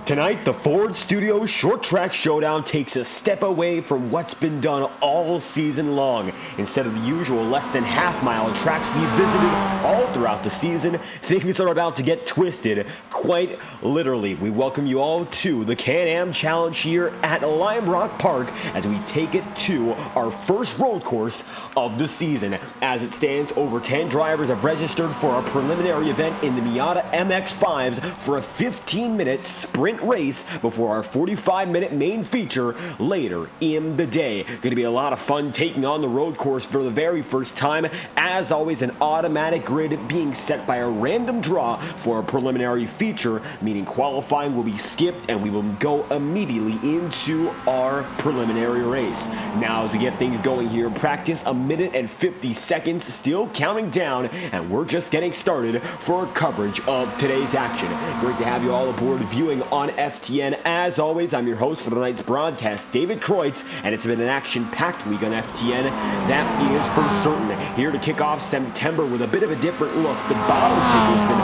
Tonight, the Ford Studios Short Track Showdown takes a step away from what's been done all season long. Instead of the usual less than half-mile tracks we visited all throughout the season, things are about to get twisted, quite literally. We welcome you all to the Can-Am Challenge here at Lime Rock Park as we take it to our first road course of the season. As it stands, over 10 drivers have registered for our preliminary event in the Miata MX-5s for a 15-minute sprint race before our 45-minute main feature later in the day. Going to be a lot of fun taking on the road course for the very first time. As always, an automatic grid being set by a random draw for a preliminary feature, meaning qualifying will be skipped and we will go immediately into our preliminary race. Now, as we get things going here in practice, 1 minute and 50 seconds still counting down, and we're just getting started for coverage of today's action. Great to have you all aboard viewing on FTN. As always, I'm your host for tonight's broadcast, David Kreutz, and it's been an action-packed week on FTN. That is for certain. Here to kick off September with a bit of a different look. The bottom ticker has been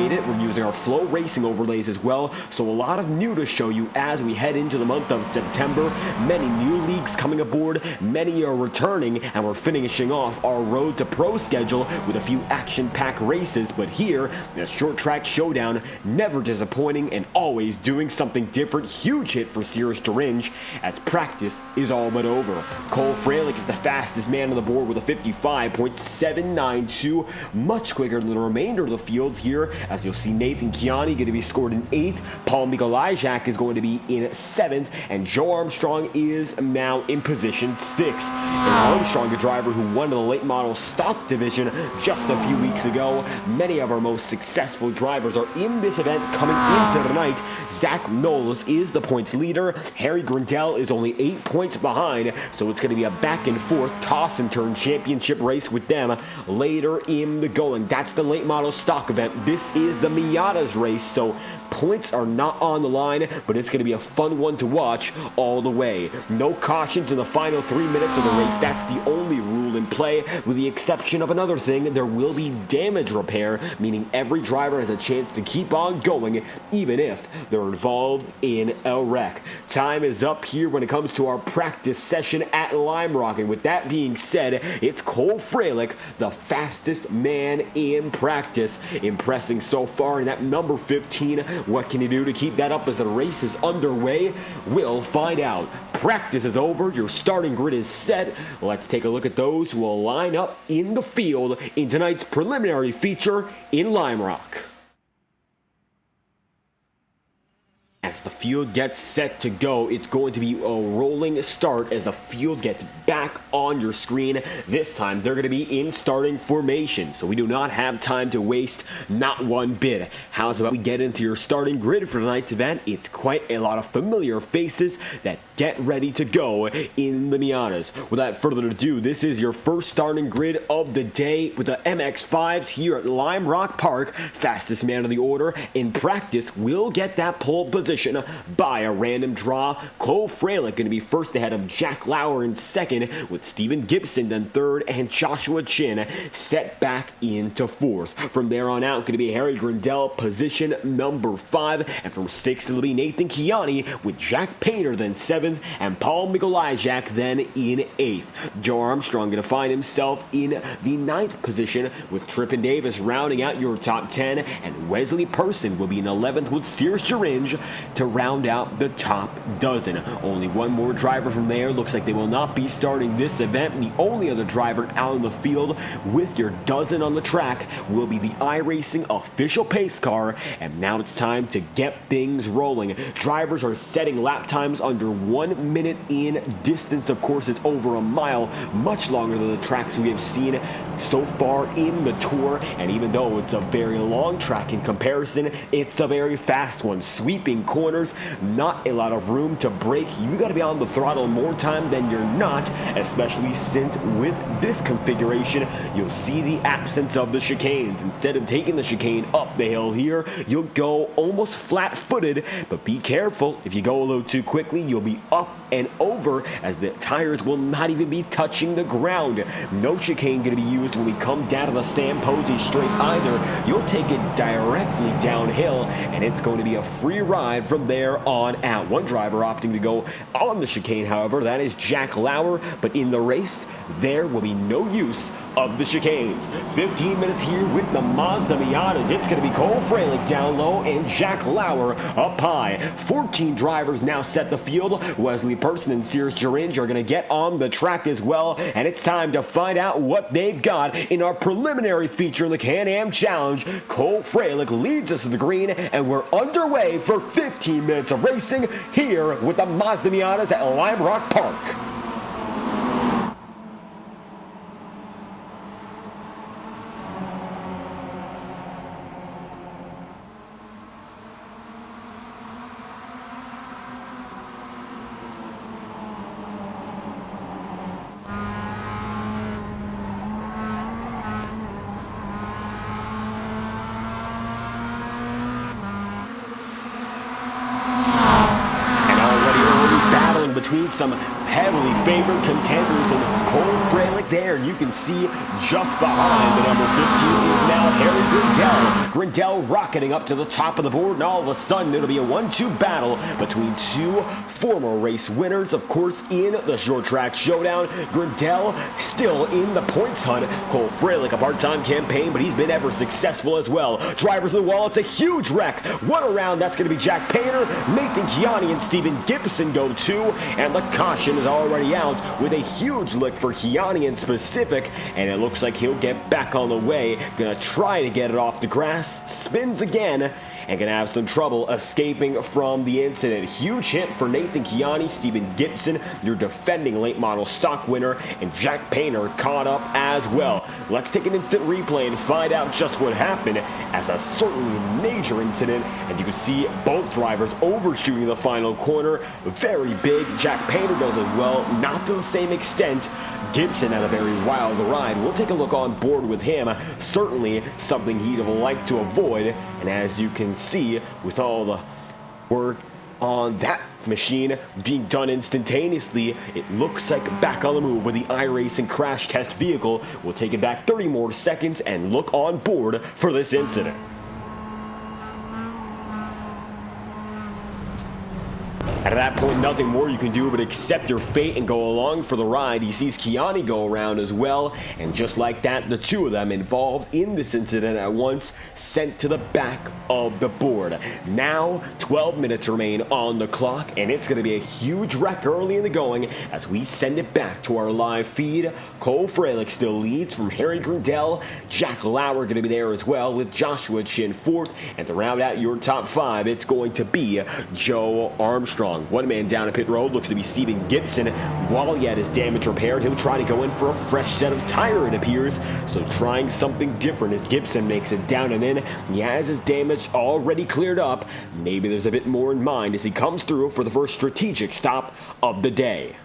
updated. We're using our Flow Racing overlays as well, so a lot of new to show you as we head into the month of September. Many new leagues coming aboard, many are returning, and we're finishing off our Road to Pro schedule with a few action-packed races. But here, the Short Track Showdown, never disappointing and always doing something different. Huge hit for Sears Turinge as practice is all but over. Cole Fralick is the fastest man on the board with a 55.792, much quicker than the remainder of the field here, as you'll see Nathan Chiani going to be scored in 8th, Paul Mikolajczak is going to be in 7th, and Joe Armstrong is now in position 6. And Armstrong, a driver who won the late model stock division just a few weeks ago. Many of our most successful drivers are in this event coming into tonight. Zach Knowles is the points leader. Harry Grindell is only 8 points behind, so it's going to be a back and forth toss and turn championship race with them later in the going. That's the late model stock event. This is the Miata's race, so points are not on the line, but it's going to be a fun one to watch all the way. No cautions in the final 3 minutes of the race. That's the only rule in play, with the exception of another thing. There will be damage repair, meaning every driver has a chance to keep on going, even if they're involved in a wreck. Time is up here when it comes to our practice session at Lime Rock, and with that being said, it's Cole Fralick, the fastest man in practice, impressing so far in that number 15. What can you do to keep that up as the race is underway? We'll find out. Practice is over. Your starting grid is set. Let's take a look at those who will line up in the field in tonight's preliminary feature in Lime Rock. As the field gets set to go, it's going to be a rolling start as the field gets back on your screen. This time, they're going to be in starting formation, so we do not have time to waste, not one bit. How's about we get into your starting grid for tonight's event? It's quite a lot of familiar faces that get ready to go in the Miatas. Without further ado, this is your first starting grid of the day with the MX-5s here at Lime Rock Park. Fastest man of the order in practice will get that pole position by a random draw. Cole Fralick going to be first ahead of Jack Lauer in second, with Steven Gibson then third, and Joshua Chin set back into fourth. From there on out, going to be Harry Grindell, position number 5, and from 6th it'll be Nathan Chiani with Jack Painter then 7th, and Paul Mikolajczak then in 8th. Joe Armstrong going to find himself in the 9th position, with Triffin Davis rounding out your top 10, and Wesley Person will be in 11th with Sears Turinge to round out the top dozen. Only one more driver from there. Looks like they will not be starting this event. The only other driver out in the field with your dozen on the track will be the iRacing official pace car. And now it's time to get things rolling. Drivers are setting lap times under 1 minute in distance. Of course, it's over a mile, much longer than the tracks we have seen so far in the tour. And even though it's a very long track in comparison, it's a very fast one. Sweeping corners, not a lot of room to brake. You got to be on the throttle more time than you're not, especially since with this configuration, you'll see the absence of the chicanes. Instead of taking the chicane up the hill here, you'll go almost flat-footed, but be careful. If you go a little too quickly, you'll be up and over, as the tires will not even be touching the ground. No chicane going to be used when we come down to the Sam Posey straight either. You'll take it directly downhill, and it's going to be a free ride ride from there on out. One driver opting to go on the chicane, however, that is Jack Lauer, but in the race, there will be no use of the chicanes. 15 minutes here with the Mazda Miatas. It's going to be Cole Fralick down low and Jack Lauer up high. 14 drivers now set the field. Wesley Person and Sears Geringe are going to get on the track as well, and it's time to find out what they've got in our preliminary feature in the Can-Am Challenge. Cole Fralick leads us to the green, and we're underway for 15 minutes of racing here with the Mazda Miatas at Lime Rock Park. Between some heavily favored contenders, and Cole Fralick there, and you can see just behind the number 15 is now Harry Grindell. Grindell rocketing up to the top of the board, and all of a sudden it'll be a 1-2 battle between two former race winners, of course, in the Short Track Showdown. Grindell still in the points hunt. Cole Fralick, a part-time campaign, but he's been ever successful as well. Drivers in the wall, it's a huge wreck. One around, that's going to be Jack Painter. Nathan Chiani and Steven Gibson go two, and the caution is already out with a huge lick for Chiani in specific, and it looks like he'll get back on the way. Gonna try to get it off the grass, spins again, and gonna have some trouble escaping from the incident. Huge hit for Nathan Chiani. Steven Gibson, your defending late model stock winner, and Jack Painter caught up as well. Let's take an instant replay and find out just what happened, as a certainly major incident, and you can see both drivers overshooting the final corner. Very big. Jack Painter does as well, not to the same extent. Gibson had a very wild ride. We'll take a look on board with him. Certainly something he'd have liked to avoid. And as you can see, with all the work on that machine being done instantaneously, it looks like back on the move with the iRacing crash test vehicle. We'll take it back 30 more seconds and look on board for this incident. At that point, nothing more you can do but accept your fate and go along for the ride. He sees Chiani go around as well, and just like that, the two of them involved in this incident at once sent to the back of the board. Now, 12 minutes remain on the clock, and it's going to be a huge wreck early in the going as we send it back to our live feed. Cole Fralick still leads from Harry Grindell. Jack Lauer going to be there as well with Joshua Chin fourth, and to round out your top five, it's going to be Joe Armstrong. One man down at pit road looks to be Steven Gibson. While he had his damage repaired, he'll try to go in for a fresh set of tire, it appears. So trying something different as Gibson makes it down and in. He has his damage already cleared up. Maybe there's a bit more in mind as he comes through for the first strategic stop of the day.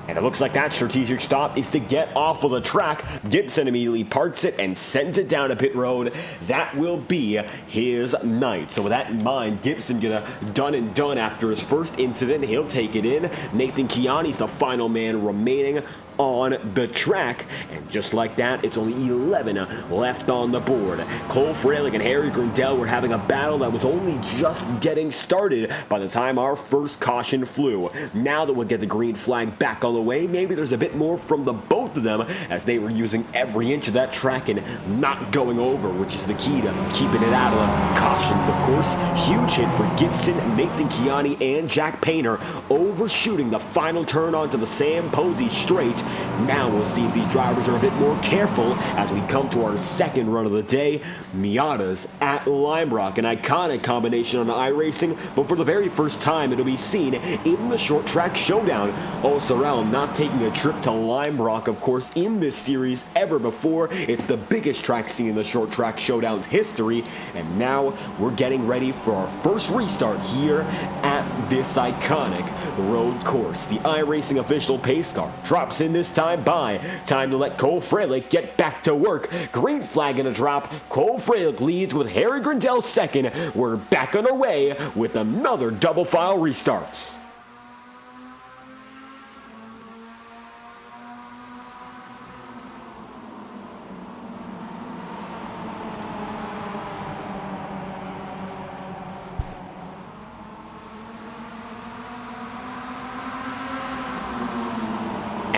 And it looks like that strategic stop is to get off of the track. Gibson immediately parks it and sends it down to pit road. That will be his night. So with that in mind, Gibson gonna done and done after his first incident. He'll take it in. Nathan Chiani's the final man remaining on the track, and just like that, it's only 11 left on the board. Cole Fralick and Harry Grindell were having a battle that was only just getting started by the time our first caution flew. Now that we'll get the green flag back on the way, maybe there's a bit more from the both of them, as they were using every inch of that track and not going over, which is the key to keeping it out of the cautions, of course. Huge hit for Gibson, Nathan Chiani, and Jack Painter, overshooting the final turn onto the Sam Posey straight. Now we'll see if these drivers are a bit more careful as we come to our second run of the day. Miatas at Lime Rock, an iconic combination on iRacing, but for the very first time it'll be seen in the Short Track Showdown. OSRL not taking a trip to Lime Rock, of course, in this series ever before. It's the biggest track scene in the Short Track Showdown's history, and now we're getting ready for our first restart here at this iconic road course. The iRacing official pace car drops in this time by. Time to let Cole Fralick get back to work. Green flag in a drop. Cole Fralick leads with Harry Grindell second. We're back on our way with another double file restart.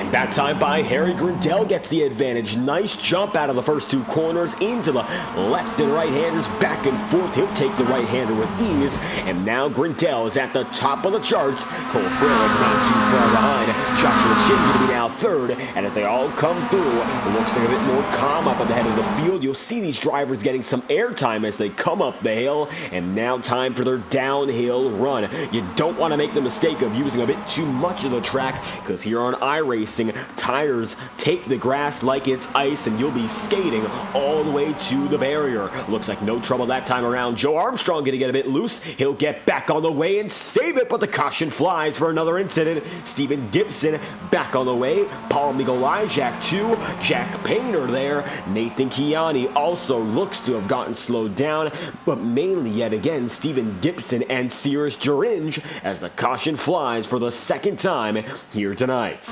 And that time by Harry Grindell gets the advantage. Nice jump out of the first two corners into the left and right-handers, back and forth. He'll take the right-hander with ease. And now Grindell is at the top of the charts. Cole Frelick not too far behind. Joshua Chin going to be now third. And as they all come through, it looks like a bit more calm up at the head of the field. You'll see these drivers getting some airtime as they come up the hill. And now time for their downhill run. You don't want to make the mistake of using a bit too much of the track, because here on iRacing, tires take the grass like it's ice, and you'll be skating all the way to the barrier. Looks like no trouble that time around. Joe Armstrong going to get a bit loose. He'll get back on the way and save it, but the caution flies for another incident. Steven Gibson back on the way. Paul Miguelajak too. Jack Painter there. Nathan Kiani also looks to have gotten slowed down, but mainly yet again Steven Gibson and Cyrus Geringe as the caution flies for the second time here tonight.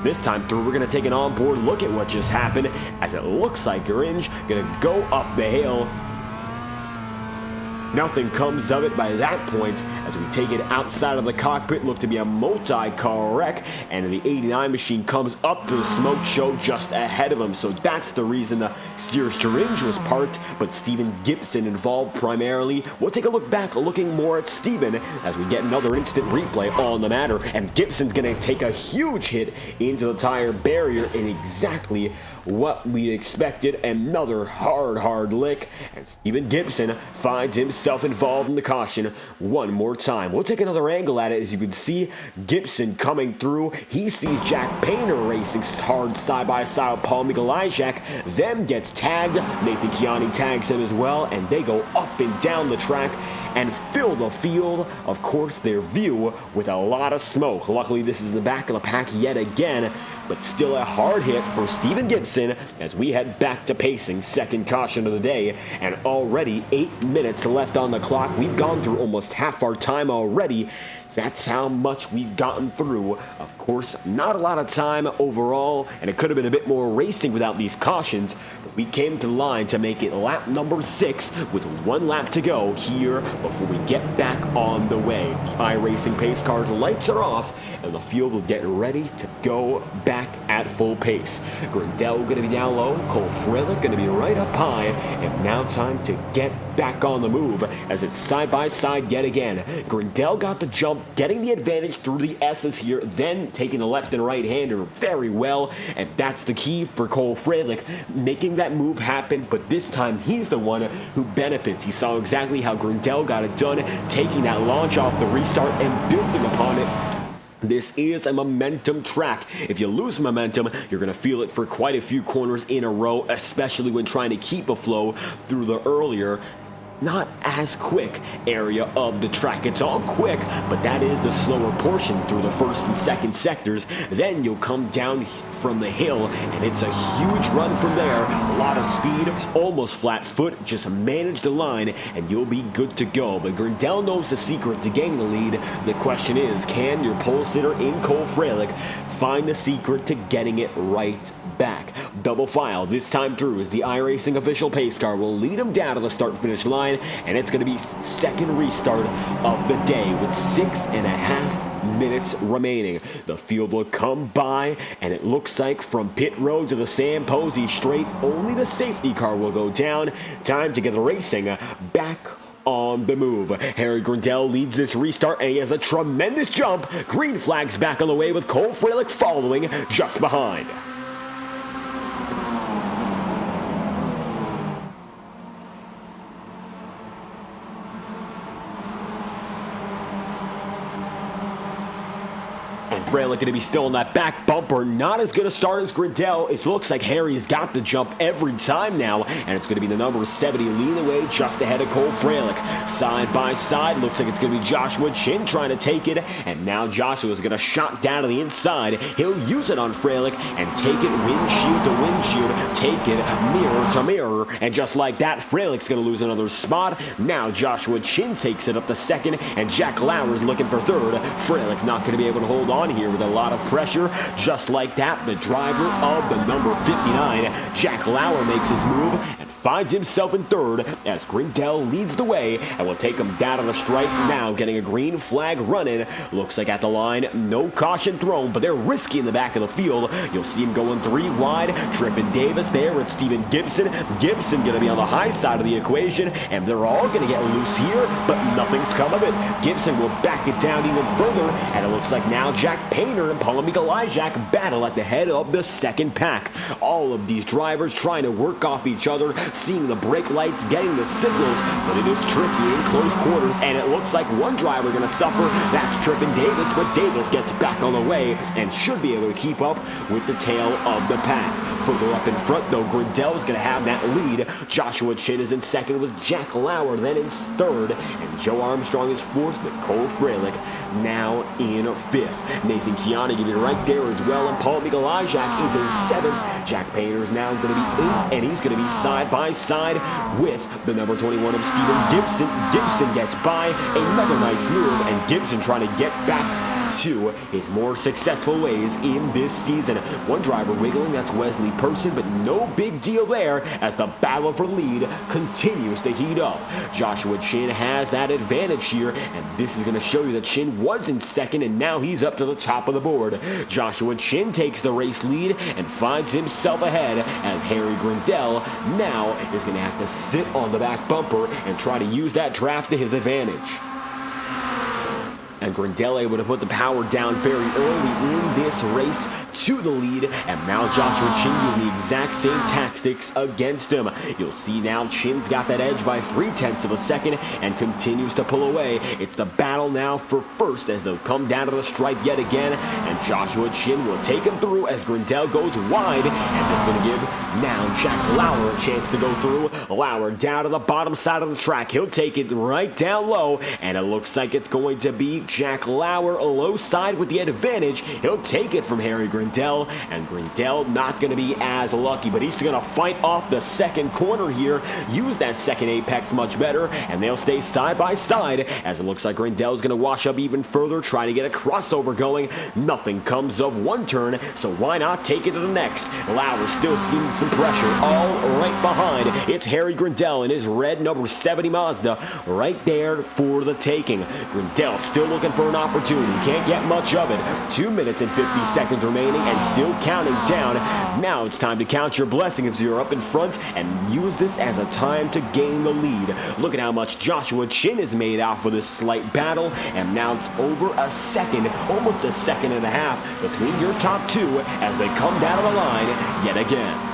This time through, we're going to take an onboard look at what just happened, as it looks like Geringe going to go up the hill. Nothing comes of it by that point as we take it outside of the cockpit. Look to be a multi-car wreck, and the 89 machine comes up to the smoke show just ahead of him. So that's the reason the Cyrus Geringe was parked, but Steven Gibson involved primarily. We'll take a look back, looking more at Steven as we get another instant replay on the matter, and Gibson's going to take a huge hit into the tire barrier in exactly what we expected. Another hard lick, and Steven Gibson finds himself involved in the caution one more time. We'll take another angle at it. As you can see, Gibson coming through. He sees Jack Painter racing hard side by side with Paul Miguelajak, then gets tagged. Nathan Kiani tags him as well, and they go up and down the track and fill the field, of course, their view with a lot of smoke. Luckily, this is the back of the pack yet again, but still a hard hit for Steven Gibson as we head back to pacing. Second caution of the day, and already 8 minutes left on the clock. We've gone through almost half our time already. That's how much we've gotten through. Of course, not a lot of time overall, and it could have been a bit more racing without these cautions, but we came to the line to make it lap number 6 with 1 lap to go here before we get back on the way. The iRacing pace car's lights are off, and the field will get ready to go back at full pace. Grindell going to be down low, Cole Frelick going to be right up high, and now time to get back on the move as it's side by side yet again. Grindell got the jump, getting the advantage through the S's here, then taking the left and right hander very well, and that's the key for Cole Frelick, making that move happen, but this time he's the one who benefits. He saw exactly how Grindell got it done, taking that launch off the restart and building upon it. This is a momentum track. If you lose momentum, you're going to feel it for quite a few corners in a row, especially when trying to keep a flow through the earlier, not as quick area of the track. It's all quick, but that is the slower portion through the first and second sectors. Then you'll come down from the hill, and it's a huge run from there. A lot of speed, almost flat foot. Just manage the line, and you'll be good to go. But Grindell knows the secret to getting the lead. The question is, can your pole sitter in Cole Frelick find the secret to getting it right back? Double file this time through as the iRacing official pace car will lead him down to the start-finish line, and it's going to be second restart of the day with 6.5 minutes remaining. The field will come by, and it looks like from pit road to the Sam Posey straight, only the safety car will go down. Time to get the racing back on the move. Harry Grindell leads this restart, and he has a tremendous jump. Green flags back on the way with Cole Frelick following just behind. Frelick going to be still on that back bumper. Not as good a start as Grindell. It looks like Harry's got the jump every time now, and it's going to be the number 70 lean away just ahead of Cole Frelick. Side by side, looks like it's going to be Joshua Chin trying to take it, and now Joshua's going to shot down to the inside. He'll use it on Frelick and take it windshield to windshield, take it mirror to mirror, and just like that, Frelick's going to lose another spot. Now Joshua Chin takes it up to second, and Jack Lauer's looking for third. Frelick not going to be able to hold on here with a lot of pressure. Just like that, the driver of the number 59, Jack Lauer, makes his move, and finds himself in third as Grindel leads the way and will take him down to the stripe now, getting a green flag running. Looks like at the line, no caution thrown, but they're risky in the back of the field. You'll see him going 3 wide. Triffin Davis there with Steven Gibson. Gibson going to be on the high side of the equation, and they're all going to get loose here, but nothing's come of it. Gibson will back it down even further, and it looks like now Jack Painter and Paul Mikolajczak battle at the head of the second pack. All of these drivers trying to work off each other, seeing the brake lights, getting the signals, but it is tricky in close quarters, and it looks like one driver going to suffer. That's Triffin Davis, but Davis gets back on the way and should be able to keep up with the tail of the pack. Further up in front, though, Grindel is going to have that lead. Joshua Chin is in second with Jack Lauer, then in third, and Joe Armstrong is fourth with Cole Freilich now in fifth. Nathan Chiani going to be right there as well, and Paul Mikolajczak is in seventh. Jack Painter is now going to be eighth, and he's going to be side by side with the number 21 of Steven Gibson. Gibson gets by, another nice move, and Gibson trying to get back to his more successful ways in this season. One driver wiggling, that's Wesley Person, but no big deal there as the battle for lead continues to heat up. Joshua Chin has that advantage here, and this is going to show you that Chin was in second, and now he's up to the top of the board. Joshua Chin takes the race lead and finds himself ahead as Harry Grindel now is going to have to sit on the back bumper and try to use that draft to his advantage. And Grindel able to put the power down very early in this race to the lead, and now Joshua Chin using the exact same tactics against him. You'll see now Chin's got that edge by 0.3 of a second and continues to pull away. It's the battle now for first as they'll come down to the stripe yet again, and Joshua Chin will take him through as Grindel goes wide, and this is going to give now Jack Lauer a chance to go through. Lauer down to the bottom side of the track. He'll take it right down low, and it looks like it's going to be Jack Lauer low side with the advantage. He'll take it from Harry Grindel, and Grindel not going to be as lucky, but he's going to fight off the second corner here, use that second apex much better, and they'll stay side by side as it looks like Grindel's going to wash up even further, trying to get a crossover going. Nothing comes of one turn, so why not take it to the next? Lauer still seeing some pressure all right behind. It's Harry Grindel in his red number 70 Mazda right there for the taking. Grindel still looking for an opportunity, can't get much of it. 2 minutes and 50 seconds remaining and still counting down. Now it's time to count your blessings if you're up in front and use this as a time to gain the lead. Look at how much Joshua Chin has made out for this slight battle, and now it's over a second, almost a second and a half between your top two as they come down the line yet again.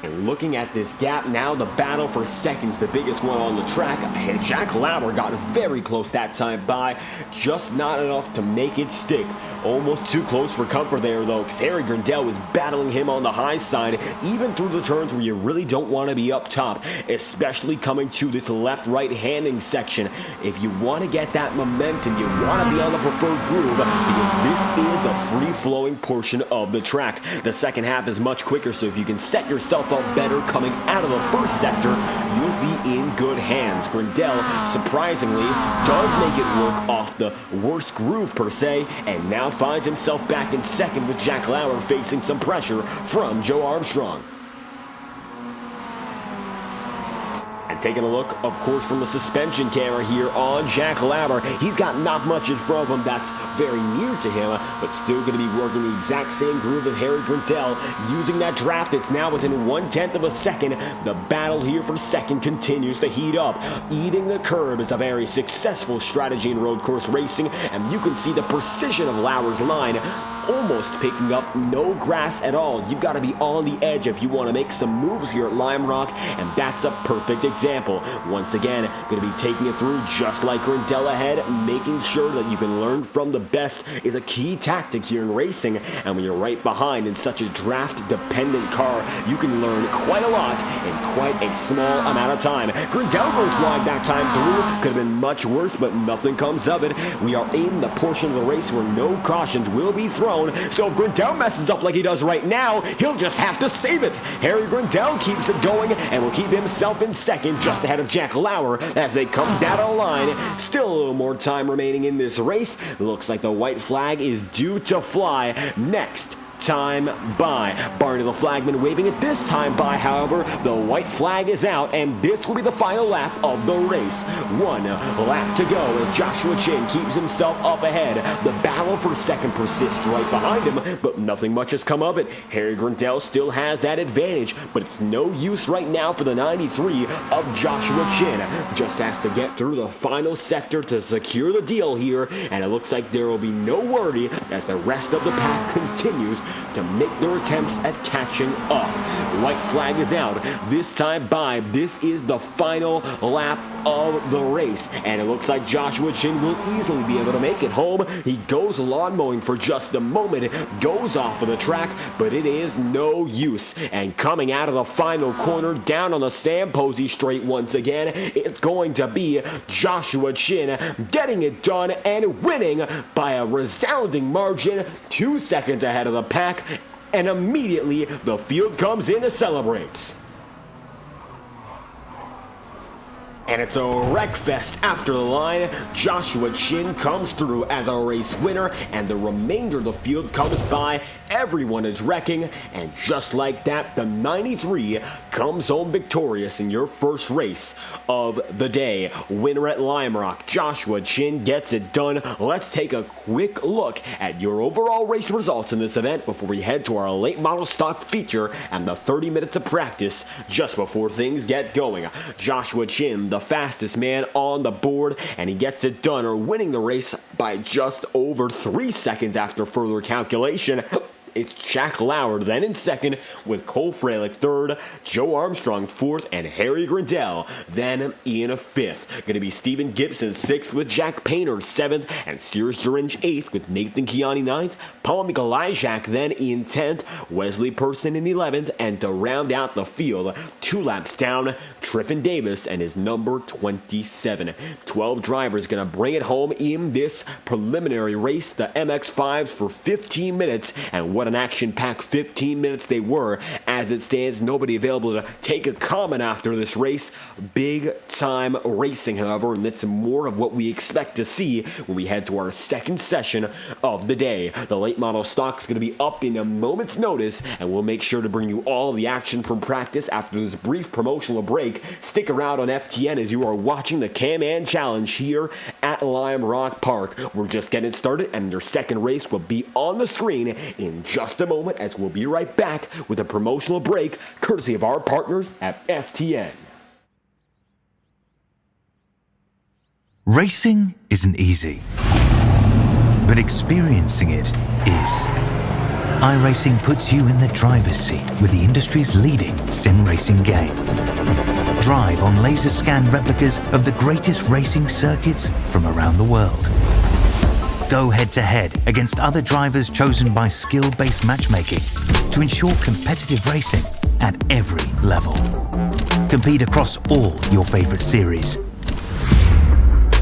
And looking at this gap now, the battle for seconds, the biggest one on the track. Jack Lauer got very close that time by, just not enough to make it stick. Almost too close for comfort there though, because Harry Grindel was battling him on the high side, even through the turns where you really don't want to be up top, especially coming to this left-right handing section. If you want to get that momentum, you want to be on the preferred groove, because this is the free-flowing portion of the track. The second half is much quicker, so if you can set yourself up better coming out of the first sector, you'll be in good hands. Grindel, surprisingly, does make it work off the worst groove per se, and now finds himself back in second with Jack Lauer facing some pressure from Joe Armstrong. Taking a look, of course, from the suspension camera here on Jack Lauer. He's got not much in front of him that's very near to him, but still going to be working the exact same groove as Harry Grindel. Using that draft, it's now within 1/10 of a second. The battle here for second continues to heat up. Eating the curb is a very successful strategy in road course racing, and you can see the precision of Lauer's line, almost picking up no grass at all. You've got to be on the edge if you want to make some moves here at Lime Rock, and that's a perfect example. Once again, going to be taking it through just like Grindel ahead. Making sure that you can learn from the best is a key tactic here in racing, and when you're right behind in such a draft-dependent car, you can learn quite a lot in quite a small amount of time. Grindel goes wide that time through. Could have been much worse, but nothing comes of it. We are in the portion of the race where no cautions will be thrown, so if Grindel messes up like he does right now, he'll just have to save it. Harry Grindel keeps it going and will keep himself in second, just ahead of Jack Lauer as they come down the line. Still a little more time remaining in this race. Looks like the white flag is due to fly next time by. Barney the flagman waving it this time by, however, the white flag is out, and this will be the final lap of the race. 1 lap to go as Joshua Chin keeps himself up ahead. The battle for second persists right behind him, but nothing much has come of it. Harry Grindell still has that advantage, but it's no use right now for the 93 of Joshua Chin. Just has to get through the final sector to secure the deal here, and it looks like there will be no worry as the rest of the pack continues to make their attempts at catching up. White flag is out, this time by. This is the final lap of the race, and it looks like Joshua Chin will easily be able to make it home. He goes lawn mowing for just a moment, goes off of the track, but it is no use. And coming out of the final corner down on the Sam Posey straight once again, it's going to be Joshua Chin getting it done and winning by a resounding margin, 2 seconds ahead of the pack, and immediately the field comes in to celebrate. And it's a wreck fest after the line. Joshua Chin comes through as a race winner, and the remainder of the field comes by. Everyone is wrecking, and just like that, the 93 comes home victorious in your first race of the day. Winner at Lime Rock, Joshua Chin gets it done. Let's take a quick look at your overall race results in this event before we head to our late model stock feature and the 30 minutes of practice just before things get going. Joshua Chin, the fastest man on the board, and he gets it done, or winning the race by just over 3 seconds after further calculation. It's Jack Lauer then in second, with Cole Freilich third, Joe Armstrong fourth, and Harry Grindell then in fifth. Going to be Steven Gibson sixth with Jack Painter seventh, and Sears Duringe eighth with Nathan Kiani ninth, Paul Mikolajczak then in 10th, Wesley Person in 11th, and to round out the field, 2 laps down, Triffin Davis and his number 27. 12 drivers going to bring it home in this preliminary race, the MX-5s, for 15 minutes, and what an action-packed 15 minutes they were. As it stands, nobody available to take a comment after this race. Big-time racing, however, and that's more of what we expect to see when we head to our second session of the day. The late model stock is going to be up in a moment's notice, and we'll make sure to bring you all of the action from practice after this brief promotional break. Stick around on FTN as you are watching the Can-Man Challenge here at Lime Rock Park. We're just getting started, and your second race will be on the screen in just a moment, as we'll be right back with a promotional break courtesy of our partners at FTN. Racing isn't easy, but experiencing it is. iRacing puts you in the driver's seat with the industry's leading sim racing game. Drive on laser scan replicas of the greatest racing circuits from around the world. Go head-to-head against other drivers chosen by skill-based matchmaking to ensure competitive racing at every level. Compete across all your favorite series.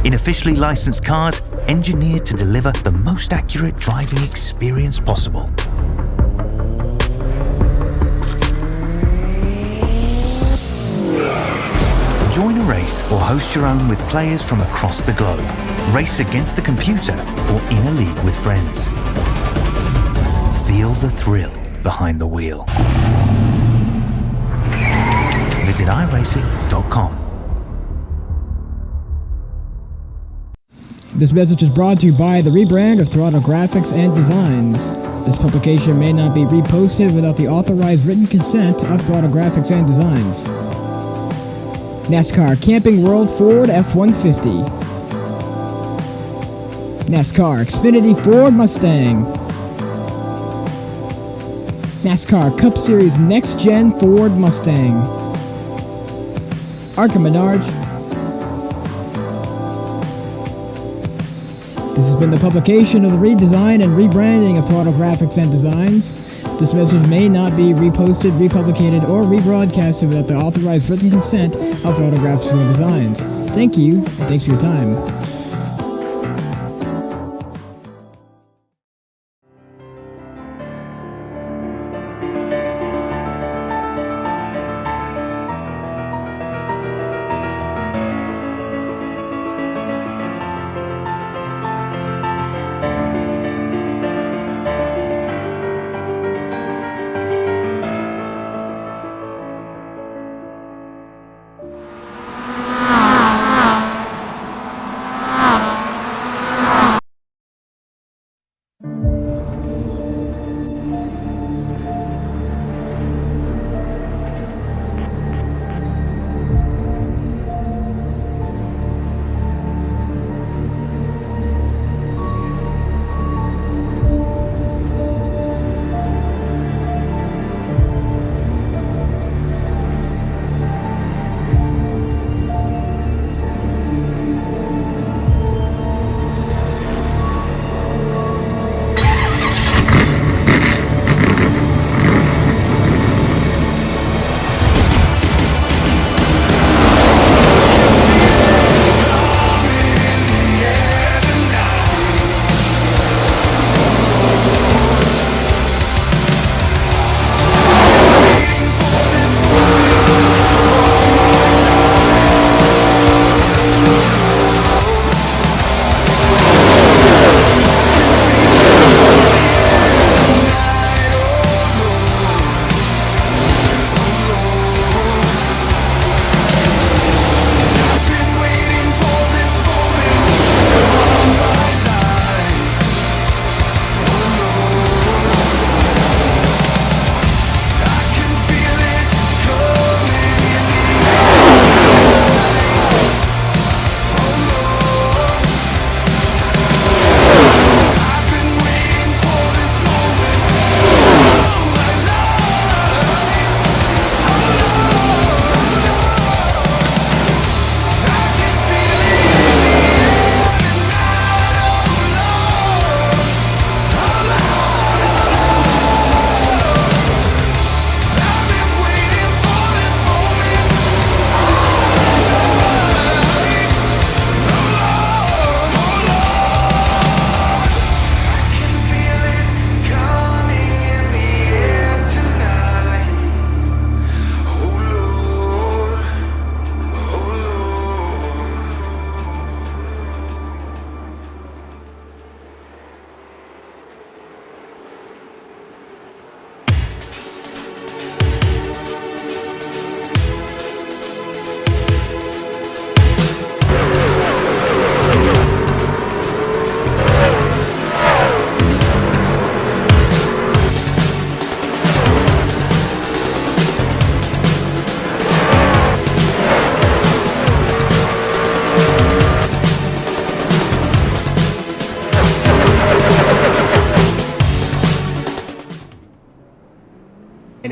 In officially licensed cars, engineered to deliver the most accurate driving experience possible. Join a race or host your own with players from across the globe. Race against the computer or in a league with friends. Feel the thrill behind the wheel. Visit iRacing.com. This message is brought to you by the rebrand of Throttle Graphics and Designs. This publication may not be reposted without the authorized written consent of Throttle Graphics and Designs. NASCAR Camping World Ford F-150. NASCAR Xfinity Ford Mustang. NASCAR Cup Series Next-Gen Ford Mustang. Arca Menards. This has been the publication of the redesign and rebranding of Throttle Graphics and Designs. This message may not be reposted, republicated, or rebroadcasted without the authorized written consent of Throttle Graphics and Designs. Thank you, and thanks for your time.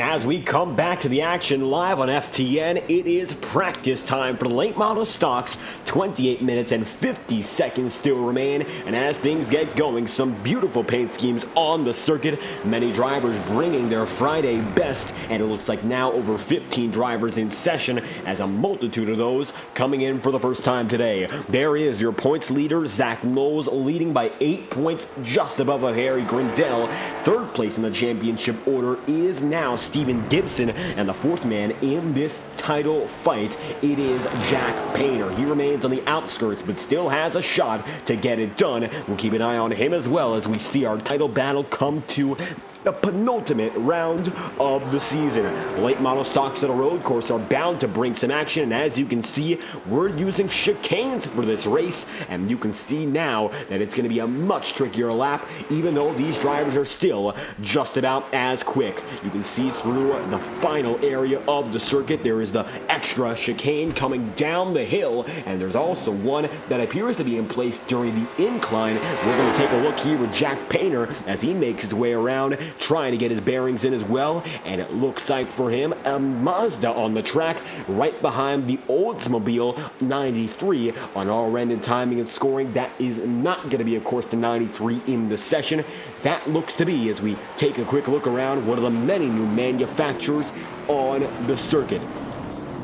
as we come back to the action live on FTN, it is practice time for the late model stocks. 28 minutes and 50 seconds still remain, and as things get going, some beautiful paint schemes on the circuit. Many drivers bringing their Friday best, and it looks like now over 15 drivers in session, as a multitude of those coming in for the first time today. There is your points leader, Zach Knowles, leading by 8 points, just above Harry Grindell. Third place in the championship order is now Steven Gibson, and the fourth man in this title fight, it is Jack Painter. He remains on the outskirts, but still has a shot to get it done. We'll keep an eye on him as well as we see our title battle come to the penultimate round of the season. Late model stocks at a road course are bound to bring some action, and as you can see, we're using chicanes for this race, and you can see now that it's going to be a much trickier lap, even though these drivers are still just about as quick. You can see through the final area of the circuit, there is the extra chicane coming down the hill, and there's also one that appears to be in place during the incline. We're going to take a look here with Jack Painter as he makes his way around, trying to get his bearings in as well, and it looks like for him a Mazda on the track right behind the Oldsmobile 93. On our end in timing and scoring, that is not going to be, of course, the 93 in the session. That looks to be, as we take a quick look around, one of the many new manufacturers on the circuit.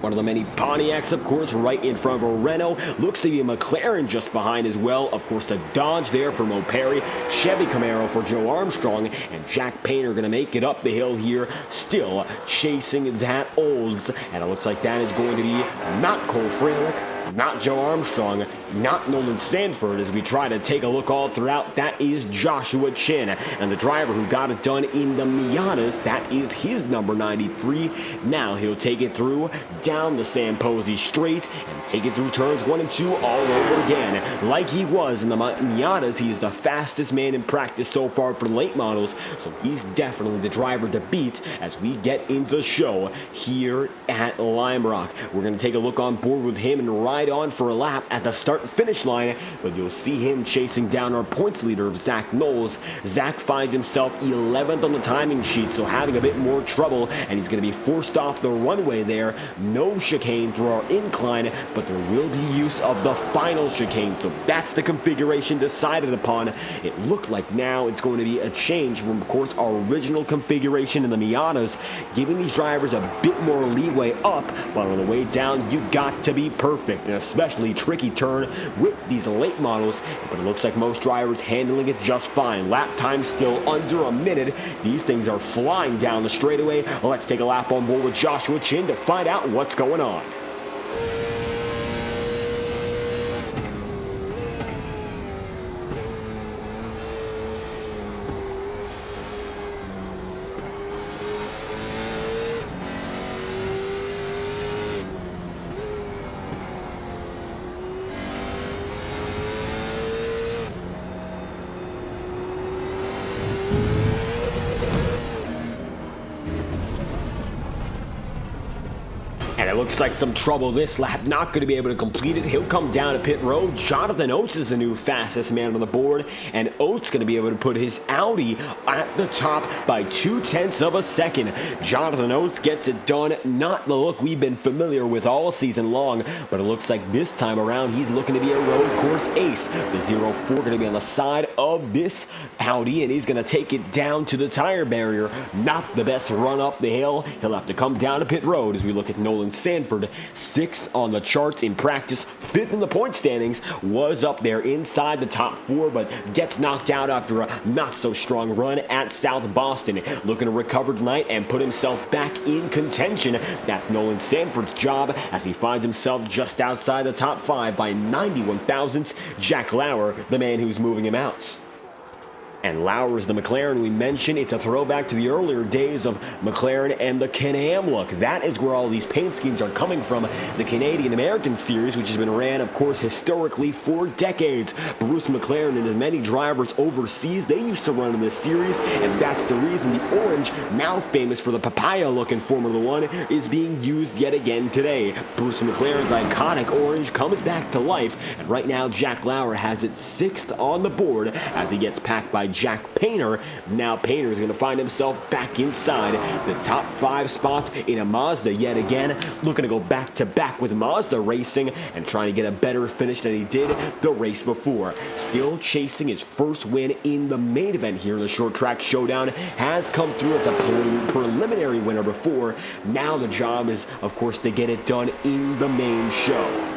One of the many Pontiacs, of course, right in front of a Renault. Looks to be a McLaren just behind as well. Of course, the Dodge there for Mo Perry. Chevy Camaro for Joe Armstrong. And Jack Painter going to make it up the hill here, still chasing that Olds. And it looks like that is going to be not Cole Fralick, not Joe Armstrong, not Nolan Sanford. As we try to take a look all throughout, that is Joshua Chin. And the driver who got it done in the Miatas, that is his number 93. Now he'll take it through down the Sam Posey straight and take it through turns 1 and 2 all over again. Like he was in the Miatas, he's the fastest man in practice so far for late models, so he's definitely the driver to beat as we get into the show here at Lime Rock. We're going to take a look on board with him and ride on for a lap at the start and finish line, but you'll see him chasing down our points leader of Zach Knowles. Zach finds himself 11th on the timing sheet, so having a bit more trouble, and he's going to be forced off the runway there. No chicane through our incline, but there will be use of the final chicane, so that's the configuration decided upon. It looked like now it's going to be a change from, of course, our original configuration in the Miatas, giving these drivers a bit more leeway up, but on the way down, you've got to be perfect. An especially tricky turn with these late models, but it looks like most drivers handling it just fine. Lap time still under a minute. These things are flying down the straightaway. Let's take a lap on board with Joshua Chin to find out what's going on. And it looks like some trouble this lap, not going to be able to complete it. He'll come down to pit road. Jonathan Oates is the new fastest man on the board, and Oates going to be able to put his Audi at the top by 0.2 of a second. Jonathan Oates gets it done. Not the look we've been familiar with all season long, but it looks like this time around he's looking to be a road course ace. The 04 going to be on the side of this Audi, and he's going to take it down to the tire barrier. Not the best run up the hill. He'll have to come down to pit road as we look at Nolan Sanford, 6th on the charts in practice, 5th in the point standings, was up there inside the top 4, but gets knocked out after a not so strong run at South Boston. Looking to recover tonight and put himself back in contention. That's Nolan Sanford's job as he finds himself just outside the top 5 by 91 thousandths. Jack Lauer, the man who's moving him out. And Lauer's the McLaren we mentioned. It's a throwback to the earlier days of McLaren and the Can-Am look. That is where all these paint schemes are coming from. The Canadian-American Series, which has been ran, of course, historically for decades. Bruce McLaren and his many drivers overseas, they used to run in this series, and that's the reason the orange, now famous for the papaya look in Formula One, is being used yet again today. Bruce McLaren's iconic orange comes back to life, and right now Jack Lauer has it 6th on the board as he gets packed by Jack Painter. Now Painter is going to find himself back inside the top 5 spots in a Mazda yet again, looking to go back-to-back with Mazda Racing and trying to get a better finish than he did the race before. Still chasing his first win in the main event here in the Short Track Showdown. Has come through as a preliminary winner before. Now the job is, of course, to get it done in the main show.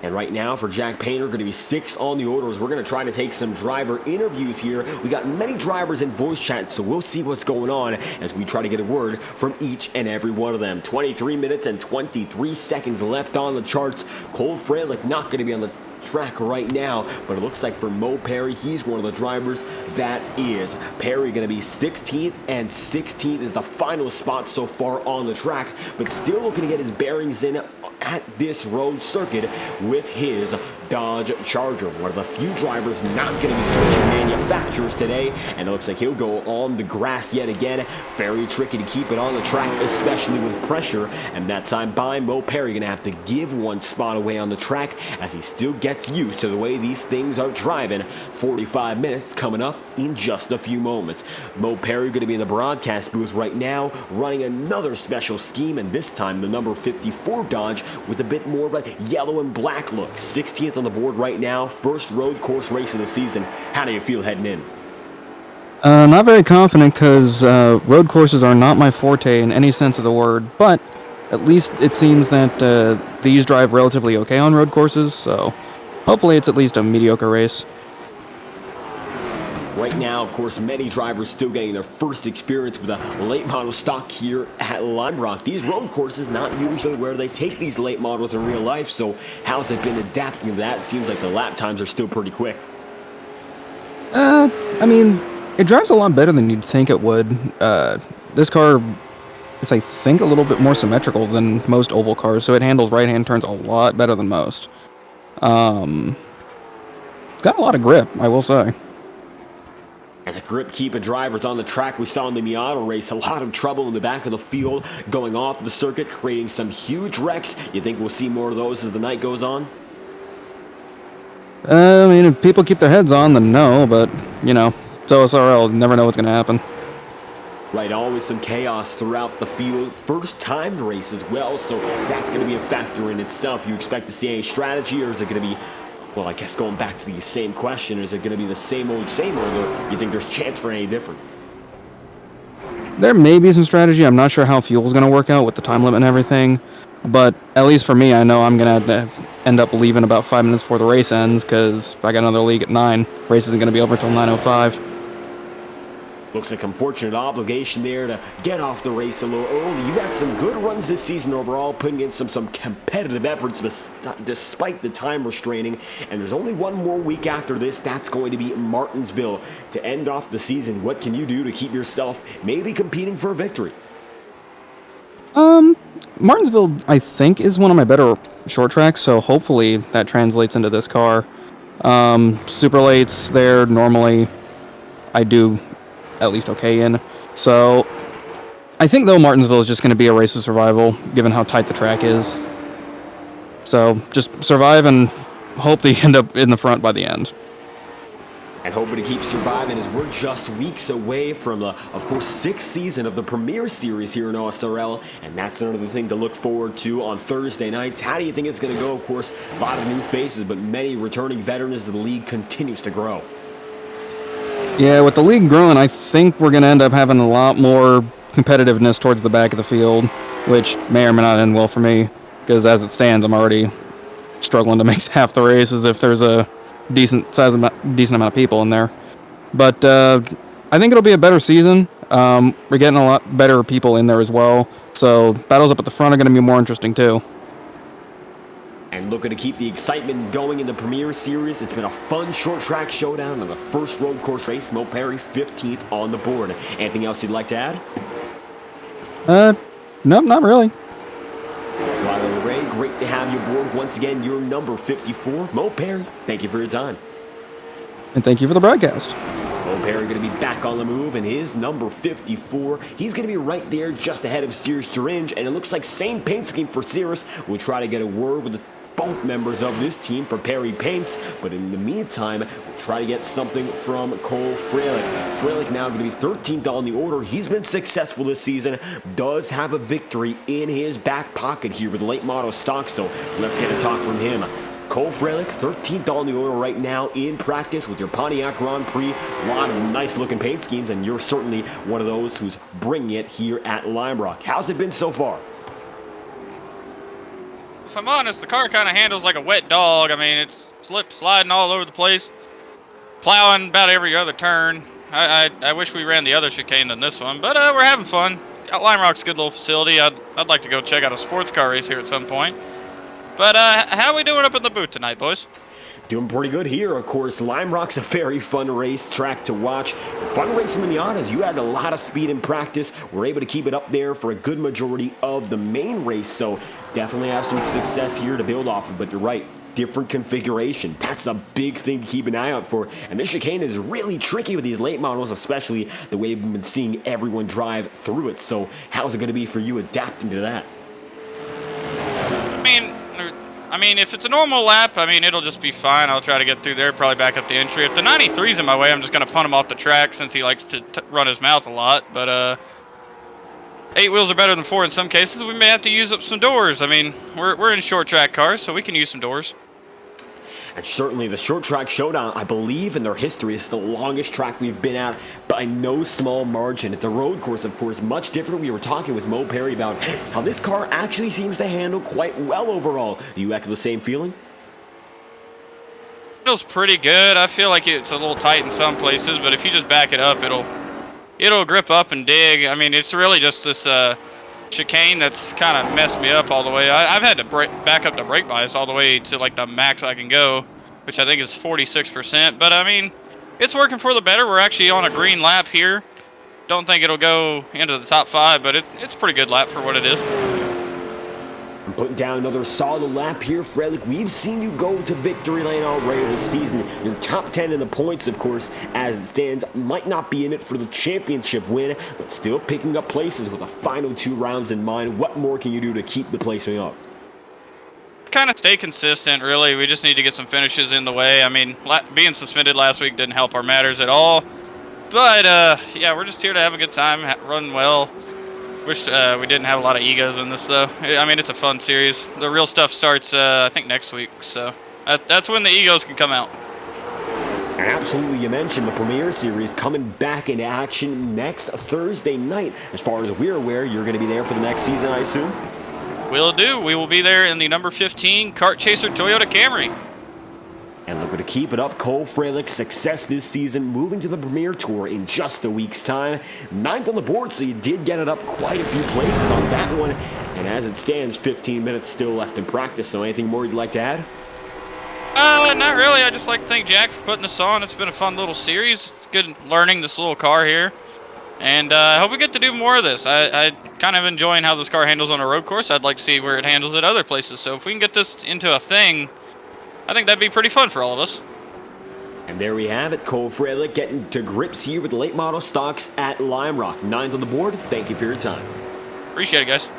And right now for Jack Painter, going to be 6th on the orders. We're going to try to take some driver interviews here. We got many drivers in voice chat, so we'll see what's going on as we try to get a word from each and every one of them. 23 minutes and 23 seconds left on the charts. Cole Fralick not going to be on the track right now, but it looks like for Mo Perry, he's one of the drivers that is. Perry going to be 16th, and 16th is the final spot so far on the track, but still looking to get his bearings in at this road circuit with his Dodge Charger. One of the few drivers not going to be switching manufacturers today, and it looks like he'll go on the grass yet again. Very tricky to keep it on the track, especially with pressure, and that time by Mo Perry going to have to give one spot away on the track as he still gets used to the way these things are driving. 45 minutes coming up in just a few moments. Mo Perry going to be in the broadcast booth right now, running another special scheme, and this time the number 54 Dodge with a bit more of a yellow and black look. 16th on the board right now, first road course race of the season. How do you feel heading in? Not very confident because road courses are not my forte in any sense of the word, but at least it seems that these drive relatively okay on road courses, so hopefully it's at least a mediocre race. Right now, of course, many drivers still getting their first experience with a late model stock here at Lime Rock. These road courses not usually where they take these late models in real life, so how's it been adapting to that? Seems like the lap times are still pretty quick. I mean, it drives a lot better than you'd think it would. This car is, I think, a little bit more symmetrical than most oval cars, so it handles right-hand turns a lot better than most. Got a lot of grip, I will say. And the grip keeping drivers on the track. We saw in the Miata race a lot of trouble in the back of the field, going off the circuit, creating some huge wrecks. You think we'll see more of those as the night goes on? I mean, if people keep their heads on, then no, but, you know, it's OSRL. You never know what's going to happen. Right, always some chaos throughout the field. First timed race as well, so that's going to be a factor in itself. You expect to see any strategy, or is it going to be, well, I guess going back to the same question, is it going to be the same old, or you think there's chance for any different? There may be some strategy. I'm not sure how fuel's going to work out with the time limit and everything, but at least for me, I know I'm going to end up leaving about 5 minutes before the race ends, because I got another league at 9. Race isn't going to be over until 9:05. Looks like unfortunate obligation there to get off the race a little early. You had some good runs this season overall, putting in some competitive efforts despite the time restraining. And there's only one more week after this. That's going to be Martinsville to end off the season. What can you do to keep yourself maybe competing for a victory? Martinsville, I think, is one of my better short tracks, so hopefully that translates into this car. Super lates there, normally I do at least okay in. So I think, though, Martinsville is just going to be a race of survival, given how tight the track is. So just survive and hope that you end up in the front by the end. And hoping to keep surviving as we're just weeks away from the, of course, 6th season of the Premier Series here in OSRL, and that's another thing to look forward to on Thursday nights. How do you think it's going to go? Of course, a lot of new faces, but many returning veterans as the league continues to grow. Yeah, with the league growing, I think we're going to end up having a lot more competitiveness towards the back of the field, which may or may not end well for me, because as it stands, I'm already struggling to make half the races if there's a decent amount of people in there. But I think it'll be a better season. We're getting a lot better people in there as well, so battles up at the front are going to be more interesting too. And looking to keep the excitement going in the Premier Series. It's been a fun short track showdown on the first road course race. Mo Perry, 15th on the board. Anything else you'd like to add? Nope, not really. Riley Ray, great to have you aboard. Once again, your number 54, Mo Perry. Thank you for your time. And thank you for the broadcast. Mo Perry going to be back on the move, and his number 54, he's going to be right there just ahead of Sears Turinge, and it looks like same paint scheme for Sears. We'll try to get a word with the both members of this team for Perry Paints, but in the meantime, we'll try to get something from Cole Freilich. Freilich now going to be 13th on the order. He's been successful this season, does have a victory in his back pocket here with late model stock, so let's get a talk from him. Cole Freilich, 13th on the order right now in practice with your Pontiac Grand Prix. A lot of nice looking paint schemes, and you're certainly one of those who's bringing it here at Lime Rock. How's it been so far? If I'm honest, the car kind of handles like a wet dog. I mean, it's sliding all over the place, plowing about every other turn. I wish we ran the other chicane than this one, but we're having fun. Lime Rock's a good little facility. I'd like to go check out a sports car race here at some point. But how are we doing up in the booth tonight, boys? Doing pretty good here, of course. Lime Rock's a very fun race track to watch. Fun racing in the Miatas. You had a lot of speed in practice. We're able to keep it up there for a good majority of the main race, so definitely have some success here to build off of. But you're right, different configuration. That's a big thing to keep an eye out for. And this chicane is really tricky with these late models, especially the way we've been seeing everyone drive through it. So how's it going to be for you adapting to that? I mean, if it's a normal lap, I mean, it'll just be fine. I'll try to get through there, probably back up the entry. If the 93's in my way, I'm just going to punt him off the track since he likes to run his mouth a lot. But 8 wheels are better than 4 in some cases. We may have to use up some doors. I mean, we're in short track cars, so we can use some doors. And certainly the Short Track Showdown, I believe in their history, is the longest track we've been at by no small margin. It's a road course, of course, much different. We were talking with Mo Perry about how this car actually seems to handle quite well overall. Do you echo the same feeling? It feels pretty good. I feel like it's a little tight in some places, but if you just back it up, it'll grip up and dig. I mean, it's really just this chicane that's kind of messed me up all the way. I've had to back up the brake bias all the way to like the max I can go, which I think is 46%. But I mean, it's working for the better. We're actually on a green lap here. Don't think it'll go into the top 5, but it's a pretty good lap for what it is. I'm putting down another solid lap here, Freilich. We've seen you go to victory lane already this season. Your top 10 in the points, of course, as it stands, might not be in it for the championship win, but still picking up places with the final 2 rounds in mind. What more can you do to keep the placing up? Kind of stay consistent, really. We just need to get some finishes in the way. I mean, being suspended last week didn't help our matters at all. But, yeah, we're just here to have a good time, run well. Wish we didn't have a lot of egos in this, though. I mean, it's a fun series. The real stuff starts, I think, next week. So that's when the egos can come out. Absolutely, you mentioned the Premier Series coming back into action next Thursday night. As far as we're aware, you're going to be there for the next season, I assume? Will do. We will be there in the number 15 Kart Chaser Toyota Camry. And looking to keep it up, Cole Freilich's success this season, moving to the Premier Tour in just a week's time. 9th on the board, so you did get it up quite a few places on that one. And as it stands, 15 minutes still left in practice, so anything more you'd like to add? Not really. I just like to thank Jack for putting this on. It's been a fun little series. It's good learning this little car here. And I hope we get to do more of this. I kind of enjoying how this car handles on a road course. I'd like to see where it handles at other places. So if we can get this into a thing, I think that'd be pretty fun for all of us. And there we have it, Cole Freilich getting to grips here with the late model stocks at Lime Rock. 9th on the board. Thank you for your time. Appreciate it, guys.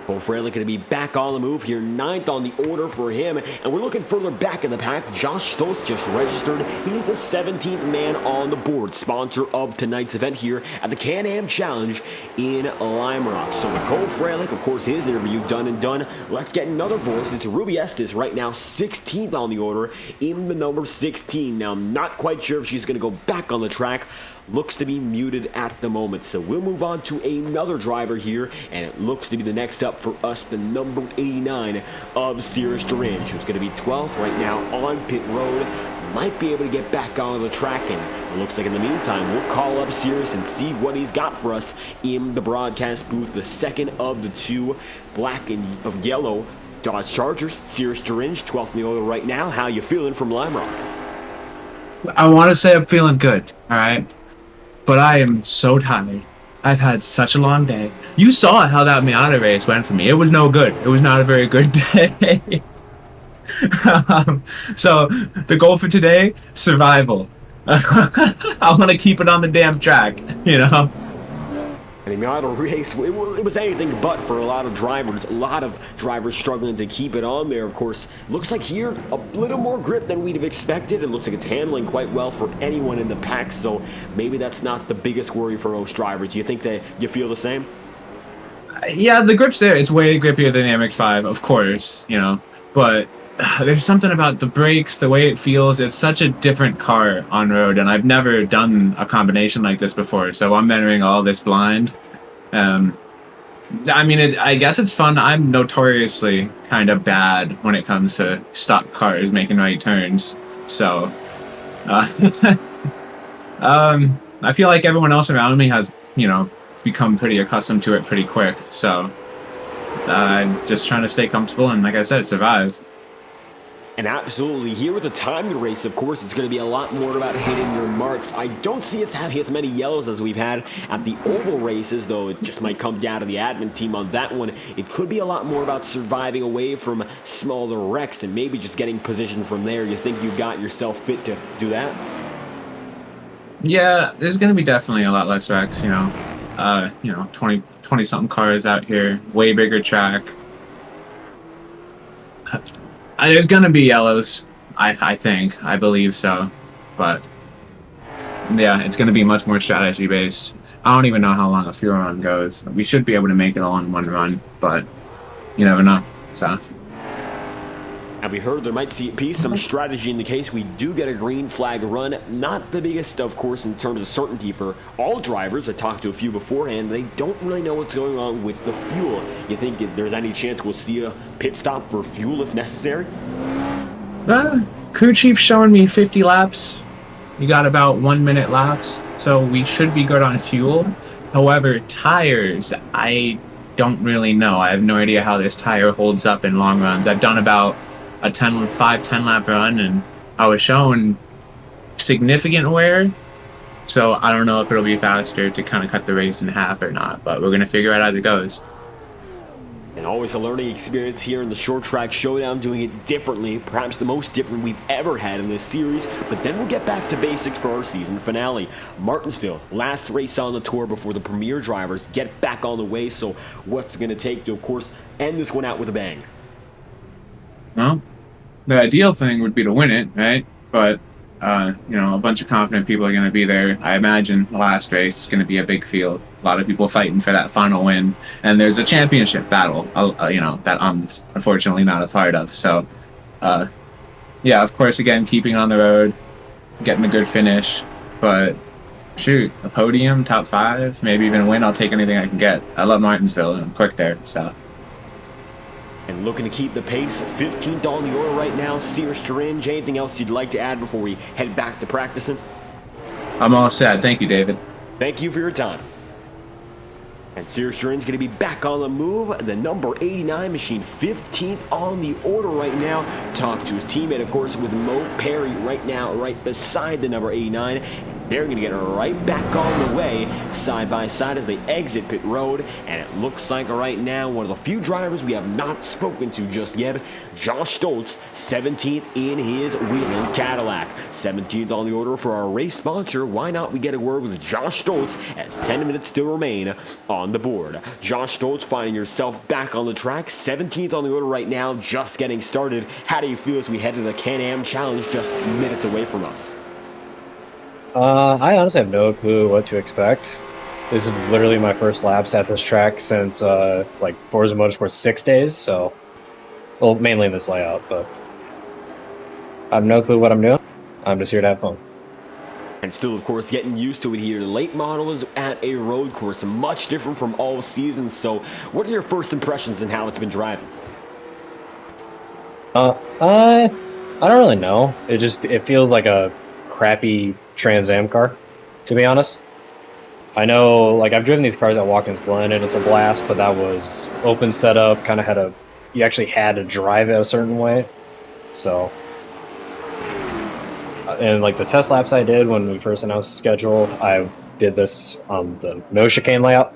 Cole Freilich going to be back on the move here, 9th on the order for him. And we're looking further back in the pack. Josh Stoltz just registered. He's the 17th man on the board, sponsor of tonight's event here at the Can-Am Challenge in Lime Rock. So with Cole Freilich, of course, his interview done and done, let's get another voice. It's Ruby Estes right now, 16th on the order in the number 16. Now, I'm not quite sure if she's going to go back on the track. Looks to be muted at the moment. So we'll move on to another driver here, and it looks to be the next up for us, the number 89 of Cirrus Duran, who's going to be 12th right now on pit road. Might be able to get back on the track, and it looks like in the meantime we'll call up Cirrus and see what he's got for us in the broadcast booth. The second of the 2 black and of yellow Dodge Chargers. Cirrus Duran, 12th in the order right now. How you feeling from Lime Rock? I want to say I'm feeling good, all right? But I am so tired. I've had such a long day. You saw how that Miata race went for me. It was no good. It was not a very good day. So the goal for today, survival. I want to keep it on the damn track, you know? And the model race, it was anything but for a lot of drivers. A lot of drivers struggling to keep it on there. Of course, looks like here a little more grip than we'd have expected. It looks like it's handling quite well for anyone in the pack. So maybe that's not the biggest worry for most drivers. Do you think that you feel the same? Yeah, the grip's there. It's way grippier than the MX-5, of course, you know. But there's something about the brakes, the way it feels. It's such a different car on road, and I've never done a combination like this before, so I'm entering all this blind. I mean, I guess it's fun. I'm notoriously kind of bad when it comes to stock cars making right turns, so I feel like everyone else around me has, you know, become pretty accustomed to it pretty quick, so I'm just trying to stay comfortable and, like I said, survive. And absolutely, here with the timed race, of course, it's going to be a lot more about hitting your marks. I don't see us having as many yellows as we've had at the oval races, though it just might come down to the admin team on that one. It could be a lot more about surviving away from smaller wrecks and maybe just getting position from there. You think you got yourself fit to do that? Yeah, there's going to be definitely a lot less wrecks, you know. 20-something cars out here, way bigger track. There's gonna be yellows, I believe so, but yeah, it's gonna be much more strategy based. I don't even know how long a fuel run goes. We should be able to make it all in one run, but you never know. So. And we heard there might be some strategy in the case we do get a green flag run. Not the biggest, of course, in terms of certainty for all drivers. I talked to a few beforehand. They don't really know what's going on with the fuel. You think there's any chance we'll see a pit stop for fuel if necessary? Crew chief showing me 50 laps. We got about 1 minute laps, so we should be good on fuel. However, tires, I don't really know. I have no idea how this tire holds up in long runs. I've done about a 10 lap run, and I was shown significant wear, so I don't know if it'll be faster to kind of cut the race in half or not, but we're gonna figure it out as it goes. And always a learning experience here in the Short Track Showdown, doing it differently, perhaps the most different we've ever had in this series, but then we'll get back to basics for our season finale. Martinsville, last race on the tour before the premier drivers get back on the way, so what's it going to take to, of course, end this one out with a bang? Well, the ideal thing would be to win it, right? But, a bunch of confident people are going to be there. I imagine the last race is going to be a big field. A lot of people fighting for that final win. And there's a championship battle, that I'm unfortunately not a part of. So, of course, again, keeping on the road, getting a good finish. But, shoot, a podium, top 5, maybe even a win, I'll take anything I can get. I love Martinsville, and I'm quick there, so. And looking to keep the pace, 15th on the order right now. Sears Strange, anything else you'd like to add before we head back to practicing? I'm all set. Thank you, David. Thank you for your time. And Sears Strange going to be back on the move. The number 89 machine, 15th on the order right now. Talk to his teammate, of course, with Mo Perry right now, right beside the number 89. They're going to get right back on the way, side by side as they exit pit road. And it looks like right now one of the few drivers we have not spoken to just yet, Josh Stoltz, 17th in his Wheeling Cadillac. 17th on the order for our race sponsor. Why not we get a word with Josh Stoltz as 10 minutes still remain on the board. Josh Stoltz, finding yourself back on the track, 17th on the order right now, just getting started. How do you feel as we head to the Can-Am Challenge just minutes away from us? I honestly have no clue what to expect. This is literally my first laps at this track since Forza Motorsport 6 days, so mainly in this layout, but I have no clue what I'm doing. I'm just here to have fun. And still, of course, getting used to it here. The late model is at a road course, much different from all seasons. So what are your first impressions and how it's been driving? I don't really know. It feels like a crappy Trans Am car, to be honest. I know, I've driven these cars at Watkins Glen, and it's a blast, but that was open setup, you actually had to drive it a certain way. So, and the test laps I did when we first announced the schedule, I did this on the no chicane layout,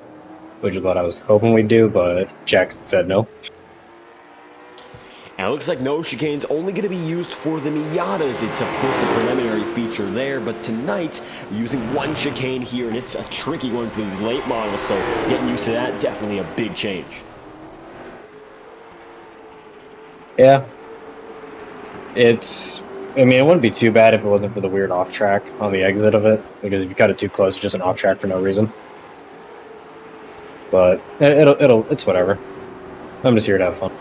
which is what I was hoping we'd do, but Jack said no. And Now, it looks like no chicane's only going to be used for the Miatas. It's, of course, a preliminary feature there, but tonight, we're using one chicane here, and it's a tricky one for these late models, so getting used to that, definitely a big change. Yeah. I mean, it wouldn't be too bad if it wasn't for the weird off-track on the exit of it, because if you cut it too close, it's just an off-track for no reason. But it's whatever. I'm just here to have fun.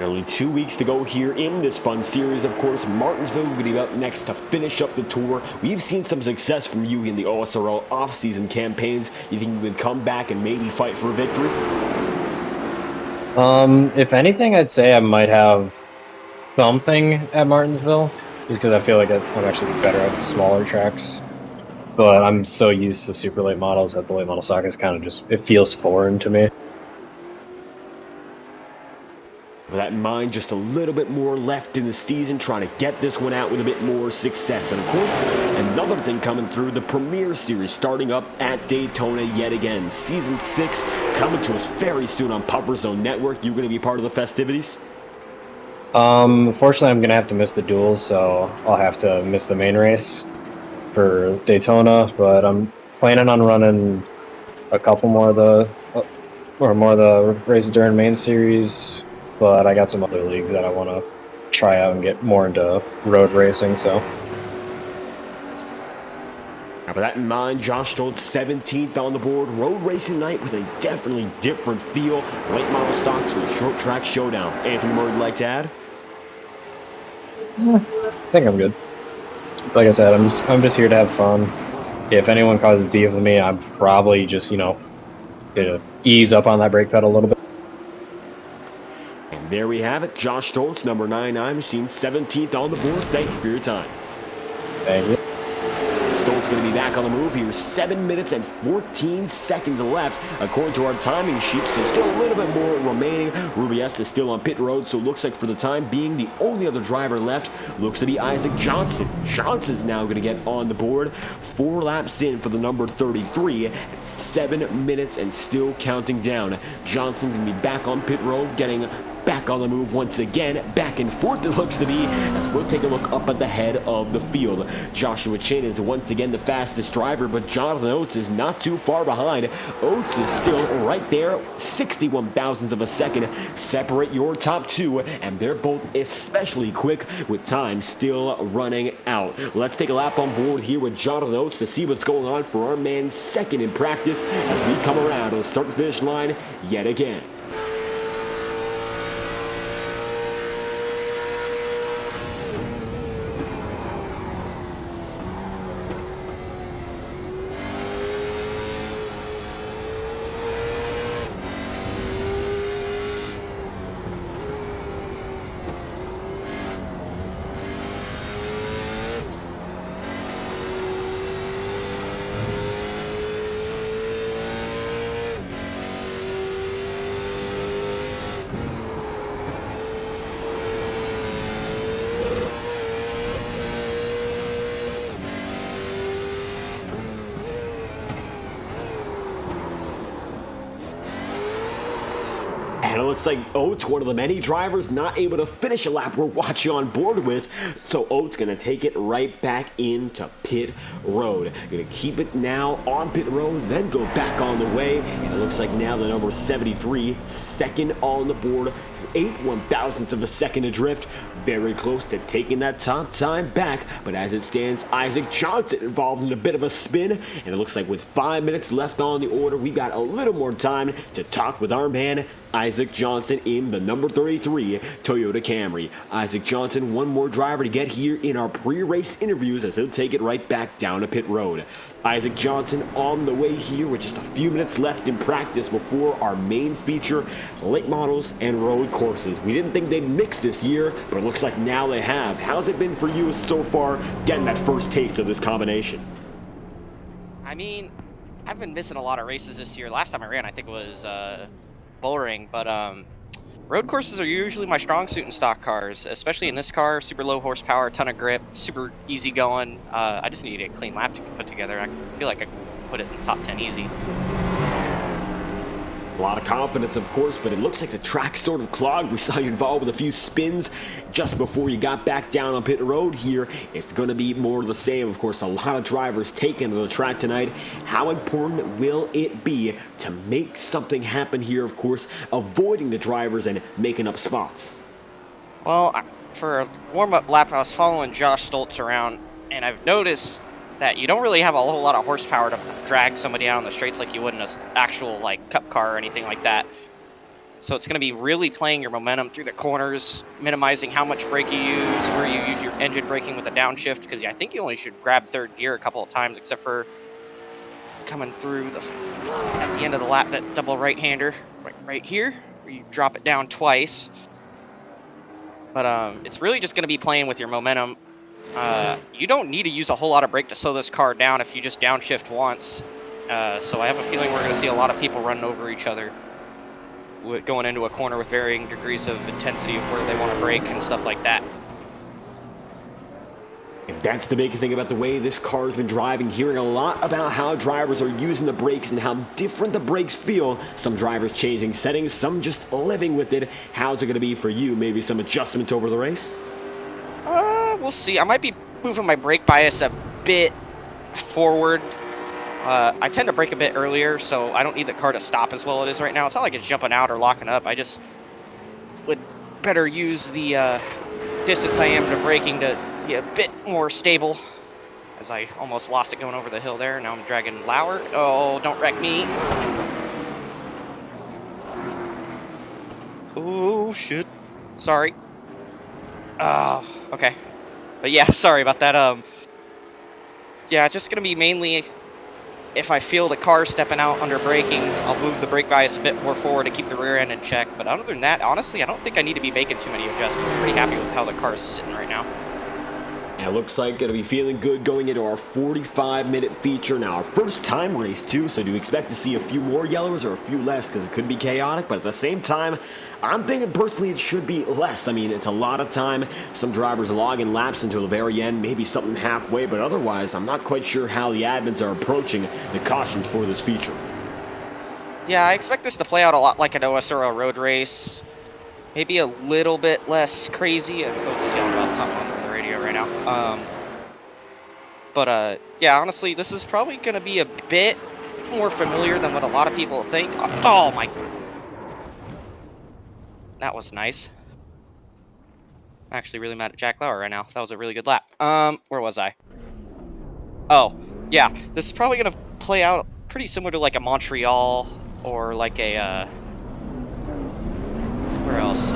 Only 2 weeks to go here in this fun series. Of course, Martinsville will be up next to finish up the tour. We've seen some success from you in the OSRL off-season campaigns. You think you would come back and maybe fight for a victory? If anything, I'd say I might have something at Martinsville, just because I feel like I'm actually better at smaller tracks. But I'm so used to super late models that the late model stock is kind of just, it feels foreign to me. With that in mind, just a little bit more left in the season, trying to get this one out with a bit more success. And of course, another thing coming through, the Premier Series starting up at Daytona yet again. Season 6 coming to us very soon on Puffer Zone Network. You going to be part of the festivities? Unfortunately, I'm going to have to miss the duels, so I'll have to miss the main race for Daytona, but I'm planning on running a couple more of the races during main series. But I got some other leagues that I want to try out and get more into road racing, so. Now, with that in mind, Josh Stoltz 17th on the board. Road racing night with a definitely different feel. Late model stocks with a short track showdown. Anything more you'd like to add? I think I'm good. Like I said, I'm just here to have fun. If anyone causes beef with me, I'm probably just, gonna ease up on that brake pedal a little bit. And there we have it. Josh Stoltz, number 99 machine, 17th on the board. Thank you for your time. Thank you. Stoltz going to be back on the move here. 7 minutes and 14 seconds left, according to our timing sheet. So still a little bit more remaining. Rubies is still on pit road, so it looks like for the time being, the only other driver left looks to be Isaac Johnson. Johnson's now going to get on the board. 4 laps in for the number 33. 7 minutes and still counting down. Johnson going to be back on pit road, getting back on the move once again. Back and forth it looks to be, as we'll take a look up at the head of the field. Joshua Chin is once again the fastest driver, but Jonathan Oates is not too far behind. Oates is still right there, 61 thousandths of a second. Separate your top two, and they're both especially quick with time still running out. Let's take a lap on board here with Jonathan Oates to see what's going on for our man second in practice as we come around to the start to finish line yet again. And it looks like Oates, one of the many drivers not able to finish a lap we're watching on board with. So Oates going to take it right back into pit road. Going to keep it now on pit road, then go back on the way. And it looks like now the number 73, second on the board, 8 1,000ths of a second adrift. Very close to taking that top time back. But as it stands, Isaac Johnson involved in a bit of a spin. And it looks like with 5 minutes left on the order, we got a little more time to talk with our man, Isaac Johnson, in the number 33 Toyota Camry. Isaac Johnson, one more driver to get here in our pre-race interviews as he'll take it right back down to pit road. Isaac Johnson on the way here with just a few minutes left in practice before our main feature, late models and road courses. We didn't think they'd mix this year, but it looks like now they have. How's it been for you so far getting that first taste of this combination? I mean, I've been missing a lot of races this year. Last time I ran, I think it was Bullring, but road courses are usually my strong suit in stock cars, especially in this car. Super low horsepower, ton of grip, super easy going. I just need a clean lap to put together. I feel like I can put it in the top 10 easy. A lot of confidence, of course, but it looks like the track's sort of clogged. We saw you involved with a few spins just before you got back down on pit road here. It's going to be more of the same. Of course, a lot of drivers taking to the track tonight. How important will it be to make something happen here, of course, avoiding the drivers and making up spots? Well, for a warm-up lap, I was following Josh Stoltz around, and I've noticed that you don't really have a whole lot of horsepower to drag somebody out on the straights like you would in an actual like cup car or anything like that. So it's going to be really playing your momentum through the corners, minimizing how much brake you use, where you use your engine braking with a downshift, because I think you only should grab third gear a couple of times, except for coming through at the end of the lap, that double right-hander right here, where you drop it down twice. But it's really just going to be playing with your momentum. You don't need to use a whole lot of brake to slow this car down if you just downshift once. So I have a feeling we're going to see a lot of people running over each other going into a corner with varying degrees of intensity of where they want to brake and stuff like that. And that's the big thing about the way this car's been driving, hearing a lot about how drivers are using the brakes and how different the brakes feel. Some drivers changing settings, some just living with it. How's it going to be for you? Maybe some adjustments over the race? We'll see. I might be moving my brake bias a bit forward. I tend to brake a bit earlier, so I don't need the car to stop as well as it is right now. It's not like it's jumping out or locking up. I just would better use the distance I am to braking to be a bit more stable, as I almost lost it going over the hill there. Now I'm dragging lower. Oh, don't wreck me. Oh, shit. Sorry. Oh, okay. But yeah, sorry about that. Yeah, it's just going to be mainly if I feel the car stepping out under braking, I'll move the brake bias a bit more forward to keep the rear end in check. But other than that, honestly, I don't think I need to be making too many adjustments. I'm pretty happy with how the car is sitting right now. And it looks like going to be feeling good going into our 45-minute feature. Now, our first time race, too, so do you expect to see a few more yellows or a few less? Because it could be chaotic, but at the same time, I'm thinking personally it should be less. I mean, it's a lot of time. Some drivers logging laps until the very end, maybe something halfway, but otherwise, I'm not quite sure how the admins are approaching the cautions for this feature. Yeah, I expect this to play out a lot like an OSRL road race. Maybe a little bit less crazy. Coach is yelling about something on the radio right now. Yeah, honestly, this is probably going to be a bit more familiar than what a lot of people think. Oh my! That was nice. I'm actually really mad at Jack Lauer right now. That was a really good lap. Where was I? Oh, yeah. This is probably going to play out pretty similar to like a Montreal or like a where else?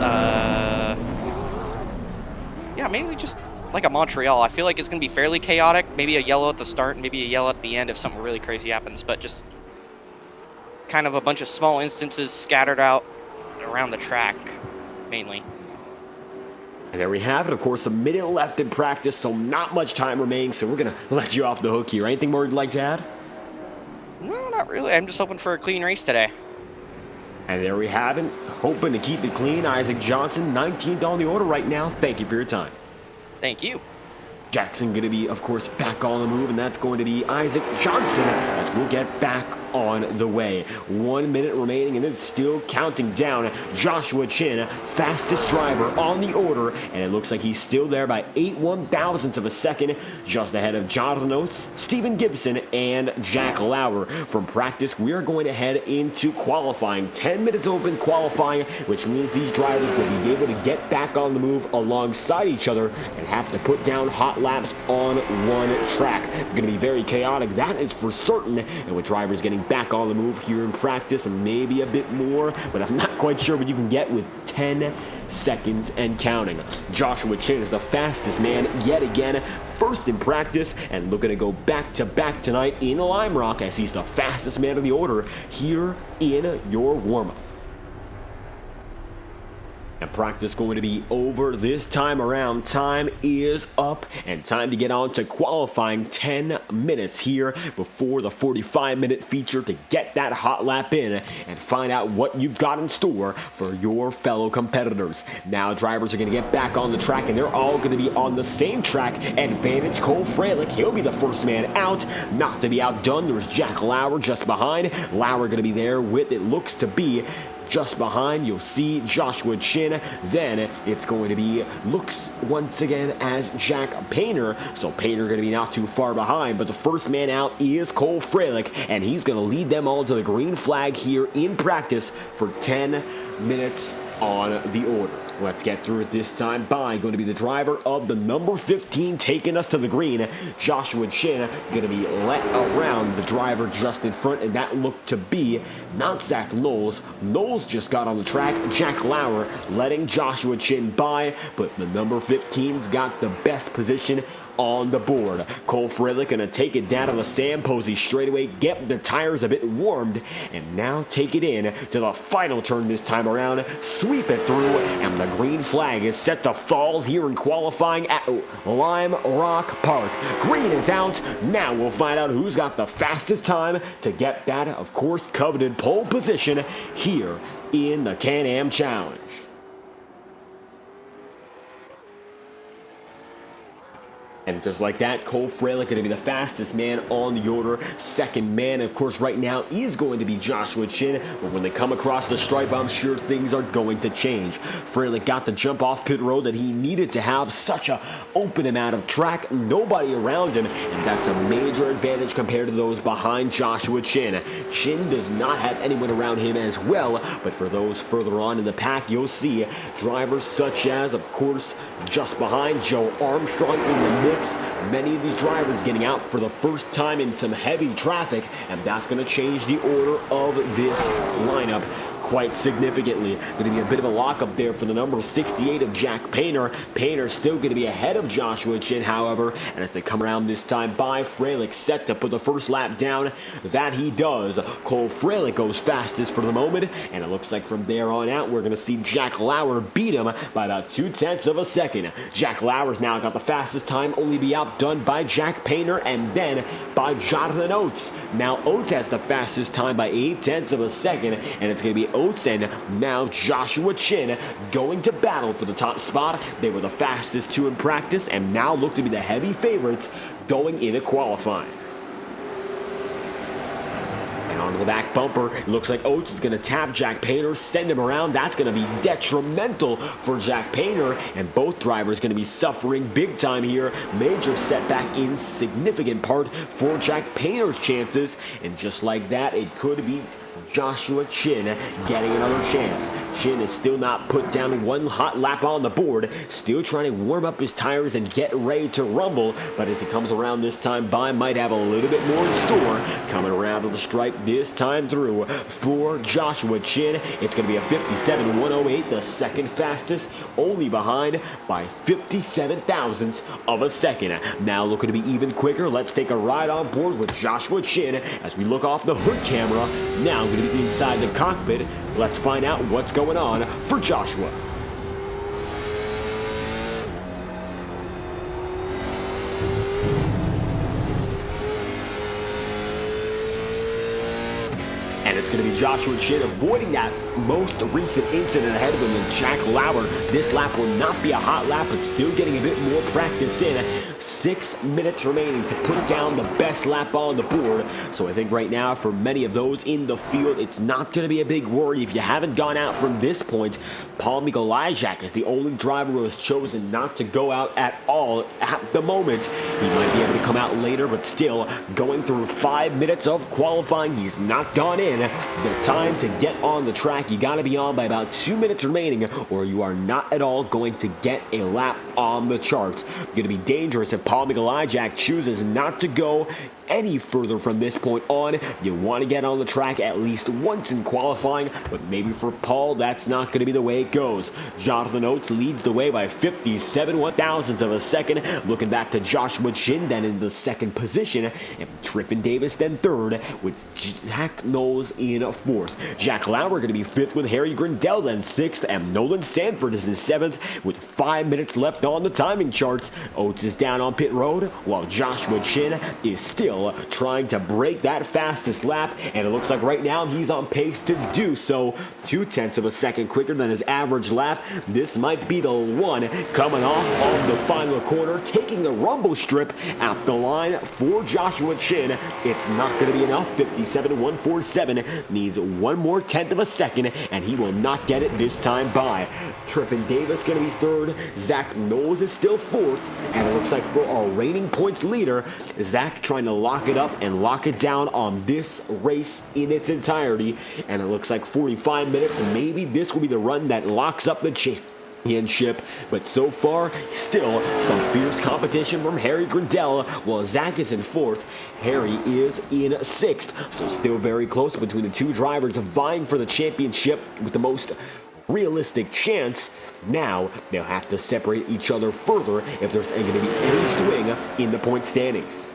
Yeah, mainly just like a Montreal. I feel like it's going to be fairly chaotic. Maybe a yellow at the start and maybe a yellow at the end if something really crazy happens. But just kind of a bunch of small instances scattered out around the track, mainly. And there we have it. Of course, a minute left in practice, so not much time remaining. So we're going to let you off the hook here. Anything more you'd like to add? No, not really. I'm just hoping for a clean race today. And there we have it. Hoping to keep it clean. Isaac Johnson, 19th on the order right now. Thank you for your time. Thank you. Jackson going to be, of course, back on the move, and that's going to be Isaac Johnson as we'll get back on the way. 1 minute remaining, and it's still counting down. Joshua Chin, fastest driver on the order, and it looks like he's still there by 8/1000ths of a second, just ahead of Jonathan Oates, Stephen Gibson, and Jack Lauer. From practice, we are going to head into qualifying. 10 minutes open qualifying, which means these drivers will be able to get back on the move alongside each other and have to put down hot laps on one track. It's going to be very chaotic, that is for certain, and with drivers getting back on the move here in practice and maybe a bit more, but I'm not quite sure what you can get with 10 seconds and counting. Joshua Chin is the fastest man yet again, first in practice, and looking to go back-to-back tonight in Lime Rock as he's the fastest man in the order here in your warm-up. And practice going to be over this time around. Time is up and time to get on to qualifying. 10 minutes here before the 45-minute feature to get that hot lap in and find out what you've got in store for your fellow competitors. Now drivers are going to get back on the track and they're all going to be on the same track. Advantage Cole Fralick, he'll be the first man out. Not to be outdone, there's Jack Lauer just behind. Lauer going to be there with, it looks to be, just behind, you'll see Joshua Chin. Then it's going to be, looks once again as Jack Painter. So Painter going to be not too far behind, but the first man out is Cole Fralick, and he's going to lead them all to the green flag here in practice for 10 minutes on the order. Let's get through it this time by going to be the driver of the number 15 taking us to the green. Joshua Chin going to be let around the driver just in front, and that looked to be not Zach Knowles. Knowles just got on the track. Jack Lauer letting Joshua Chin by, but the number 15's got the best position on the board. Cole Fralick gonna take it down to the Sam Posey straightaway, get the tires a bit warmed, and now take it in to the final turn this time around, sweep it through, and the green flag is set to fall here in qualifying at Lime Rock Park. Green is out. Now we'll find out who's got the fastest time to get that, of course, coveted pole position here in the Can-Am Challenge. And just like that, Cole Fralick going to be the fastest man on the order. Second man, of course, right now is going to be Joshua Chin. But when they come across the stripe, I'm sure things are going to change. Fralick got to jump off pit road that he needed to have such a open amount of track. Nobody around him. And that's a major advantage compared to those behind Joshua Chin. Chin does not have anyone around him as well. But for those further on in the pack, you'll see drivers such as, of course, just behind Joe Armstrong in the mix. Many of these drivers getting out for the first time in some heavy traffic, and that's going to change the order of this lineup quite significantly. Going to be a bit of a lockup there for the number 68 of Jack Painter. Painter still going to be ahead of Joshua Chin, however, and as they come around this time by, Fralick set to put the first lap down. That he does. Cole Fralick goes fastest for the moment, and it looks like from there on out we're going to see Jack Lauer beat him by about 0.2 of a second. Jack Lauer's now got the fastest time, only be outdone by Jack Painter and then by Jonathan Oates. Now Oates has the fastest time by 0.8 of a second, and it's going to be Oates and now Joshua Chin going to battle for the top spot. They were the fastest two in practice and now look to be the heavy favorites going into qualifying. And onto the back bumper, it looks like Oates is going to tap Jack Painter, send him around. That's going to be detrimental for Jack Painter, and both drivers going to be suffering big time here. Major setback in significant part for Jack Painter's chances, and just like that, it could be Joshua Chin getting another chance. Chin is still not put down one hot lap on the board, still trying to warm up his tires and get ready to rumble, but as he comes around this time by, might have a little bit more in store. Coming around to the stripe this time through for Joshua Chin. It's going to be a 57.108, the second fastest, only behind by 57 thousandths of a second. Now looking to be even quicker. Let's take a ride on board with Joshua Chin as we look off the hood camera. Now going to be inside the cockpit. Let's find out what's going on for Joshua. And it's going to be Joshua Chin avoiding that most recent incident ahead of him in Jack Lauer. This lap will not be a hot lap, but still getting a bit more practice in. 6 minutes remaining to put down the best lap on the board. So I think right now for many of those in the field, it's not going to be a big worry if you havenent gone out from this point. Paul Mikolajczak is the only driver who has chosen not to go out at all at the moment. He might be able to come out later, but still going through 5 minutes of qualifying, he's not gone in. The time to get on the track, you got to be on by about 2 minutes remaining, or you are not at all going to get a lap on the charts. Going to be dangerous if Paul Mikolajczak chooses not to go any further from this point on. You want to get on the track at least once in qualifying, but maybe for Paul, that's not going to be the way it goes. Jonathan Oates leads the way by 57 one-thousandths of a second. Looking back to Joshua Chin, then in the second position, and Triffin Davis then third, with Zach Knowles in fourth. Jack Lauer going to be fifth with Harry Grindell then sixth, and Nolan Sanford is in seventh with 5 minutes left on the timing charts. Oates is down on pit road, while Joshua Chin is still trying to break that fastest lap, and it looks like right now he's on pace to do so. 0.2 of a second quicker than his average lap. This might be the one coming off of the final corner, taking the rumble strip at the line for Joshua Chin. It's not going to be enough. 57.147 needs 1 more tenth of a second, and he will not get it this time by. Triffin Davis going to be third. Zach Knowles is still fourth, and it looks like for our reigning points leader, Zach trying to lock it up and lock it down on this race in its entirety, and it looks like 45 minutes. Maybe this will be the run that locks up the championship, but so far, still some fierce competition from Harry Grindell, while Zach is in fourth. Harry is in sixth, so still very close between the two drivers vying for the championship with the most realistic chance. Now they'll have to separate each other further if there's going to be any swing in the point standings.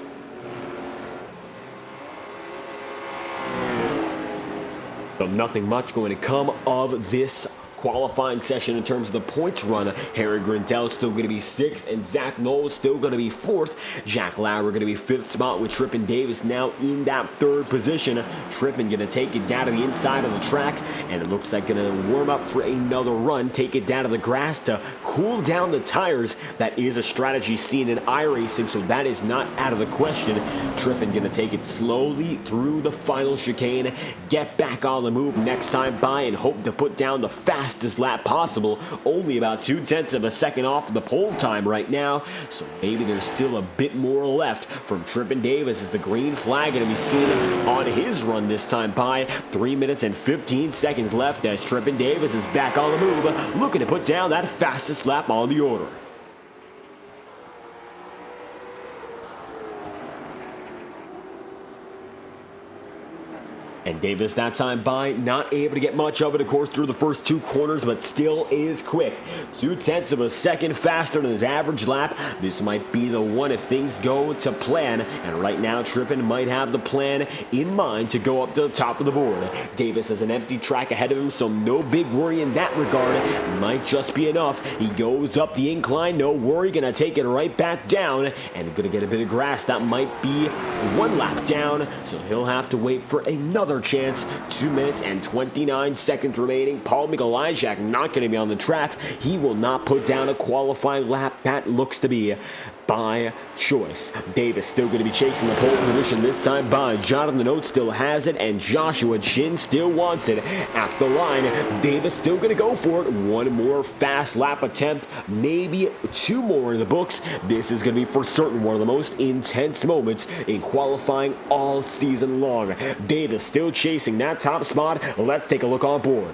So nothing much going to come of this qualifying session in terms of the points run. Harry Grindell still going to be sixth, and Zach Knowles still going to be fourth. Jack Lauer going to be fifth spot, with Triffin Davis now in that third position. Triffin going to take it down to the inside of the track, and it looks like going to warm up for another run, take it down to the grass to cool down the tires. That is a strategy seen in iRacing, so that is not out of the question. Triffin going to take it slowly through the final chicane, get back on the move next time by, and hope to put down the fastest lap possible. Only about 0.2 of a second off the pole time right now, so maybe there's still a bit more left from Triffin Davis as the green flag going to be seen on his run this time by. 3 minutes and 15 seconds left as Triffin Davis is back on the move, looking to put down that fastest lap on the order. And Davis that time by, not able to get much of it, of course, through the first two corners, but still is quick. 0.2 of a second faster than his average lap. This might be the one if things go to plan. And right now, Triffin might have the plan in mind to go up to the top of the board. Davis has an empty track ahead of him, so no big worry in that regard. Might just be enough. He goes up the incline, no worry, gonna take it right back down, and gonna get a bit of grass. That might be 1 lap down, so he'll have to wait for another chance. 2 minutes and 29 seconds remaining. Paul Mikołajczak not going to be on the track. He will not put down a qualifying lap. That looks to be by choice. Davis still going to be chasing the pole position this time by. Jonathan Oates still has it, and Joshua Chin still wants it at the line. Davis still going to go for it. 1 more fast lap attempt, maybe 2 more in the books. This is going to be for certain one of the most intense moments in qualifying all season long. Davis still chasing that top spot. Let's take a look on board.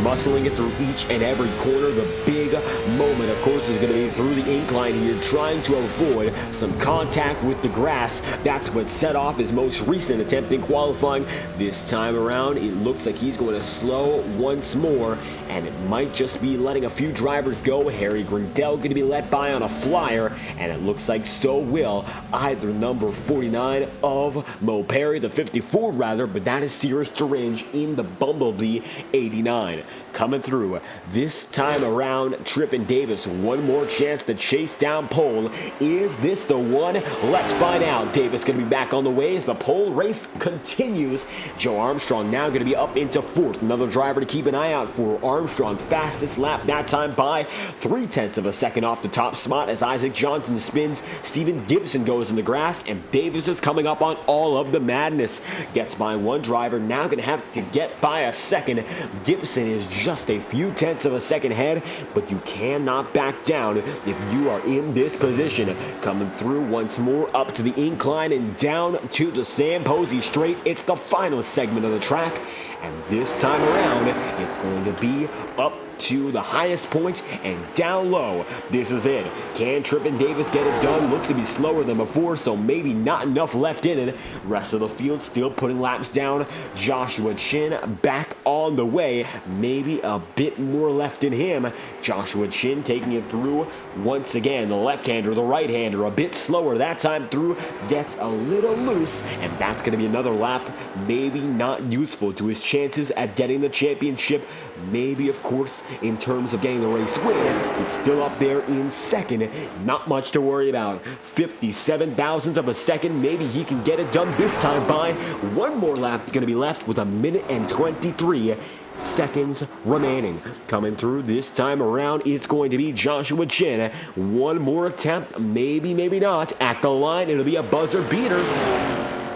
Muscling it through each and every corner. The big moment, of course, is going to be through the incline here, trying to avoid some contact with the grass. That's what set off his most recent attempt in qualifying. This time around, it looks like he's going to slow once more, and it might just be letting a few drivers go. Harry Grindell going to be let by on a flyer, and it looks like so will either number 49 of Mo Perry, the 54 rather, but that is Cirrus Durange in the Bumblebee 89. Coming through this time around, Triffin Davis, 1 more chance to chase down pole. Is this the one? Let's find out. Davis going to be back on the way as the pole race continues. Joe Armstrong now going to be up into 4th. Another driver to keep an eye out for. Armstrong, fastest lap that time by 0.3 of a second off the top spot as Isaac Johnson spins. Steven Gibson goes in the grass, and Davis is coming up on all of the madness. Gets by 1 driver, now going to have to get by a second. Gibson is just a few tenths of a second ahead, but you cannot back down if you are in this position. Coming through once more up to the incline and down to the Sam Posey straight. It's the final segment of the track, And this time around, it's going to be up to the highest point and down low. This is it. Can Trippin Davis get it done? Looks to be slower than before, so maybe not enough left in it. Rest of the field still putting laps down. Joshua Chin back on the way. Maybe a bit more left in him. Joshua Chin taking it through once again. The left-hander, the right-hander, a bit slower that time through. Gets a little loose, and that's going to be another lap. Maybe not useful to his chances at getting the championship. Maybe, of course, in terms of getting the race win, he's still up there in second. Not much to worry about. 57 thousandths of a second. Maybe he can get it done this time by. One more lap going to be left with 1 minute and 23 seconds remaining. Coming through this time around, it's going to be Joshua Chin. One more attempt, maybe, maybe not. At the line, it'll be a buzzer beater.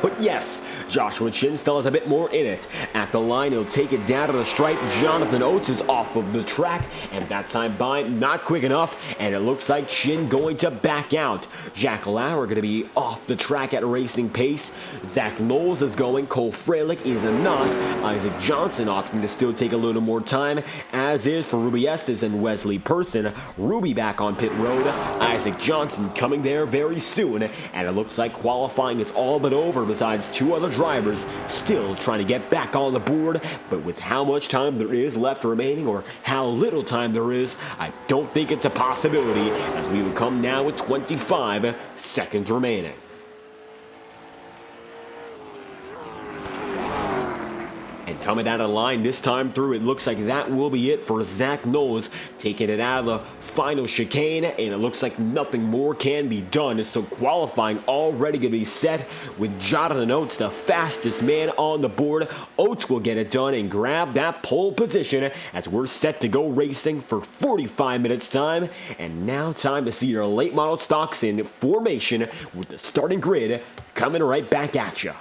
But yes, Joshua Chin still has a bit more in it. At the line, he'll take it down to the stripe. Jonathan Oates is off of the track, and that time by, not quick enough, and it looks like Chin going to back out. Jack Lauer going to be off the track at racing pace. Zach Knowles is going. Cole Freilich is not. Isaac Johnson opting to still take a little more time, as is for Ruby Estes and Wesley Person. Ruby back on pit road. Isaac Johnson coming there very soon, and it looks like qualifying is all but over. Besides two other drivers still trying to get back on the board, but with how much time there is left remaining, or how little time there is, I don't think it's a possibility, as we would come now with 25 seconds remaining. And coming down the line this time through, it looks like that will be it for Zach Knowles, taking it out of the final chicane, and it looks like nothing more can be done. So qualifying already going to be set with Jonathan Oates, the fastest man on the board. Oates will get it done and grab that pole position as we're set to go racing for 45 minutes time. And now time to see your late model stocks in formation with the starting grid coming right back at you.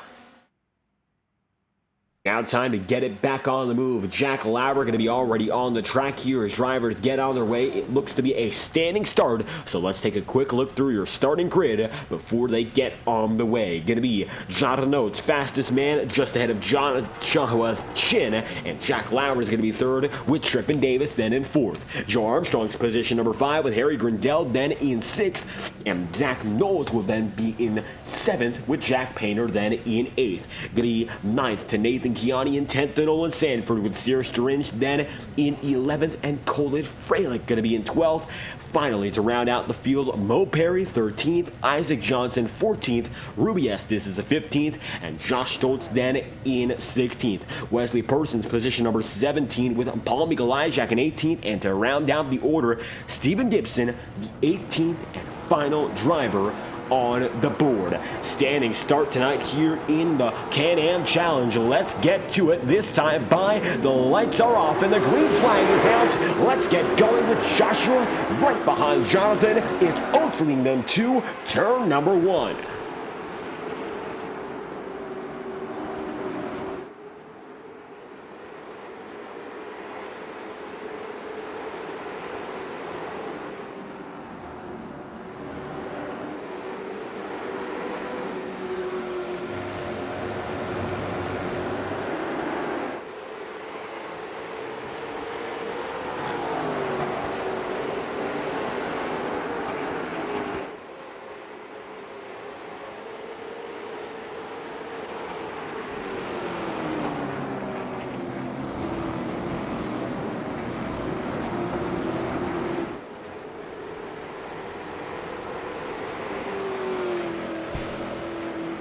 Now time to get it back on the move. Jack Lauer going to be already on the track here as drivers get on their way. It looks to be a standing start, so let's take a quick look through your starting grid before they get on the way. Going to be Jonathan Oates, fastest man, just ahead of Joshua Chin, and Jack Lauer is going to be third with Trippin Davis then in fourth. Joe Armstrong's position number 5 with Harry Grindell then in 6th, and Zach Knowles will then be in 7th with Jack Painter then in 8th. Going to be 9th to Nathan Kiani in 10th, and Nolan Sanford with Sear Stringe then in 11th, and Colin Freilich going to be in 12th. Finally, to round out the field, Mo Perry 13th, Isaac Johnson 14th, Ruby Estes is the 15th, and Josh Stoltz then in 16th. Wesley Persons position number 17 with Paul Mikolajczak in 18th, and to round out the order, Stephen Gibson, the 18th and final driver on the board. Standing start tonight here in the Can-Am Challenge. Let's get to it. This time by, the lights are off and the green flag is out. Let's get going with Joshua right behind Jonathan. It's Oates leading them to turn number 1.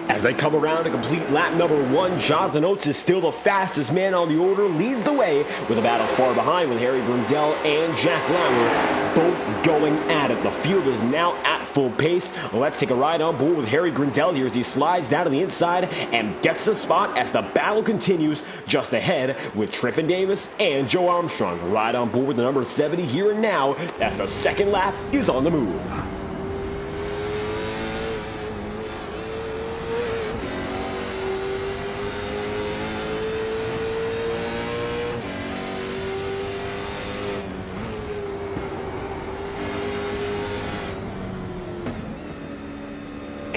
As they come around to complete lap number 1, Jonathan Oates is still the fastest man on the order, leads the way with a battle far behind with Harry Grindell and Jack Lauer both going at it. The field is now at full pace. Let's take a ride on board with Harry Grindell here as he slides down to the inside and gets a spot as the battle continues just ahead with Triffin Davis and Joe Armstrong. Ride on board with the number 70 here and now as the second lap is on the move.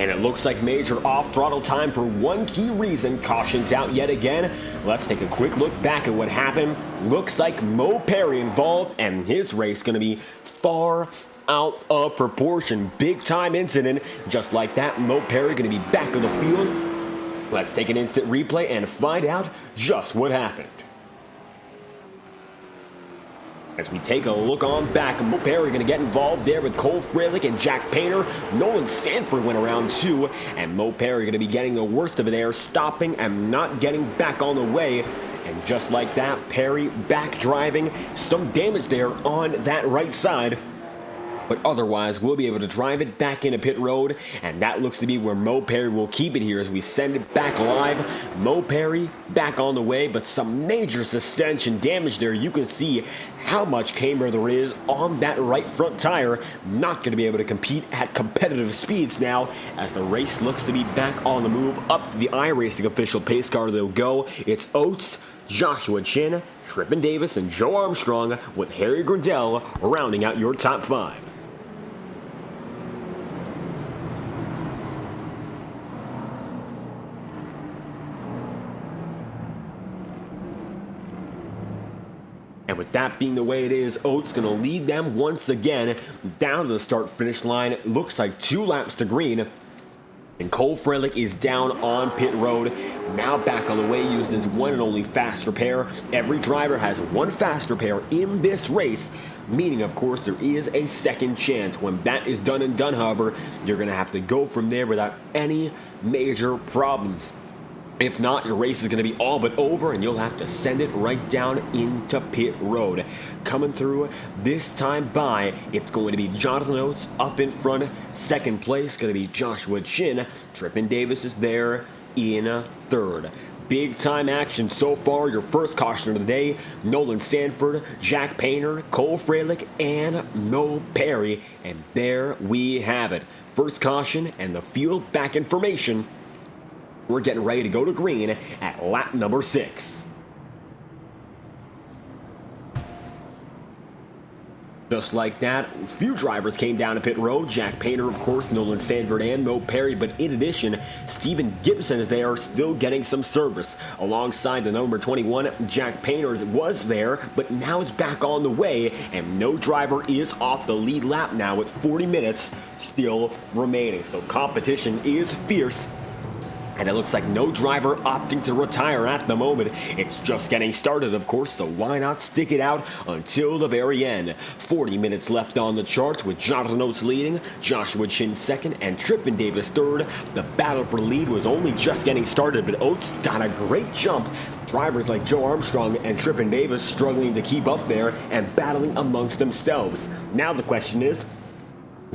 And it looks like major off-throttle time for one key reason. Caution's out yet again. Let's take a quick look back at what happened. Looks like Mo Perry involved, and his race going to be far out of proportion. Big time incident. Just like that, Mo Perry going to be back on the field. Let's take an instant replay and find out just what happened. As we take a look on back, Mo Perry going to get involved there with Cole Freilich and Jack Painter. Nolan Sanford went around too, and Mo Perry going to be getting the worst of it there, stopping and not getting back on the way. And just like that, Perry back driving. Some damage there on that right side. But otherwise, we'll be able to drive it back into pit road, and that looks to be where Mo Perry will keep it here as we send it back live. Mo Perry back on the way, but some major suspension damage there. You can see how much camber there is on that right front tire. Not going to be able to compete at competitive speeds now as the race looks to be back on the move. Up the iRacing official pace car they'll go. It's Oates, Joshua Chin, Trippin Davis, and Joe Armstrong, with Harry Grindell rounding out your top 5. And with that being the way it is, Oates going to lead them once again down to the start-finish line. Looks like 2 laps to green. And Cole Freilich is down on pit road. Now back on the way, used his one and only fast repair. Every driver has one fast repair in this race, meaning, of course, there is a second chance. When that is done and done, however, you're going to have to go from there without any major problems. If not, your race is going to be all but over, and you'll have to send it right down into pit road. Coming through this time by, it's going to be Jonathan Oates up in front. Second place going to be Joshua Chin. Trippin Davis is there in third. Big time action so far. Your first caution of the day, Nolan Sanford, Jack Painter, Cole Freilich, and Mo Perry. And there we have it. First caution and the field back in formation. We're getting ready to go to green at lap number 6. Just like that, a few drivers came down to pit road. Jack Painter, of course, Nolan Sanford, and Mo Perry. But in addition, Steven Gibson is there, still getting some service. Alongside the number 21, Jack Painter was there, but now is back on the way. And no driver is off the lead lap now with 40 minutes still remaining. So competition is fierce. And it looks like no driver opting to retire at the moment. It's just getting started, of course, so why not stick it out until the very end? 40 minutes left on the charts with Jonathan Oates leading, Joshua Chin second, and Trippin Davis third. The battle for lead was only just getting started, but Oates got a great jump. Drivers like Joe Armstrong and Trippin Davis struggling to keep up there and battling amongst themselves. Now the question is,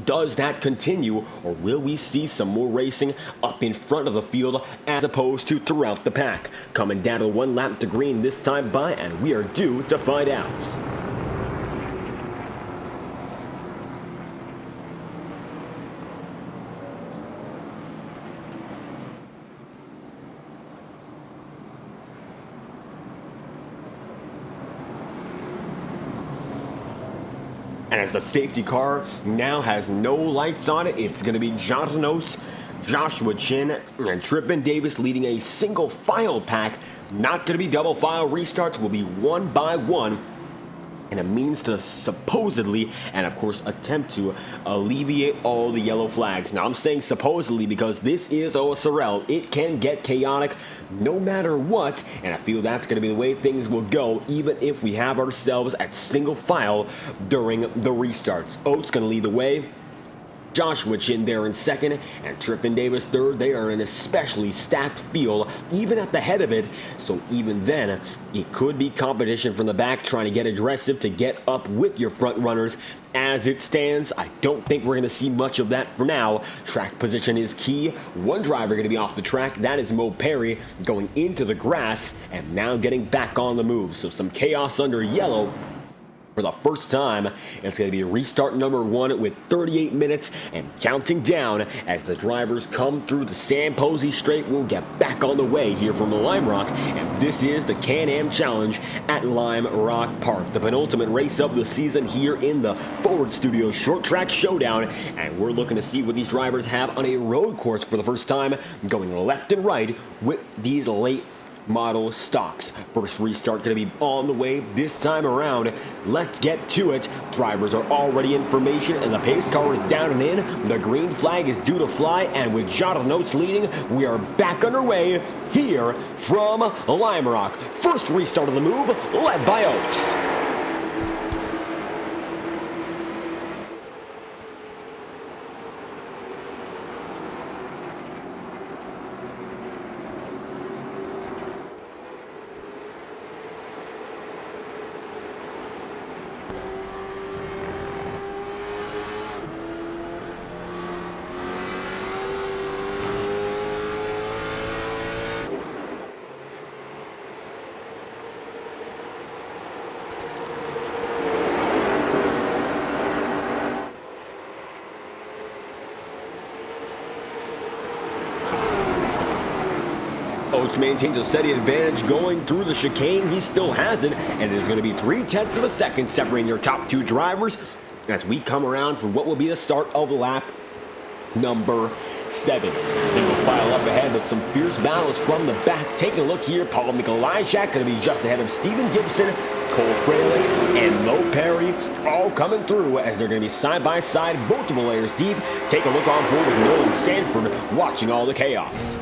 does that continue, or will we see some more racing up in front of the field as opposed to throughout the pack? Coming down to 1 lap to green this time by, and we are due to find out. And as the safety car now has no lights on it, it's going to be Jonathan Oates, Joshua Chin, and Trippin Davis leading a single file pack. Not going to be double file restarts, will be one by one. And a means to supposedly, and of course attempt to, alleviate all the yellow flags. Now I'm saying supposedly because this is OSRL. It can get chaotic no matter what, and I feel that's going to be the way things will go even if we have ourselves at single file during the restarts. Oates going to lead the way. Joshua Chin there in second, and Trippin Davis third. They are in an especially stacked field, even at the head of it, so even then, it could be competition from the back trying to get aggressive to get up with your front runners. As it stands, I don't think we're going to see much of that for now. Track position is key. One driver going to be off the track. That is Mo Perry going into the grass, and now getting back on the move. So some chaos under yellow. For the first time, it's going to be restart number 1 with 38 minutes and counting down as the drivers come through the Sam Posey Straight. We'll get back on the way here from the Lime Rock, and this is the Can-Am Challenge at Lime Rock Park, the penultimate race of the season here in the Ford Studios Short Track Showdown, and we're looking to see what these drivers have on a road course for the first time, going left and right with these late model stocks. First restart going to be on the way this time around. Let's get to it. Drivers are already in formation and the pace car is down and in. The green flag is due to fly, and with Jonathan Oates leading, we are back underway here from Lime Rock. First restart of the move, led by Oates. Oates maintains a steady advantage going through the chicane. He still has it, and it is going to be 0.3 of a second separating your top 2 drivers as we come around for what will be the start of lap number 7. Single file up ahead, but some fierce battles from the back. Taking a look here, Paul Mikolajczak going to be just ahead of Steven Gibson, Cole Fralick, and Mo Perry all coming through as they're going to be side by side, multiple layers deep. Take a look on board with Nolan Sanford watching all the chaos.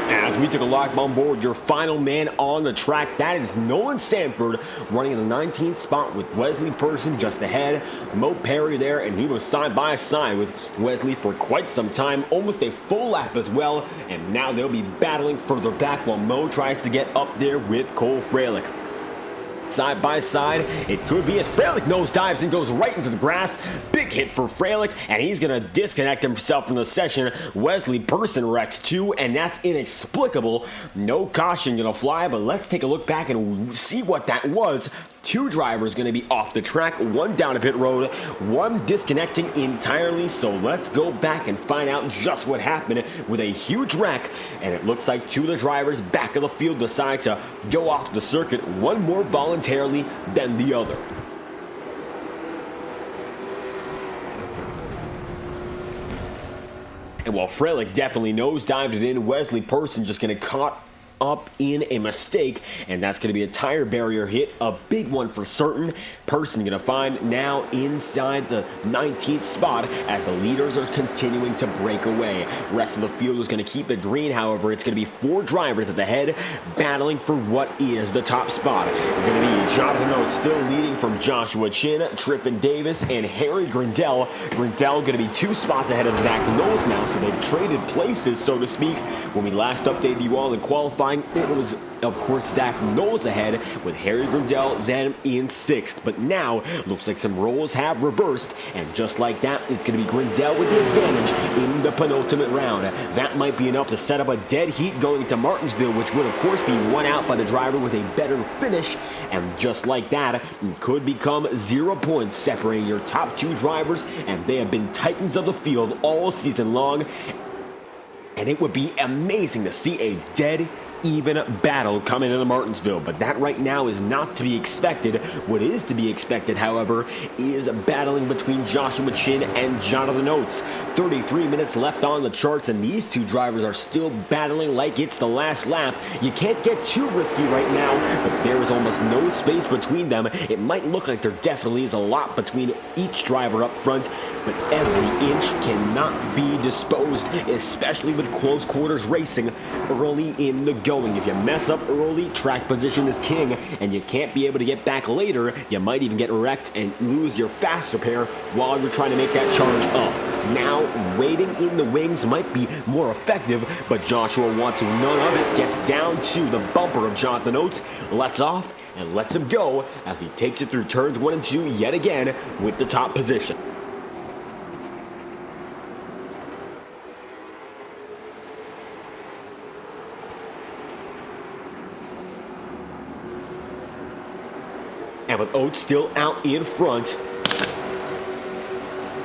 As we took a look on board, your final man on the track, that is Nolan Sanford running in the 19th spot with Wesley Person just ahead. Mo Perry there, and he was side by side with Wesley for quite some time, almost a full lap as well, and now they'll be battling further back while Mo tries to get up there with Cole Fralick. Side by side, it could be as Fralick nosedives and goes right into the grass. Big hit for Fralick, and he's going to disconnect himself from the session. Wesley Person wrecks too, and that's inexplicable. No caution going to fly, but let's take a look back and see what that was. 2 drivers going to be off the track, 1 down a pit road, 1 disconnecting entirely. So let's go back and find out just what happened with a huge wreck. And it looks like 2 of the drivers back of the field decide to go off the circuit, 1 more voluntarily than the other. And while Fralick definitely nosedived it in, Wesley Person just going to caught up in a mistake, and that's going to be a tire barrier hit, a big one for certain. Person going to find now inside the 19th spot as the leaders are continuing to break away. Rest of the field is going to keep it green. However, it's going to be 4 drivers at the head battling for what is the top spot. It's going to be Jonathan Oates still leading from Joshua Chin, Triffin Davis, and Harry Grindell. Grindell going to be 2 spots ahead of Zach Knowles now, so they've traded places, so to speak. When we last updated you all in qualifying, it was, of course, Zach Knowles ahead with Harry Grindell then in 6th. But now, looks like some roles have reversed, and just like that, it's going to be Grindell with the advantage in the penultimate round. That might be enough to set up a dead heat going into Martinsville, which would, of course, be won out by the driver with a better finish. And just like that, it could become 0 points separating your top 2 drivers, and they have been titans of the field all season long. And it would be amazing to see a dead even battle coming into Martinsville, but that right now is not to be expected. What is to be expected, however, is battling between Joshua Chin and Jonathan Oates. 33 minutes left on the charts, and these two drivers are still battling like it's the last lap. You can't get too risky right now, but there is almost no space between them. It might look like there definitely is a lot between each driver up front, but every inch cannot be disposed, especially with close quarters racing early in the going. If you mess up early, track position is king, and you can't be able to get back later. You might even get wrecked and lose your faster pair while you're trying to make that charge up. Now, waiting in the wings might be more effective, but Joshua wants none of it. Gets down to the bumper of Jonathan Oates, lets off, and lets him go as he takes it through turns 1 and 2 yet again with the top position. And with Oates still out in front,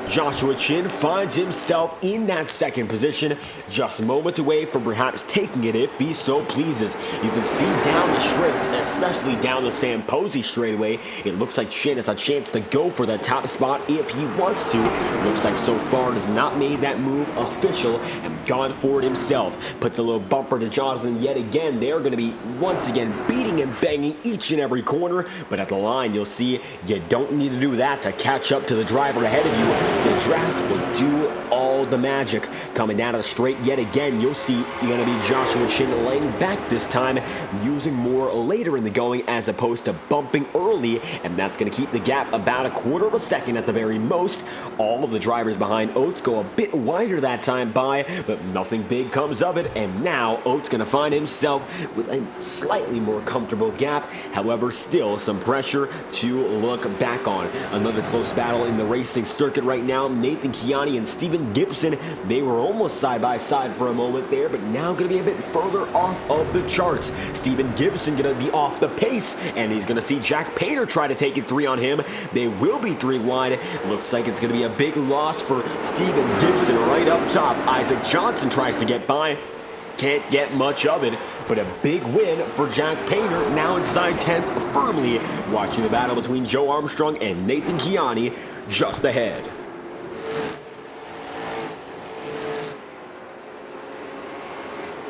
Joshua Chin finds himself in that second position, just moments away from perhaps taking it if he so pleases. You can see down the straights, especially down the Sam Posey straightaway, it looks like Chin has a chance to go for that top spot if he wants to. Looks like so far has not made that move official and gone for it himself. Puts a little bumper to Jonathan yet again. They're going to be once again beating and banging each and every corner, but at the line you'll see you don't need to do that to catch up to the driver ahead of you. The draft will do all the magic. Coming down to the straight yet again, you'll see you're going to be Joshua Chin laying back this time, using more later in the going as opposed to bumping early, and that's going to keep the gap about a quarter of a second at the very most. All of the drivers behind Oates go a bit wider that time by, but nothing big comes of it, and now Oates going to find himself with a slightly more comfortable gap. However, still some pressure to look back on. Another close battle in the racing circuit right now. Nathan Chiani and Steven Gibson, they were almost side by side for a moment there, but now going to be a bit further off of the charts. Steven Gibson going to be off the pace, and he's going to see Jack Painter try to take it 3 on him. They will be 3 wide. Looks like it's going to be a big loss for Steven Gibson right up top. Isaac Johnson tries to get by. Can't get much of it, but a big win for Jack Painter, now inside 10th firmly, watching the battle between Joe Armstrong and Nathan Chiani just ahead.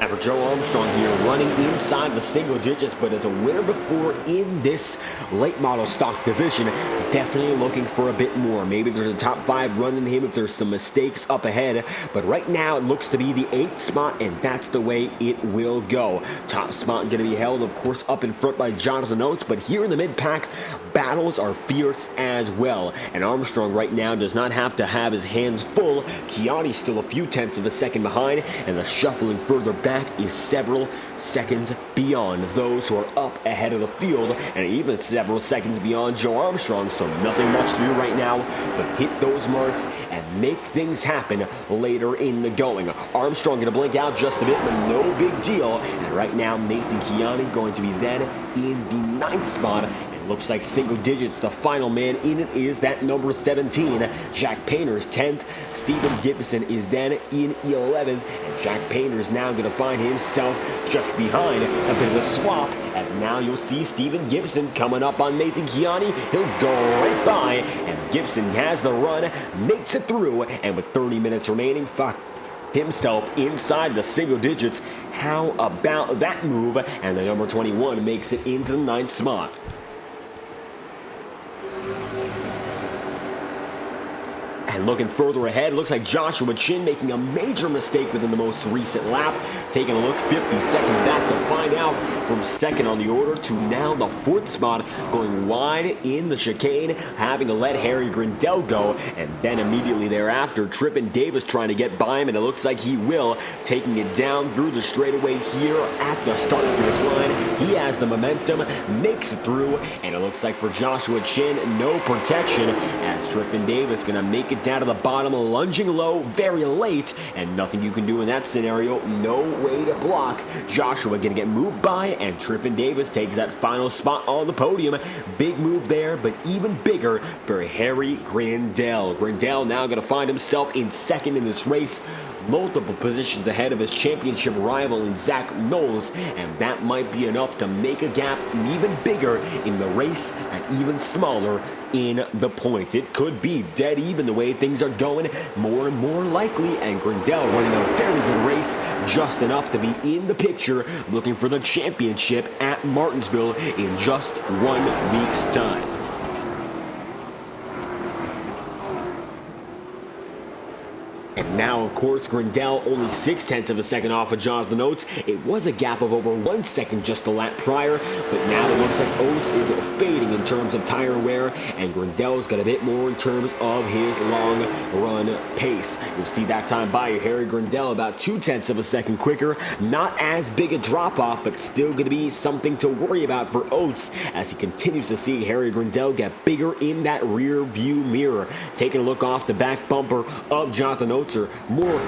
And for Joe Armstrong here, running inside the single digits, but as a winner before in this late model stock division, definitely looking for a bit more. Maybe there's a top 5 run in him if there's some mistakes up ahead, but right now it looks to be the 8th spot, and that's the way it will go. Top spot going to be held, of course, up in front by Jonathan Oates, but here in the mid-pack, battles are fierce as well, and Armstrong right now does not have to have his hands full. Chiani's still a few tenths of a second behind, and the shuffling further back is several seconds beyond those who are up ahead of the field, and even several seconds beyond Joe Armstrong, so nothing much to do right now but hit those marks and make things happen later in the going. Armstrong going to blink out just a bit, but no big deal, and right now Nathan Chiani going to be then in the 9th spot. Looks like single digits. The final man in it is that number 17. Jack Painter's 10th. Steven Gibson is then in 11th. And Jack Painter is now going to find himself just behind. A bit of a swap, as now you'll see Steven Gibson coming up on Nathan Chiani. He'll go right by, and Gibson has the run, makes it through, and with 30 minutes remaining, himself inside the single digits. How about that move? And the number 21 makes it into the 9th spot. And looking further ahead, looks like Joshua Chin making a major mistake within the most recent lap. Taking a look 50 seconds back to find out, from second on the order to now the 4th spot, going wide in the chicane, having to let Harry Grindell go. And then immediately thereafter, Trippin Davis trying to get by him, and it looks like he will, taking it down through the straightaway here at the start of this line. He has the momentum, makes it through, and it looks like for Joshua Chin, no protection, as Trippin Davis going to make it down to the bottom, lunging low very late, and nothing you can do in that scenario. No way to block. Joshua gonna get moved by, and Triffin Davis takes that final spot on the podium. Big move there, but even bigger for Harry Grindell. Grindell now gonna find himself in second in this race. multiple positions ahead of his championship rival in Zach Knowles, and that might be enough to make a gap even bigger in the race and even smaller in the points. It could be dead even the way things are going, more and more likely, and Grindel running a very good race, just enough to be in the picture looking for the championship at Martinsville in just 1 week's time. And now, of course, Grindel only 0.6 of a second off of Jonathan Oates. It was a gap of over 1 second just a lap prior, but now it looks like Oates is fading in terms of tire wear, and Grindel's got a bit more in terms of his long run pace. You'll see that time by Harry Grindel about 0.2 of a second quicker. Not as big a drop off, but still going to be something to worry about for Oates as he continues to see Harry Grindel get bigger in that rear view mirror. Taking a look off the back bumper of Jonathan Oates, or more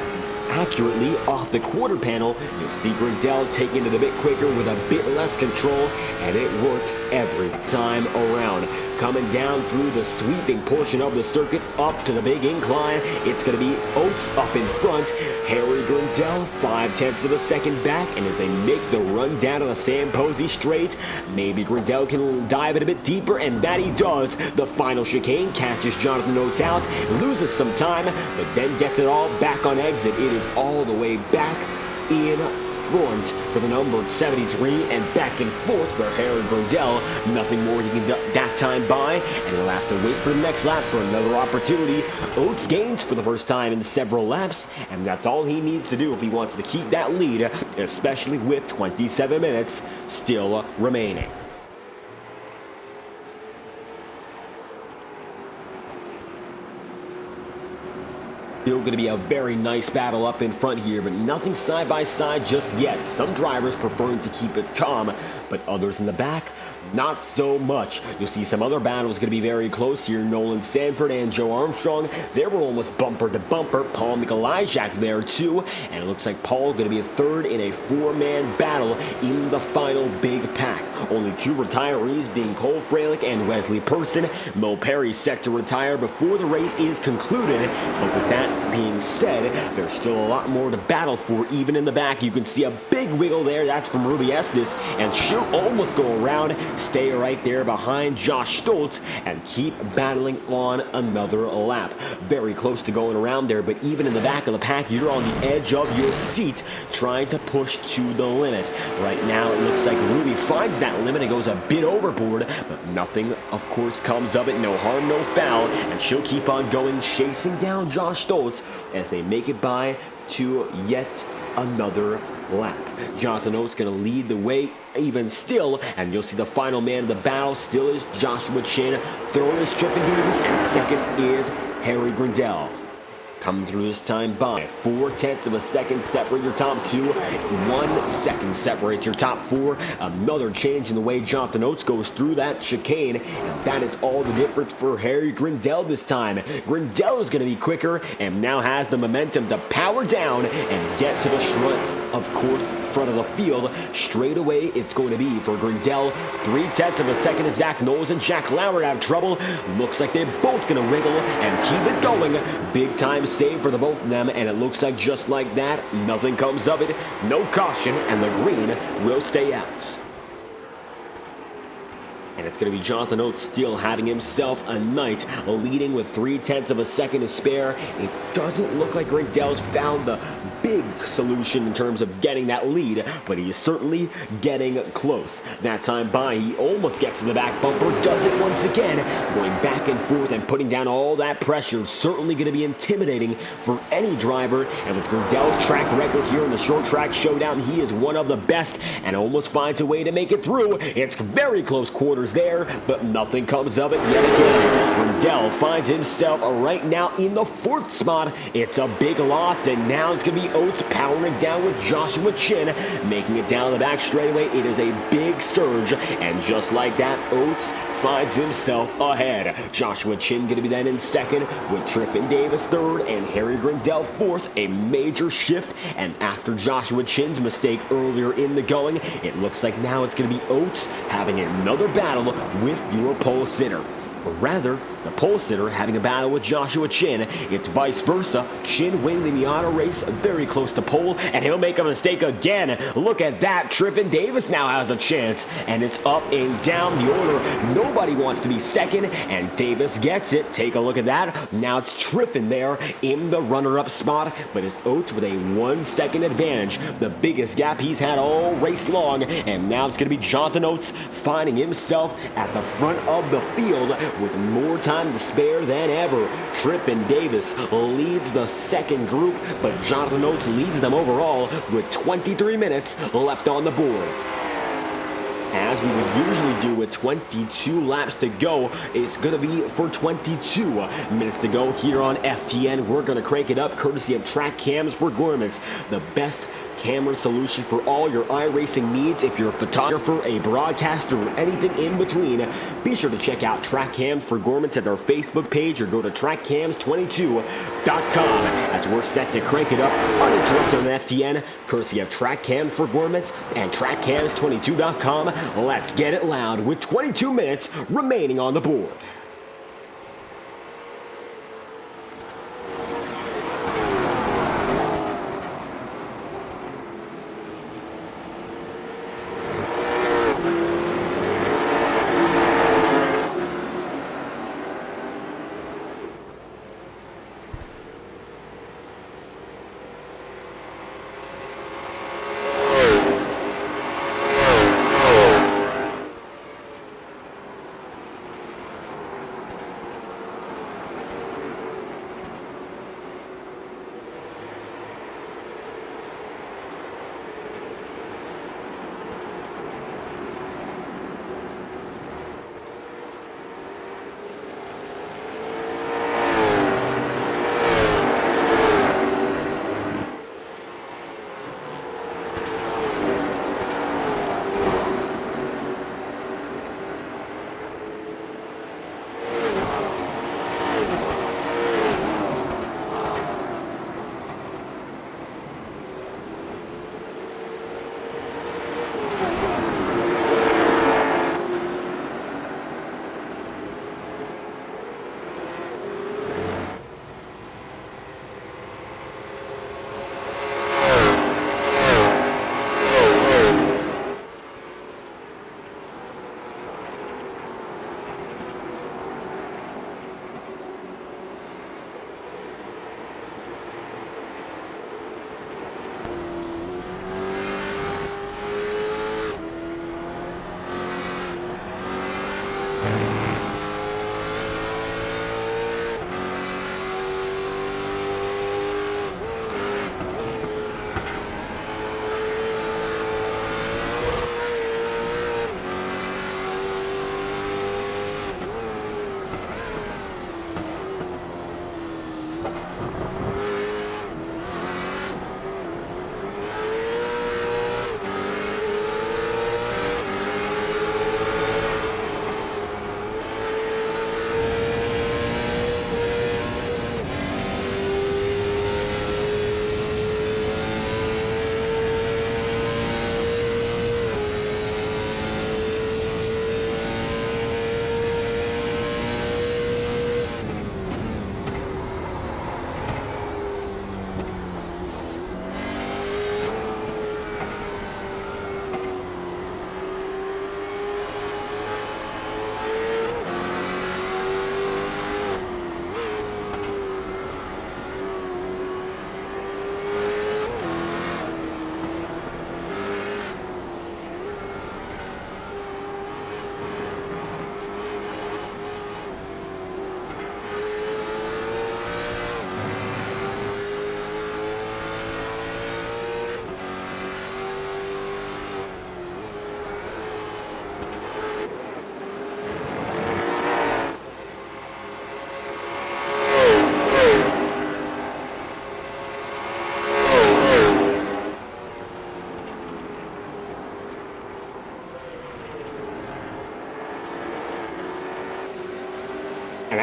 accurately off the quarter panel, you'll see Grindel taking it a bit quicker with a bit less control, and it works every time around. Coming down through the sweeping portion of the circuit up to the big incline, it's going to be Oates up in front. Harry Grindel 0.5 of a second back, and as they make the run down to the Sam Posey straight, maybe Grindel can dive it a bit deeper, and that he does. The final chicane catches Jonathan Oates out, loses some time, but then gets it all back on exit. It is all the way back in front for the number 73 and back and forth for Harry Grindel. Nothing more he can do that time by, and he'll have to wait for the next lap for another opportunity. Oates gains for the first time in several laps, and that's all he needs to do if he wants to keep that lead, especially with 27 minutes still remaining. Still going to be a very nice battle up in front here, but nothing side by side just yet. Some drivers preferring to keep it calm, but others in the back, not so much. You'll see some other battles going to be very close here. Nolan Sanford and Joe Armstrong, they were almost bumper to bumper. Paul Mikolajczak there too, and it looks like Paul going to be a third in a four-man battle in the final big pack. Only two retirees being Cole Fralick and Wesley Person. Mo Perry set to retire before the race is concluded, but with that being said, there's still a lot more to battle for even in the back. You can see a big wiggle there. That's from Ruby Estes, and she'll almost go around, stay right there behind Josh Stoltz, and keep battling on another lap. Very close to going around there, but even in the back of the pack, you're on the edge of your seat trying to push to the limit. Right now, it looks like Ruby finds that limit and goes a bit overboard, but nothing, of course, comes of it. No harm, no foul, and she'll keep on going, chasing down Josh Stoltz as they make it by to yet another lap. Jonathan Oates going to lead the way even still, and you'll see the final man of the battle still is Joshua Chin. Third is Trippin Davis, and second is Harry Grindel. Coming through this time by 0.4 of a second separate your top two. 1 second separates your top four. Another change in the way Jonathan Oates goes through that chicane, and that is all the difference for Harry Grindel this time. Grindel is going to be quicker and now has the momentum to power down and get to the of course, front of the field. Straight away, it's going to be for Grindel. 0.3 of a second as Zach Knowles and Jack Lauer have trouble. Looks like they're both going to wiggle and keep it going. Big time save for the both of them, and it looks like just like that, nothing comes of it. No caution, and the green will stay out. And it's going to be Jonathan Oates still having himself a night, leading with 0.3 of a second to spare. It doesn't look like Grindel's found the big solution in terms of getting that lead, but he is certainly getting close. That time by, he almost gets to the back bumper, does it once again, going back and forth and putting down all that pressure. Certainly going to be intimidating for any driver, and with Grindel's track record here in the Short Track Showdown, he is one of the best and almost finds a way to make it through. It's very close quarters there, but nothing comes of it yet again. Grindel finds himself right now in the 4th spot. It's a big loss, and now it's going to be Oates powering down with Joshua Chin, making it down the back straightaway. It is a big surge, and just like that, Oates finds himself ahead. Joshua Chin going to be then in second, with Trippin Davis third and Harry Grindel fourth. A major shift, and after Joshua Chin's mistake earlier in the going, it looks like now it's going to be Oates having another battle with your pole sitter. Or rather, the pole sitter having a battle with Joshua Chin. It's vice versa. Chin winning the Miata race very close to pole, and he'll make a mistake again. Look at that. Triffin Davis now has a chance, and it's up and down the order. Nobody wants to be second, and Davis gets it. Take a look at that. Now it's Triffin there in the runner-up spot, but it's Oates with a 1 second advantage, the biggest gap he's had all race long, and now it's going to be Jonathan Oates finding himself at the front of the field with more time to spare than ever. Triffin Davis leads the second group, but Jonathan Oates leads them overall with 23 minutes left on the board. As we would usually do with 22 laps to go, it's going to be for 22 minutes to go here on FTN. We're going to crank it up courtesy of Track Cams for Gormans, the best camera solution for all your iRacing needs. If you're a photographer, a broadcaster, or anything in between, be sure to check out Track Cams for Gormans at our Facebook page or go to trackcams22.com as we're set to crank it up uninterrupted on FTN, courtesy of Track Cams for Gormans and trackcams22.com. Let's get it loud with 22 minutes remaining on the board.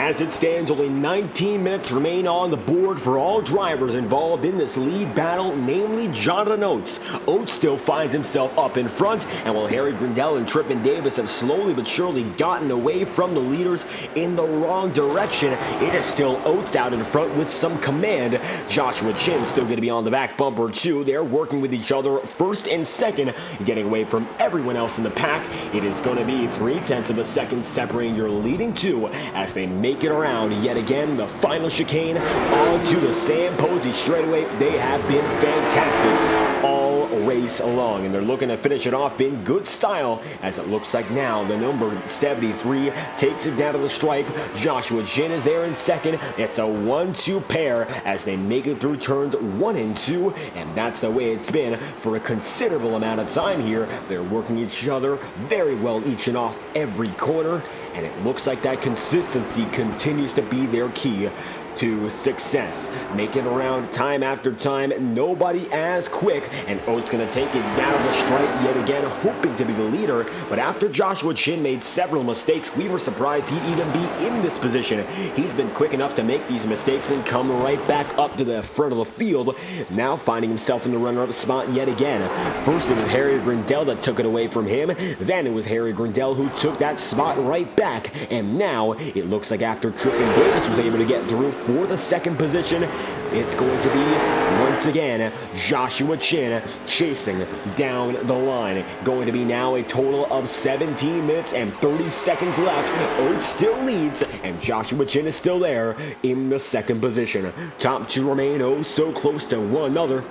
As it stands, only 19 minutes remain on the board for all drivers involved in this lead battle, namely Jonathan Oates. Oates still finds himself up in front, and while Harry Grindell and Trippin Davis have slowly but surely gotten away from the leaders in the wrong direction, it is still Oates out in front with some command. Joshua Chin still going to be on the back bumper too. They're working with each other first and second, getting away from everyone else in the pack. It is going to be 0.3 of a second separating your leading two as they make it around yet again the final chicane onto the Sam Posey straightaway. They have been fantastic all race along, and they're looking to finish it off in good style, as it looks like now the number 73 takes it down to the stripe. Joshua Chin is there in second. It's a 1-2 pair as they make it through turns 1 and 2, and that's the way it's been for a considerable amount of time here. They're working each other very well each and off every corner, and it looks like that consistency continues to be their key to success. Making around time after time, nobody as quick, and Oates gonna take it down the stripe yet again, hoping to be the leader. But after Joshua Chin made several mistakes, we were surprised he'd even be in this position. He's been quick enough to make these mistakes and come right back up to the front of the field, now finding himself in the runner-up spot yet again. First it was Harry Grindell that took it away from him, then it was Harry Grindell who took that spot right back, and now it looks like after Trippin Davis was able to get through for the second position, it's going to be once again Joshua Chin chasing down the line. Going to be now a total of 17 minutes and 30 seconds left. Oates still leads, and Joshua Chin is still there in the second position. Top two remain oh so close to one another.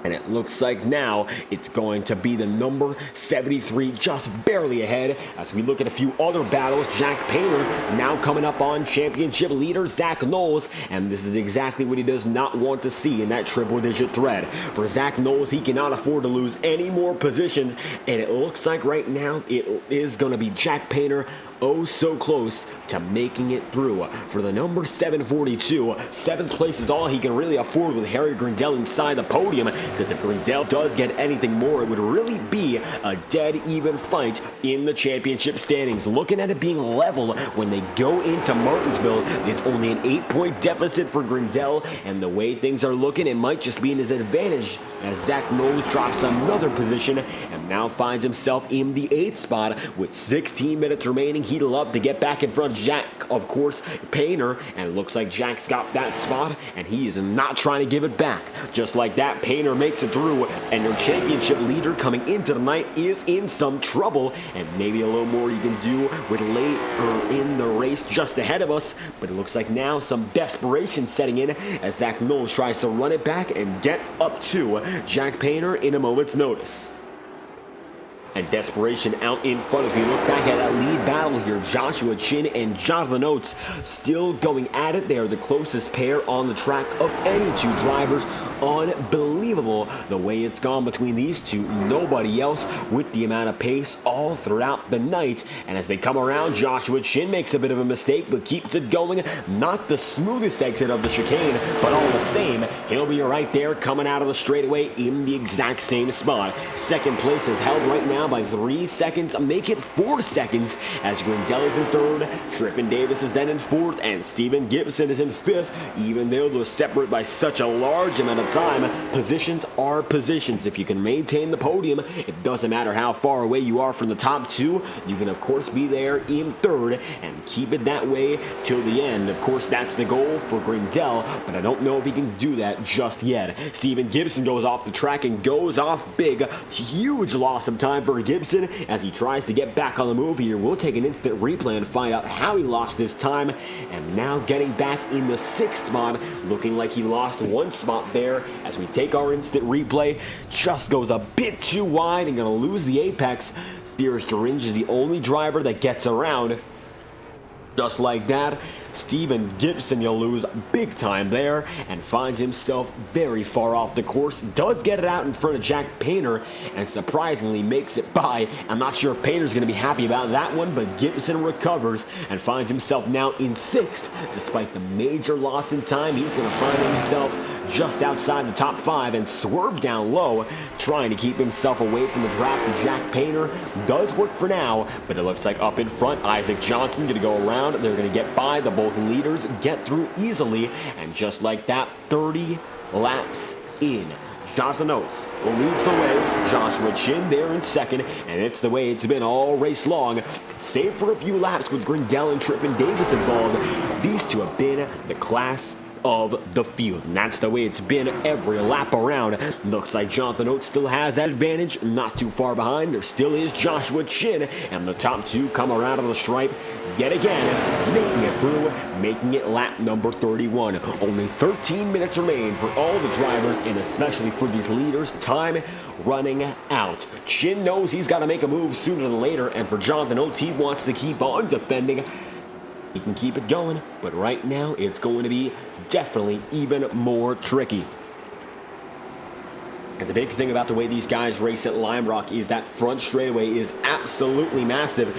And it looks like now it's going to be the number 73 just barely ahead. As we look at a few other battles, Jack Painter now coming up on championship leader Zach Knowles, and this is exactly what he does not want to see in that triple-digit thread. For Zach Knowles, he cannot afford to lose any more positions, and it looks like right now it is going to be Jack Painter oh so close to making it through. For the number 742, 7th place is all he can really afford with Harry Grindell inside the podium, because if Grindell does get anything more, it would really be a dead even fight in the championship standings. Looking at it being level when they go into Martinsville, it's only an 8-point deficit for Grindell, and the way things are looking, it might just be in his advantage as Zach Knowles drops another position and now finds himself in the 8th spot with 16 minutes remaining. He'd love to get back in front of Jack, of course, Painter, and it looks like Jack's got that spot, and he is not trying to give it back. Just like that, Painter makes it through, and your championship leader coming into the night is in some trouble, and maybe a little more you can do with later in the race just ahead of us, but it looks like now some desperation setting in as Zach Knowles tries to run it back and get up to Jack Painter in a moment's notice. And desperation out in front as we look back at that lead battle here. Joshua Chin and Jonathan Oates still going at it. They are the closest pair on the track of any two drivers. Unbelievable the way it's gone between these two. Nobody else with the amount of pace all throughout the night. And as they come around, Joshua Chin makes a bit of a mistake but keeps it going. Not the smoothest exit of the chicane, but all the same, he'll be right there coming out of the straightaway in the exact same spot. Second place is held right now by 3 seconds, make it 4 seconds, as Grindell is in third, Trippin Davis is then in fourth, and Steven Gibson is in fifth. Even though they're separate by such a large amount of time, positions are positions. If you can maintain the podium, it doesn't matter how far away you are from the top two, you can of course be there in third and keep it that way till the end. Of course, that's the goal for Grindell, but I don't know if he can do that just yet. Steven Gibson goes off the track and goes off big. Huge loss of time for Gibson as he tries to get back on the move here. We'll take an instant replay and find out how he lost this time. And now getting back in the 6th spot, looking like he lost 1 spot there as we take our instant replay. Just goes a bit too wide and gonna lose the apex. Steers Duringe is the only driver that gets around. Just like that, Steven Gibson, you'll lose big time there and finds himself very far off the course. Does get it out in front of Jack Painter and surprisingly makes it by. I'm not sure if Painter's going to be happy about that one, but Gibson recovers and finds himself now in 6th. Despite the major loss in time, he's going to find himself just outside the top 5 and swerve down low, trying to keep himself away from the draft of Jack Painter. Does work for now, but it looks like up in front, Isaac Johnson going to go around. They're going to get by the Both leaders get through easily, and just like that, 30 laps in. Jonathan Oates leads the way, Joshua Chin there in second, and it's the way it's been all race long. Save for a few laps with Grindell and Trippin Davis involved, these two have been the class of the field, and that's the way it's been every lap around. Looks like Jonathan Oates still has that advantage, not too far behind. There still is Joshua Chin, and the top two come around on the stripe yet again, making it through, making it lap number 31. Only 13 minutes remain for all the drivers, and especially for these leaders. Time running out. Chin knows he's got to make a move sooner than later, and for Jonathan Oates, he wants to keep on defending. He can keep it going, but right now it's going to be definitely even more tricky. And the big thing about the way these guys race at Lime Rock is that front straightaway is absolutely massive.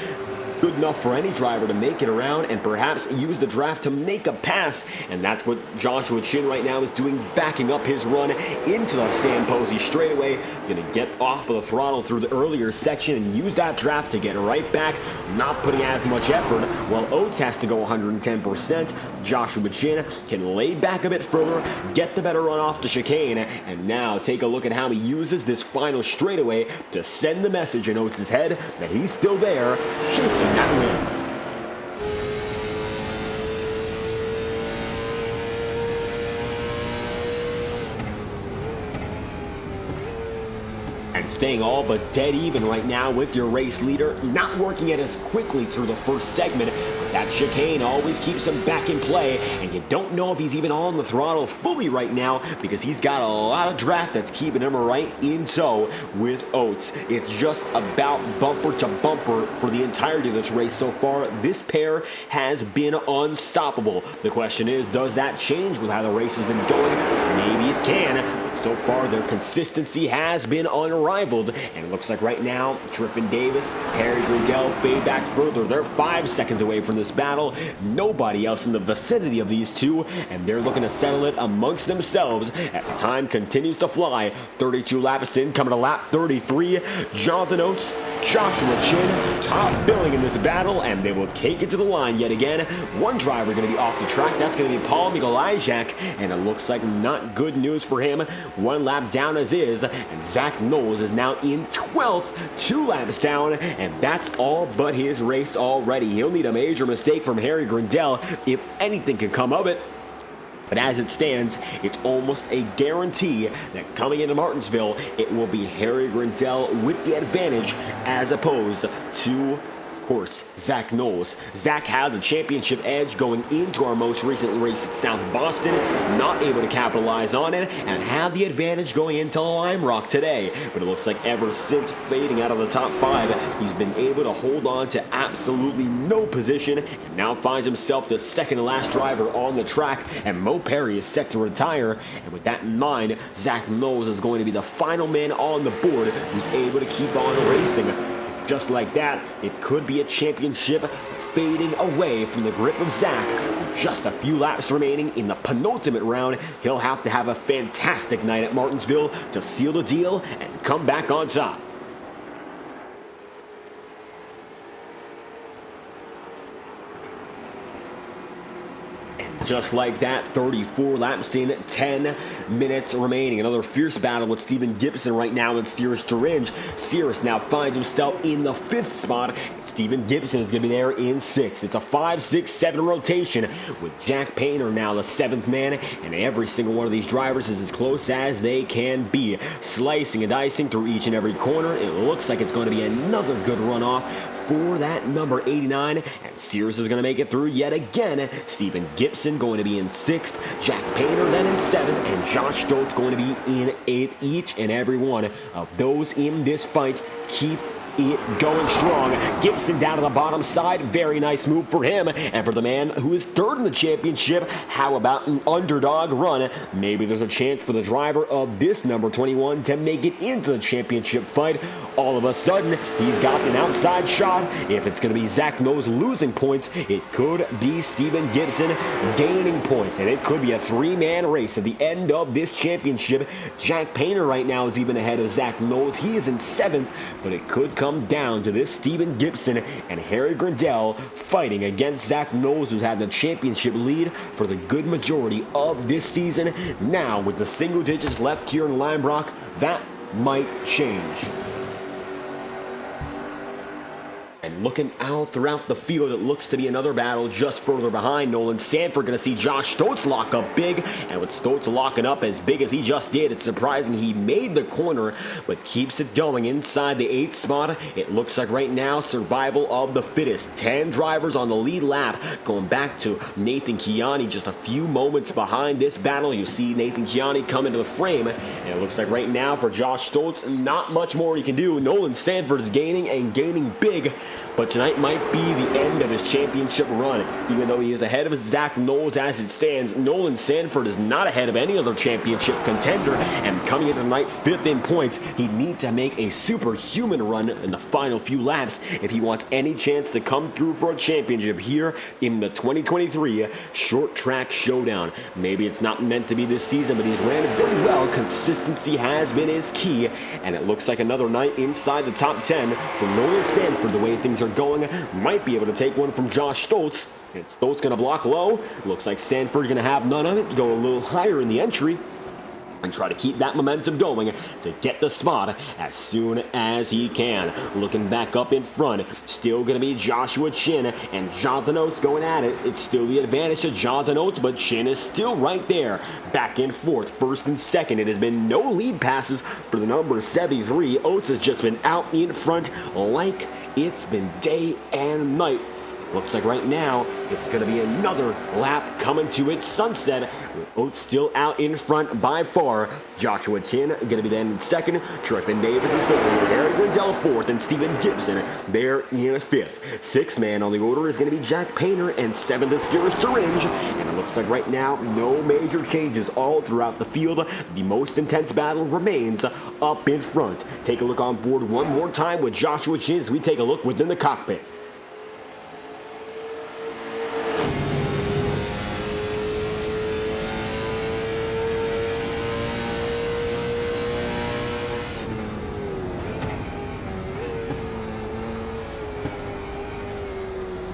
Good enough for any driver to make it around and perhaps use the draft to make a pass. And that's what Joshua Chin right now is doing, backing up his run into the Sam Posey straightaway. Gonna get off of the throttle through the earlier section and use that draft to get right back, not putting as much effort. While Oates has to go 110%, Joshua Chin can lay back a bit further, get the better run off the chicane, and now take a look at how he uses this final straightaway to send the message in Oates' head that he's still there, chasing that win. And staying all but dead even right now with your race leader, not working it as quickly through the first segment. That chicane always keeps him back in play, and you don't know if he's even on the throttle fully right now because he's got a lot of draft that's keeping him right in tow with Oates. It's just about bumper to bumper for the entirety of this race so far. This pair has been unstoppable. The question is, does that change with how the race has been going? Maybe it can. So far, their consistency has been unrivaled, and it looks like right now, Trippin Davis, Harry Grindell fade back further. They're 5 seconds away from this battle. Nobody else in the vicinity of these two, and they're looking to settle it amongst themselves as time continues to fly. 32 laps in, coming to lap 33. Jonathan Oates, Joshua Chin, top billing in this battle, and they will take it to the line yet again. One driver going to be off the track. That's going to be Paul Mikolajczak, and it looks like not good news for him. 1 lap down as is, and Zach Knowles is now in 12th, 2 laps down, and that's all but his race already. He'll need a major mistake from Harry Grindell if anything can come of it. But as it stands, it's almost a guarantee that coming into Martinsville, it will be Harry Grindell with the advantage as opposed to, of course, Zach Knowles. Zach had the championship edge going into our most recent race at South Boston, not able to capitalize on it, and had the advantage going into Lime Rock today. But it looks like ever since fading out of the top 5, he's been able to hold on to absolutely no position, and now finds himself the second to last driver on the track, and Mo Perry is set to retire. And with that in mind, Zach Knowles is going to be the final man on the board who's able to keep on racing. Just like that, it could be a championship fading away from the grip of Zach. With just a few laps remaining in the penultimate round, he'll have to have a fantastic night at Martinsville to seal the deal and come back on top. Just like that, 34 laps in, 10 minutes remaining. Another fierce battle with Steven Gibson right now and Cirrus Duringe. Cirrus now finds himself in the 5th spot. Steven Gibson is going to be there in 6th. It's a 5, 6, 7 rotation with Jack Painter now the 7th man, and every single one of these drivers is as close as they can be. Slicing and dicing through each and every corner. It looks like it's going to be another good runoff for that number 89, and Cirrus is going to make it through yet again. Steven Gibson going to be in 6th, Jack Painter then in 7th, and Josh Stoltz going to be in 8th. Each and every one of those in this fight keep it going strong. Gibson down to the bottom side. Very nice move for him. And for the man who is 3rd in the championship, how about an underdog run? Maybe there's a chance for the driver of this number 21 to make it into the championship fight. All of a sudden, he's got an outside shot. If it's going to be Zach Knowles losing points, it could be Steven Gibson gaining points. And it could be a 3-man race at the end of this championship. Jack Painter right now is even ahead of Zach Knowles. He is in 7th, but it could come come down to this Steven Gibson and Harry Grindell fighting against Zach Knowles, who's had the championship lead for the good majority of this season. Now, with the single digits left here in Lambrock, that might change. And looking out throughout the field, it looks to be another battle just further behind. Nolan Sanford going to see Josh Stoltz lock up big. And with Stoltz locking up as big as he just did, it's surprising he made the corner, but keeps it going inside the 8th spot. It looks like right now, survival of the fittest. 10 drivers on the lead lap, going back to Nathan Chiani just a few moments behind this battle. You see Nathan Chiani come into the frame, and it looks like right now for Josh Stoltz, not much more he can do. Nolan Sanford is gaining and gaining big. But tonight might be the end of his championship run. Even though he is ahead of Zach Knowles as it stands, Nolan Sanford is not ahead of any other championship contender. And coming into tonight 5th in points, he needs to make a superhuman run in the final few laps if he wants any chance to come through for a championship here in the 2023 Short Track Showdown. Maybe it's not meant to be this season, but he's ran it very well. Consistency has been his key. And it looks like another night inside the top 10 for Nolan Sanford the way things are going. Might be able to take one from Josh Stoltz. And Stoltz going to block low. Looks like Sanford going to have none of it. Go a little higher in the entry and try to keep that momentum going to get the spot as soon as he can. Looking back up in front, still going to be Joshua Chin and Jonathan Oates going at it. It's still the advantage to Jonathan Oates, but Chin is still right there. Back and forth, 1st and 2nd. It has been no lead passes for the number 73. Oates has just been out in front like it's been day and night. Looks like right now, it's going to be another lap coming to its sunset. With Oates still out in front by far. Joshua Chin going to be then in 2nd. Tristan Davis is third. Harry Grindell 4th. And Steven Gibson there in 5th. 6th man on the order is going to be Jack Painter. And 7th is Cyrus Turinge. And it looks like right now, no major changes all throughout the field. The most intense battle remains up in front. Take a look on board one more time with Joshua Chin as we take a look within the cockpit.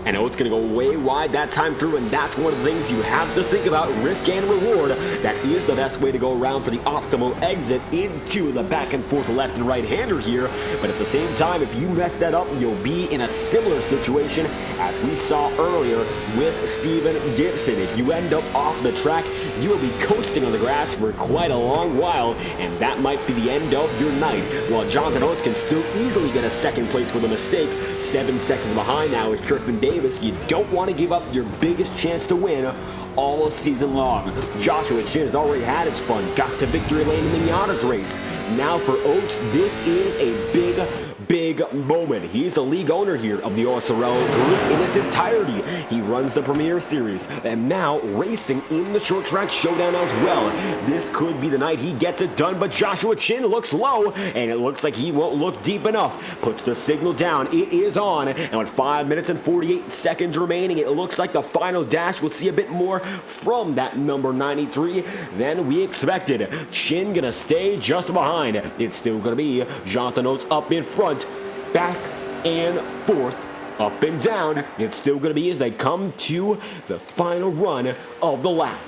And Oates going to go way wide that time through, and that's one of the things you have to think about, risk and reward. That is the best way to go around for the optimal exit into the back and forth left and right hander here. But at the same time, if you mess that up, you'll be in a similar situation as we saw earlier with Steven Gibson. If you end up off the track, you will be coasting on the grass for quite a long while, and that might be the end of your night. While Jonathan Oates can still easily get a 2nd place with a mistake, 7 seconds behind now is Tristan Davis. You don't want to give up your biggest chance to win all season long. Joshua Chin has already had his fun, got to victory lane in the Miata's race. Now for Oates, this is a big moment. He's the league owner here of the OSRL group in its entirety. He runs the Premier Series and now racing in the Short Track Showdown as well. This could be the night he gets it done, but Joshua Chin looks low, and it looks like he won't look deep enough. Puts the signal down. It is on, and with 5 minutes and 48 seconds remaining, it looks like the final dash will see a bit more from that number 93 than we expected. Chin gonna stay just behind. It's still gonna be Jonathan Oates up in front, back and forth, up and down. It's still going to be as they come to the final run of the lap.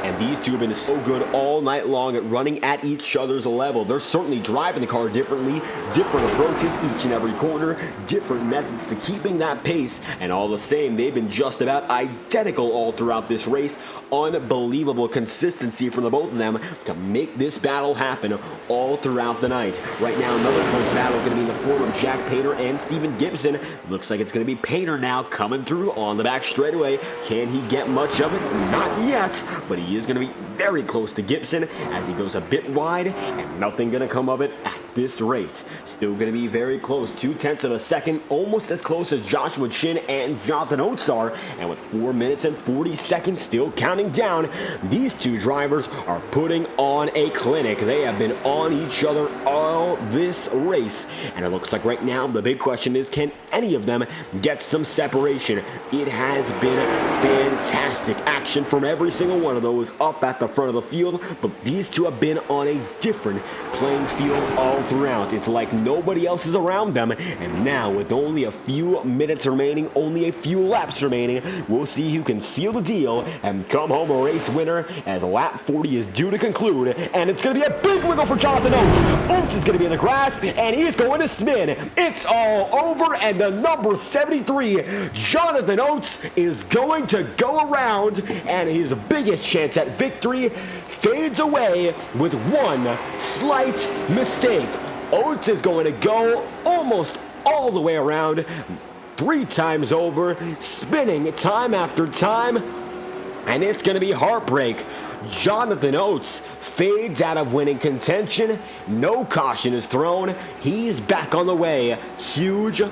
And these two have been so good all night long at running at each other's level. They're certainly driving the car differently, different approaches each and every corner, different methods to keeping that pace, and all the same, they've been just about identical all throughout this race. Unbelievable consistency from the both of them to make this battle happen all throughout the night. Right now, another close battle going to be in the form of Jack Painter and Steven Gibson. Looks like it's going to be Painter now coming through on the back straightaway. Can he get much of it? Not yet, but he is going to be very close to Gibson as he goes a bit wide, and nothing going to come of it at this rate. Still going to be very close, 0.2 of a second, almost as close as Joshua Chin and Jonathan Oates are, and with 4 minutes and 40 seconds still counting down, these two drivers are putting on a clinic. They have been on each other all this race, and it looks like right now the big question is, can any of them get some separation? It has been fantastic action from every single one of those up at the front of the field, but these two have been on a different playing field all throughout. It's like nobody else is around them. And now, with only a few minutes remaining, only a few laps remaining, we'll see who can seal the deal and come home a race winner as lap 40 is due to conclude. And it's going to be a big wiggle for Jonathan Oates. Oates is going to be in the grass, and he's going to spin. It's all over, and the number 73, Jonathan Oates, is going to go around, and his biggest chance at victory fades away with one slight mistake. Oates is going to go almost all the way around, 3 times over, spinning time after time, and it's going to be heartbreak. Jonathan Oates fades out of winning contention. No caution is thrown. He's back on the way. Huge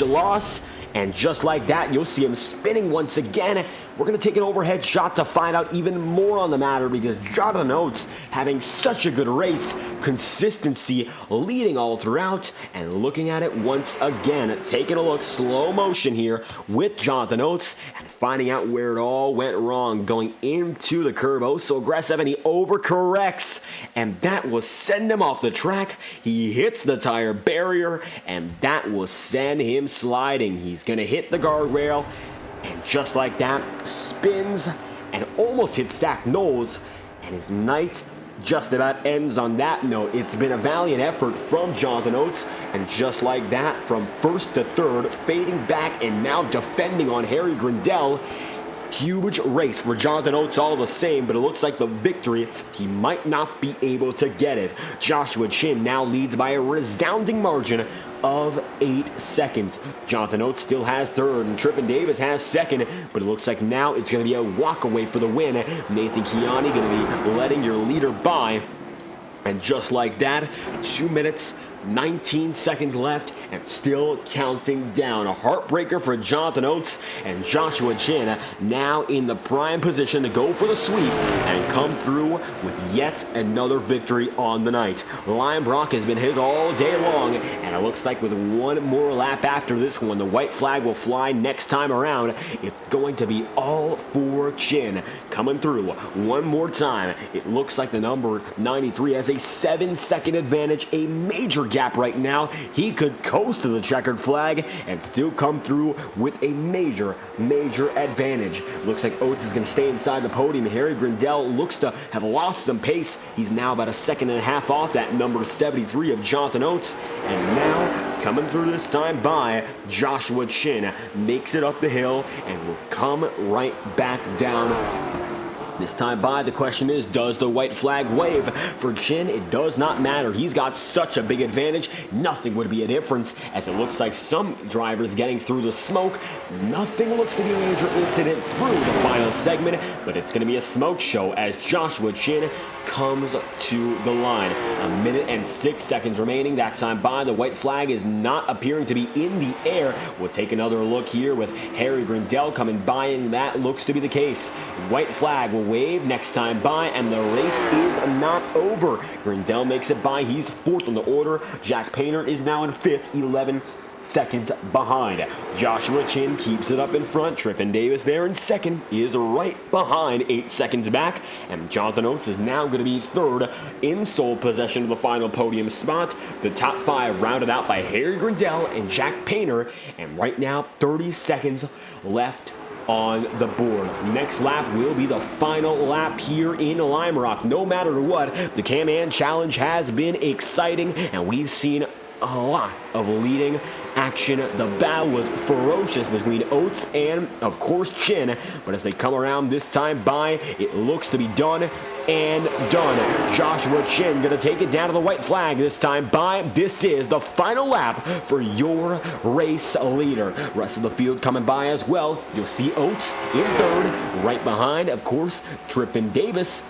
loss. And just like that, you'll see him spinning once again. We're going to take an overhead shot to find out even more on the matter, because Jonathan Oates having such a good race, consistency leading all throughout, and looking at it once again, taking a look, slow motion here with Jonathan Oates, and finding out where it all went wrong, going into the curb, oh so aggressive, and he overcorrects, and that will send him off the track. He hits the tire barrier, and that will send him sliding. He's going to hit the guardrail, and just like that, spins and almost hits Zach Knowles, and his night just about ends on that note. It's been a valiant effort from Jonathan Oates, and just like that, from first to third, fading back and now defending on Harry Grindell. Huge race for Jonathan Oates all the same, but it looks like the victory, he might not be able to get it. Joshua Chin now leads by a resounding margin of 8 seconds. Jonathan Oates still has third, and Trippin Davis has second, but it looks like now it's going to be a walk away for the win. Nathan Chiani going to be letting your leader by, and just like that, 2 minutes 19 seconds left and still counting down. A heartbreaker for Jonathan Oates, and Joshua Chin now in the prime position to go for the sweep and come through with yet another victory on the night. Lion Brock has been his all day long, and it looks like with one more lap after this one, the white flag will fly next time around. It's going to be all for Chin coming through one more time. It looks like the number 93 has a 7-second advantage, a major gap right now. He could coast to the checkered flag and still come through with a major advantage. Looks like Oates is going to stay inside the podium. Harry Grindell looks to have lost some pace. He's now about 1.5 seconds off that number 73 of Jonathan Oates. And now, coming through this time by Joshua Chin, makes it up the hill and will come right back down. This time by, the question is, does the white flag wave? For Chin, it does not matter. He's got such a big advantage. Nothing would be a difference, as it looks like some drivers getting through the smoke. Nothing looks to be a major incident through the final segment, but it's going to be a smoke show as Joshua Chin comes to the line. 1 minute and 6 seconds remaining. That time by, the white flag is not appearing to be in the air. We'll take another look here with Harry Grindell coming by, and that looks to be the case. White flag will wave next time by, and the race is not over. Grindell makes it by. He's 4th on the order. Jack Painter is now in 5th, 11 seconds behind. Joshua Chin keeps it up in front. Triffin Davis there in 2nd is right behind, 8 seconds back. And Jonathan Oates is now going to be 3rd in sole possession of the final podium spot. The top 5 rounded out by Harry Grindell and Jack Painter. And right now, 30 seconds left on the board. Next lap will be the final lap here in Lime Rock. No matter what, the Can-Am Challenge has been exciting, and we've seen a lot of leading action. The battle was ferocious between Oates and, of course, Chin, but as they come around this time by, it looks to be done and done. Joshua Chin gonna take it down to the white flag this time by. This is the final lap for your race leader. Rest of the field coming by as well. You'll see Oates in 3rd, right behind, of course, Trippin Davis.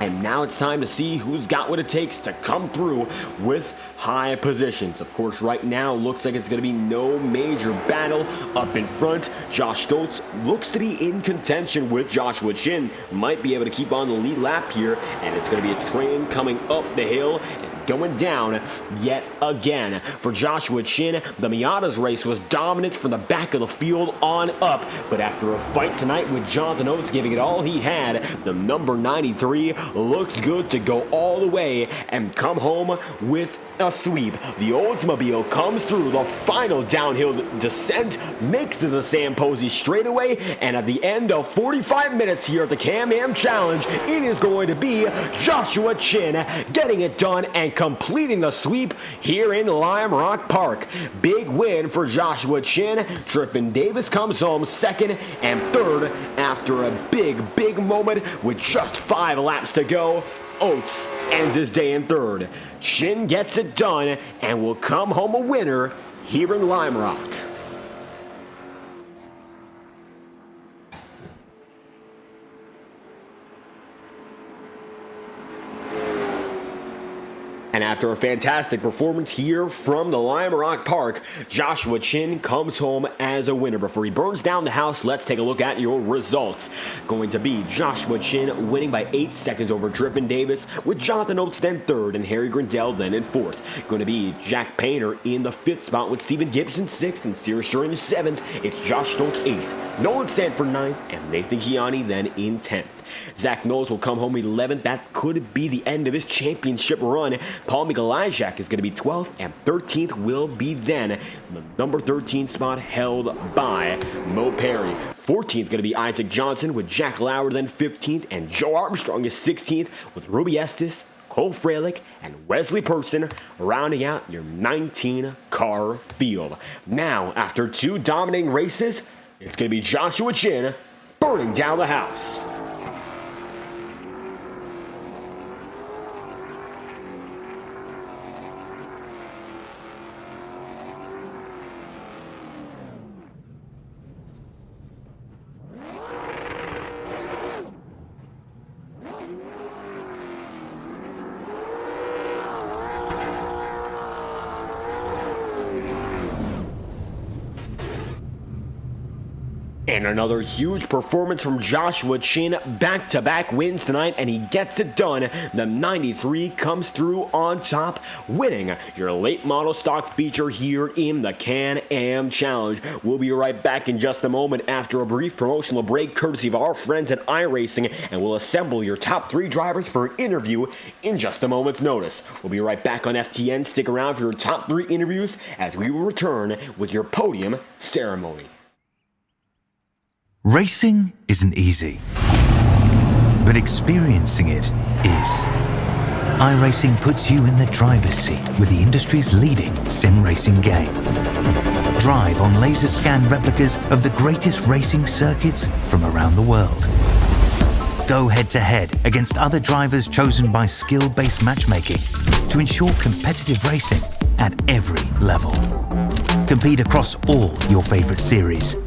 And now it's time to see who's got what it takes to come through with high positions. Of course, right now, looks like it's going to be no major battle up in front. Josh Stoltz looks to be in contention with Joshua Chin. Might be able to keep on the lead lap here, and it's going to be a train coming up the hill. And going down yet again. For Joshua Chin, the Miata's race was dominant from the back of the field on up, but after a fight tonight with Jonathan Oates giving it all he had, the number 93 looks good to go all the way and come home with a sweep. The Oldsmobile comes through the final downhill descent, makes to the Sam Posey straightaway, and at the end of 45 minutes here at the Can-Am Challenge, it is going to be Joshua Chin getting it done and completing the sweep here in Lime Rock Park. Big win for Joshua Chin. Driving Davis comes home second and third after a big moment with just 5 laps to go. Oates ends his day in third. Chin gets it done and will come home a winner here in Lime Rock. And after a fantastic performance here from the Lime Rock Park, Joshua Chin comes home as a winner. Before he burns down the house, let's take a look at your results. Going to be Joshua Chin winning by 8 seconds over Driving Davis, with Jonathan Oates then third and Harry Grindell then in fourth. Going to be Jack Painter in the 5th spot with Stephen Gibson 6th and Sears Sherring 7th. It's Josh Stoltz 8th, Nolan Sanford 9th, and Nathan Gianni then in 10th. Zach Knowles will come home 11th. That could be the end of his championship run. Paul Mikolajczak is going to be 12th, and 13th will be then the number 13 spot held by Mo Perry. 14th going to be Isaac Johnson with Jack Lauer then 15th, and Joe Armstrong is 16th with Ruby Estes, Cole Freilich, and Wesley Person rounding out your 19-car field. Now, after 2 dominating races, it's going to be Joshua Chin burning down the house. And another huge performance from Joshua Chin, back-to-back wins tonight, and he gets it done. The 93 comes through on top, winning your late model stock feature here in the Can-Am Challenge. We'll be right back in just a moment after a brief promotional break courtesy of our friends at iRacing, and we'll assemble your top 3 drivers for an interview in just a moment's notice. We'll be right back on FTN. Stick around for your top 3 interviews as we will return with your podium ceremony. Racing isn't easy, but experiencing it is. iRacing puts you in the driver's seat with the industry's leading sim racing game. Drive on laser scan replicas of the greatest racing circuits from around the world. Go head-to-head against other drivers chosen by skill-based matchmaking to ensure competitive racing at every level. Compete across all your favorite series.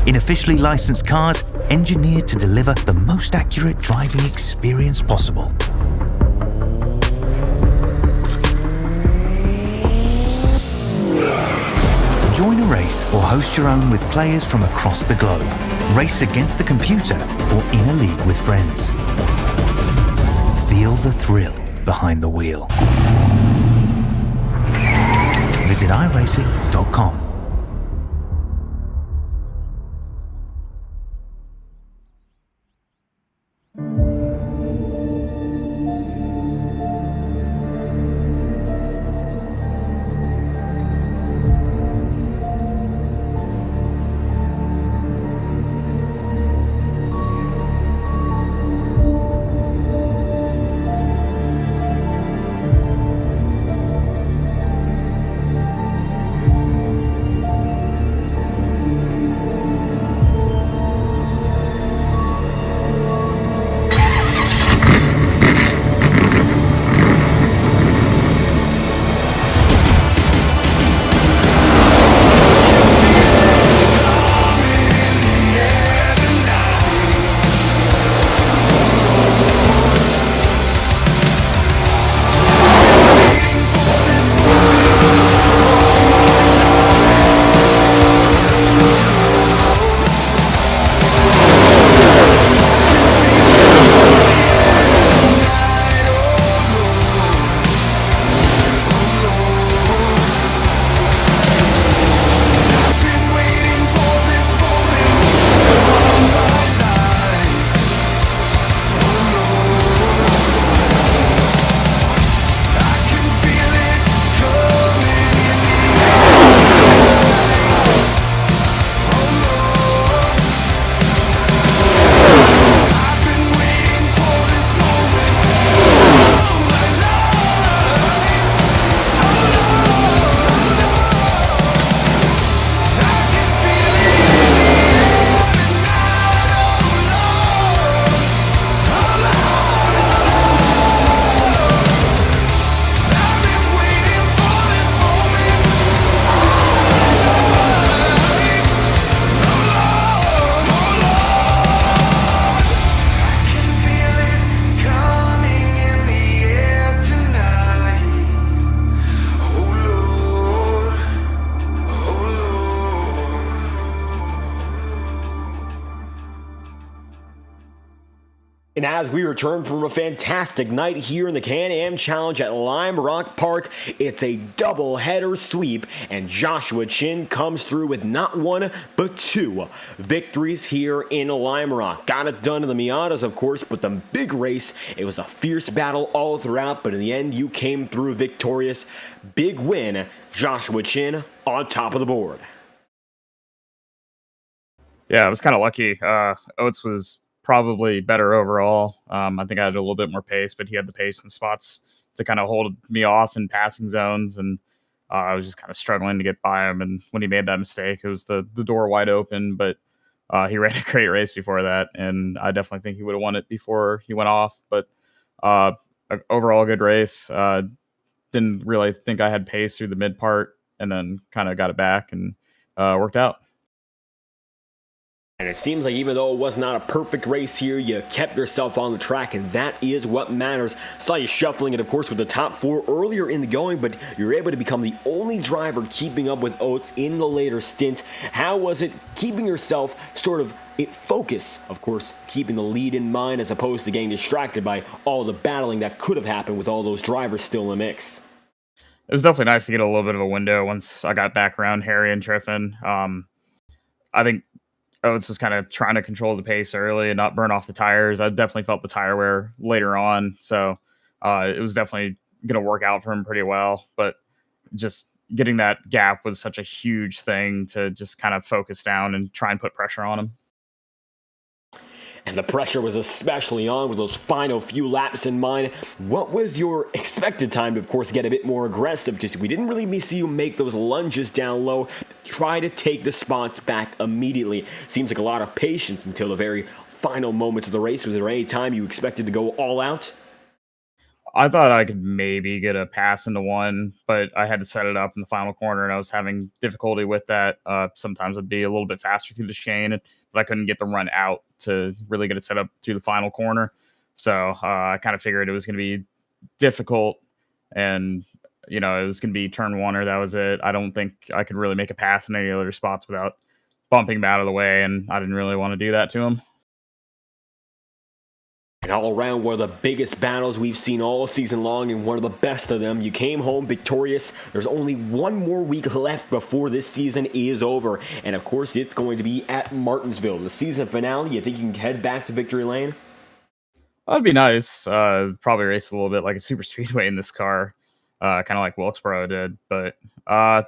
In officially licensed cars, engineered to deliver the most accurate driving experience possible. Join a race or host your own with players from across the globe. Race against the computer or in a league with friends. Feel the thrill behind the wheel. Visit iRacing.com. And as we return from a fantastic night here in the Can-Am Challenge at Lime Rock Park, it's a double-header sweep, and Joshua Chin comes through with not one, but two victories here in Lime Rock. Got it done in the Miatas, of course, but the big race, it was a fierce battle all throughout, but in the end, you came through victorious. Big win, Joshua Chin on top of the board. Yeah, I was kind of lucky. Oates was probably better overall. I think I had a little bit more pace, but he had the pace and spots to kind of hold me off in passing zones, and I was just kind of struggling to get by him. And when he made that mistake, it was the door wide open, but he ran a great race before that, and I definitely think he would have won it before he went off. But overall, good race. Didn't really think I had pace through the mid part, and then kind of got it back and worked out. And it seems like even though it was not a perfect race here, you kept yourself on the track, and that is what matters. Saw you shuffling it, of course, with the top four earlier in the going, but you're able to become the only driver keeping up with Oates in the later stint. How was it keeping yourself sort of in focus, of course, keeping the lead in mind as opposed to getting distracted by all the battling that could have happened with all those drivers still in the mix? It was definitely nice to get a little bit of a window once I got back around Harry and Triffin. I think Oates was kind of trying to control the pace early and not burn off the tires. I definitely felt the tire wear later on, so it was definitely going to work out for him pretty well. But just getting that gap was such a huge thing to just kind of focus down and try and put pressure on him. And the pressure was especially on with those final few laps in mind. What was your expected time to, of course, get a bit more aggressive? Because we didn't really see you make those lunges down low. Try to take the spots back immediately. Seems like a lot of patience until the very final moments of the race. Was there any time you expected to go all out? I thought I could maybe get a pass into one, but I had to set it up in the final corner, and I was having difficulty with that. Sometimes I'd be a little bit faster through the chicane, but I couldn't get the run out to really get it set up to the final corner. So I kind of figured it was going to be difficult, and it was going to be turn one, or that was it. I don't think I could really make a pass in any other spots without bumping him out of the way, and I didn't really want to do that to him. And all around, one of the biggest battles we've seen all season long, and one of the best of them. You came home victorious. There's only one more week left before this season is over. And of course, it's going to be at Martinsville. The season finale, you think you can head back to Victory Lane? That'd be nice. Probably race a little bit like a superspeedway in this car, kind of like Wilkesboro did. But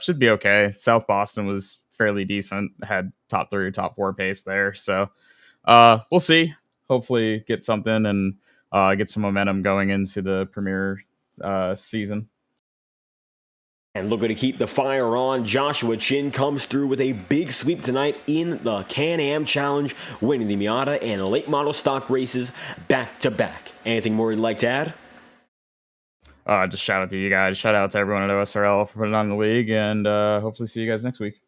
should be okay. South Boston was fairly decent. Had top 3 or top 4 pace there. So we'll see. Hopefully get something and get some momentum going into the premier season. And looking to keep the fire on, Joshua Chin comes through with a big sweep tonight in the Can-Am Challenge, winning the Miata and late model stock races back-to-back. Anything more you'd like to add? Just shout out to you guys. Shout out to everyone at OSRL for putting on the league, and hopefully see you guys next week.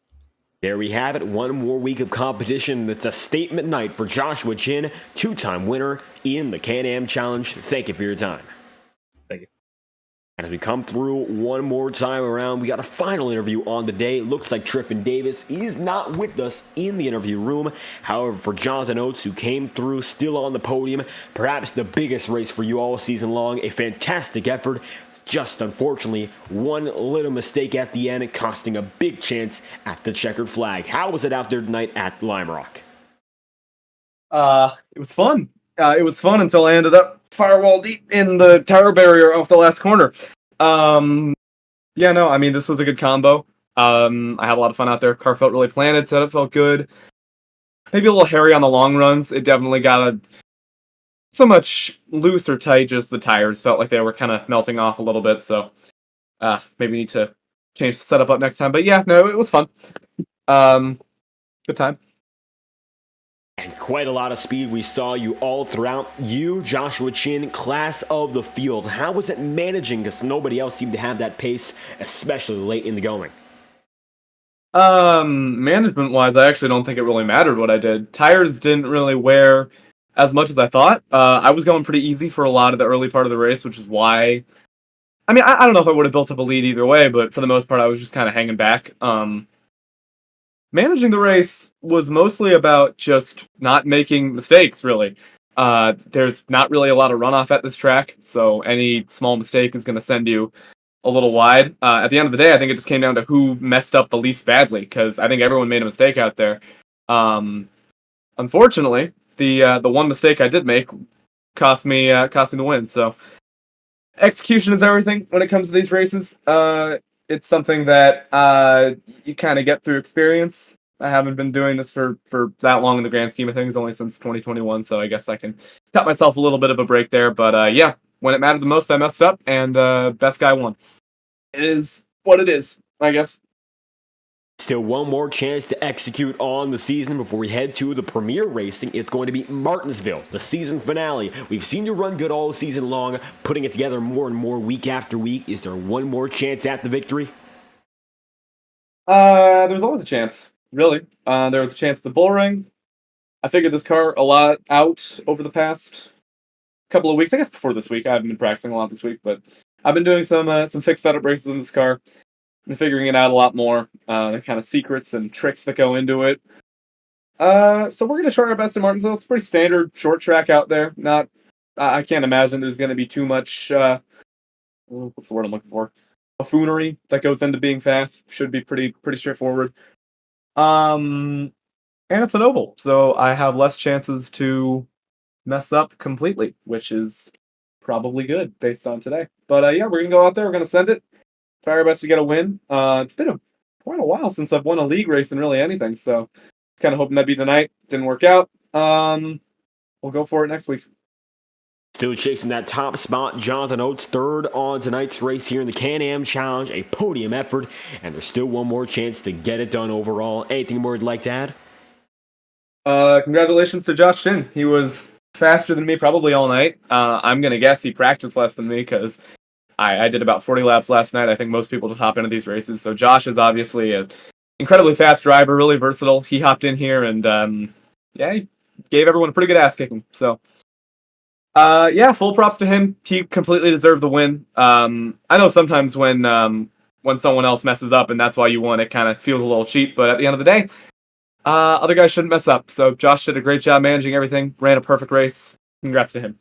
There we have it, one more week of competition. It's a statement night for Joshua Chin, 2-time winner in the Can-Am Challenge. Thank you for your time. Thank you. As we come through one more time around, we got a final interview on the day. It looks like Triffin Davis is not with us in the interview room. However, for Jonathan Oates, who came through still on the podium, perhaps the biggest race for you all season long, a fantastic effort. Just unfortunately, one little mistake at the end, costing a big chance at the checkered flag. How was it out there tonight at Lime Rock? It was fun. It was fun until I ended up firewall deep in the tire barrier off the last corner. This was a good combo. I had a lot of fun out there. Car felt really planted. Setup felt good. Maybe a little hairy on the long runs. It definitely got so much loose or tight, just the tires felt like they were kind of melting off a little bit, so maybe need to change the setup up next time. But yeah, no, it was fun. Good time. And quite a lot of speed we saw you all throughout. You, Joshua Chin, class of the field. How was it managing, because nobody else seemed to have that pace, especially late in the going? Management-wise, I actually don't think it really mattered what I did. Tires didn't really wear as much as I thought. I was going pretty easy for a lot of the early part of the race, which is why... I don't know if I would have built up a lead either way, but for the most part, I was just kind of hanging back. Managing the race was mostly about just not making mistakes, really. There's not really a lot of runoff at this track, so any small mistake is going to send you a little wide. At the end of the day, I think it just came down to who messed up the least badly, because I think everyone made a mistake out there. Unfortunately, the one mistake I did make cost me the win. So execution is everything when it comes to these races. It's something that you kind of get through experience. I haven't been doing this for that long in the grand scheme of things, only since 2021, so I guess I can cut myself a little bit of a break there. But yeah, when it mattered the most, I messed up, and best guy won. It is what it is, I guess. Still one more chance to execute on the season before we head to the premier racing. It's going to be Martinsville, the season finale. We've seen you run good all season long, putting it together more and more week after week. Is there one more chance at the victory? There's always a chance, really. There was a chance at the bull ring. I figured this car a lot out over the past couple of weeks. I guess before this week. I haven't been practicing a lot this week, but I've been doing some fixed setup races in this car. Been figuring it out a lot more, the kind of secrets and tricks that go into it. So we're gonna try our best in Martinsville. It's a pretty standard short track out there. Not, I can't imagine there's gonna be too much. What's the word I'm looking for? Buffoonery that goes into being fast. Should be pretty straightforward. And it's an oval, so I have less chances to mess up completely, which is probably good based on today. But yeah, we're gonna go out there. We're gonna send it. Try our best to get a win. It's been quite a while since I've won a league race in really anything, so it's kind of hoping that'd be tonight. Didn't work out. We'll go for it next week. Still chasing that top spot, Jonathan Oates, third on tonight's race here in the Can-Am Challenge, a podium effort, and there's still one more chance to get it done overall. Anything more you'd like to add? Congratulations to Josh Shin. He was faster than me probably all night. I'm going to guess he practiced less than me because I did about 40 laps last night. I think most people just hop into these races. So Josh is obviously an incredibly fast driver, really versatile. He hopped in here and, yeah, he gave everyone a pretty good ass kicking. So, yeah, full props to him. He completely deserved the win. I know sometimes when someone else messes up and that's why you won, it kind of feels a little cheap. But at the end of the day, other guys shouldn't mess up. So Josh did a great job managing everything, ran a perfect race. Congrats to him.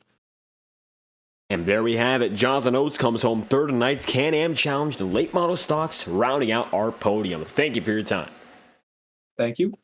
And there we have it. Jonathan Oates comes home third in tonight's Can-Am Challenge, the late model stocks, rounding out our podium. Thank you for your time. Thank you.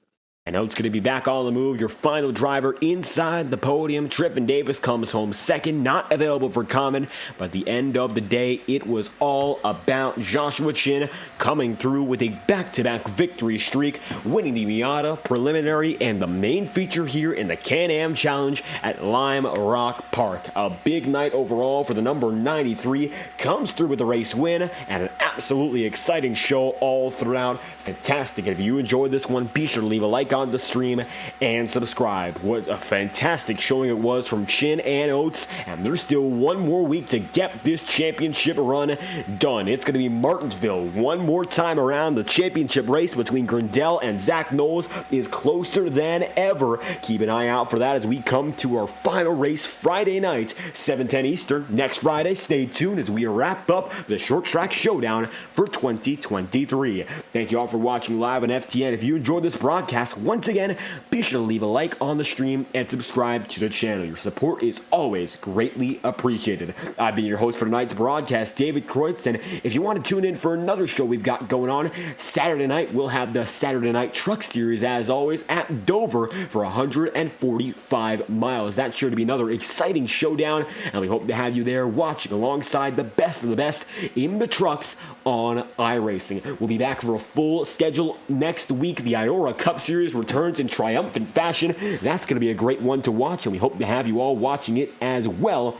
And Oates going to be back on the move, your final driver inside the podium. Trippin Davis comes home second, not available for comment, but at the end of the day, it was all about Joshua Chin coming through with a back-to-back victory streak, winning the Miata Preliminary and the main feature here in the Can-Am Challenge at Lime Rock Park. A big night overall for the number 93, comes through with a race win and an absolutely exciting show all throughout. Fantastic. If you enjoyed this one, be sure to leave a like on the stream and subscribe. What a fantastic showing it was from Chin and Oates, and there's still one more week to get this championship run done. It's going to be Martinsville one more time around. The championship race between Grindell and Zach Knowles is closer than ever. Keep an eye out for that as we come to our final race Friday night, 7:10 Eastern. Next Friday, stay tuned as we wrap up the Short Track Showdown for 2023. Thank you all for watching live on FTN. If you enjoyed this broadcast, once again, be sure to leave a like on the stream and subscribe to the channel. Your support is always greatly appreciated. I've been your host for tonight's broadcast, David Kreutz, and if you want to tune in for another show we've got going on, Saturday night, we'll have the Saturday Night Truck Series, as always, at Dover for 145 miles. That's sure to be another exciting showdown, and we hope to have you there watching alongside the best of the best in the trucks on iRacing. We'll be back for a full schedule next week. The IORA Cup Series returns in triumphant fashion. That's going to be a great one to watch, and we hope to have you all watching it as well,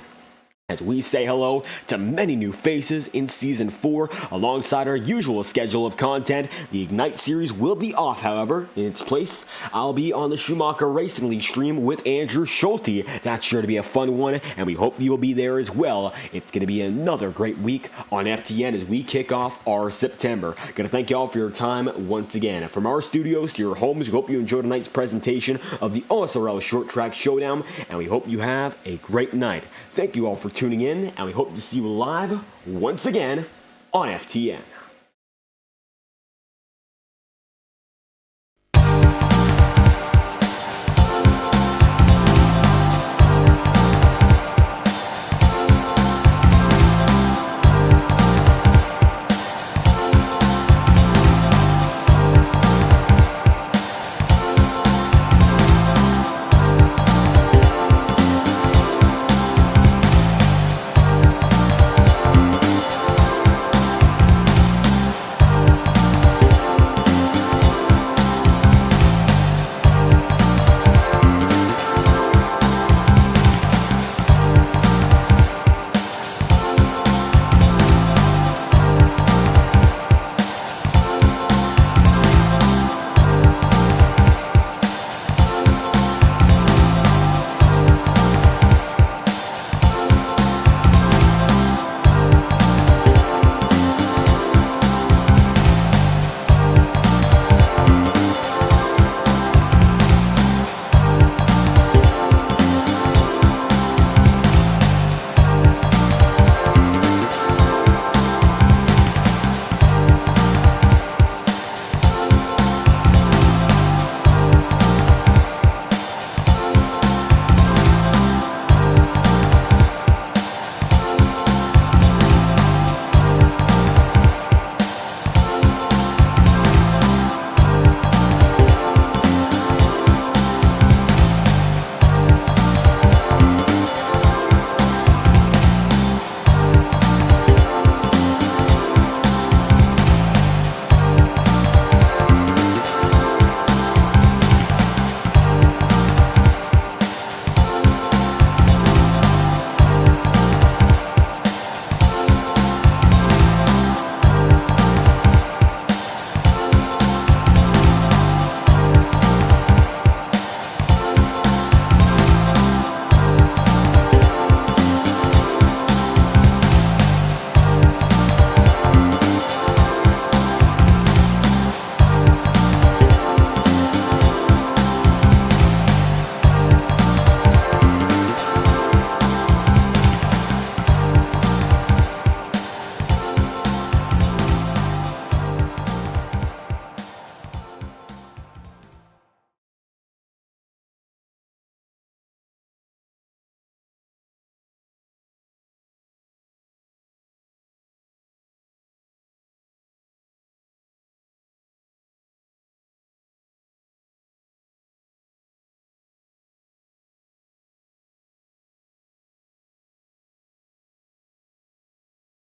as we say hello to many new faces in Season 4. Alongside our usual schedule of content, the Ignite Series will be off, however. In its place, I'll be on the Schumacher Racing League stream with Andrew Schulte. That's sure to be a fun one, and we hope you'll be there as well. It's going to be another great week on FTN as we kick off our September. Going to thank you all for your time once again. From our studios to your homes, we hope you enjoyed tonight's presentation of the OSRL Short Track Showdown, and we hope you have a great night. Thank you all for tuning in, and we hope to see you live once again on FTN.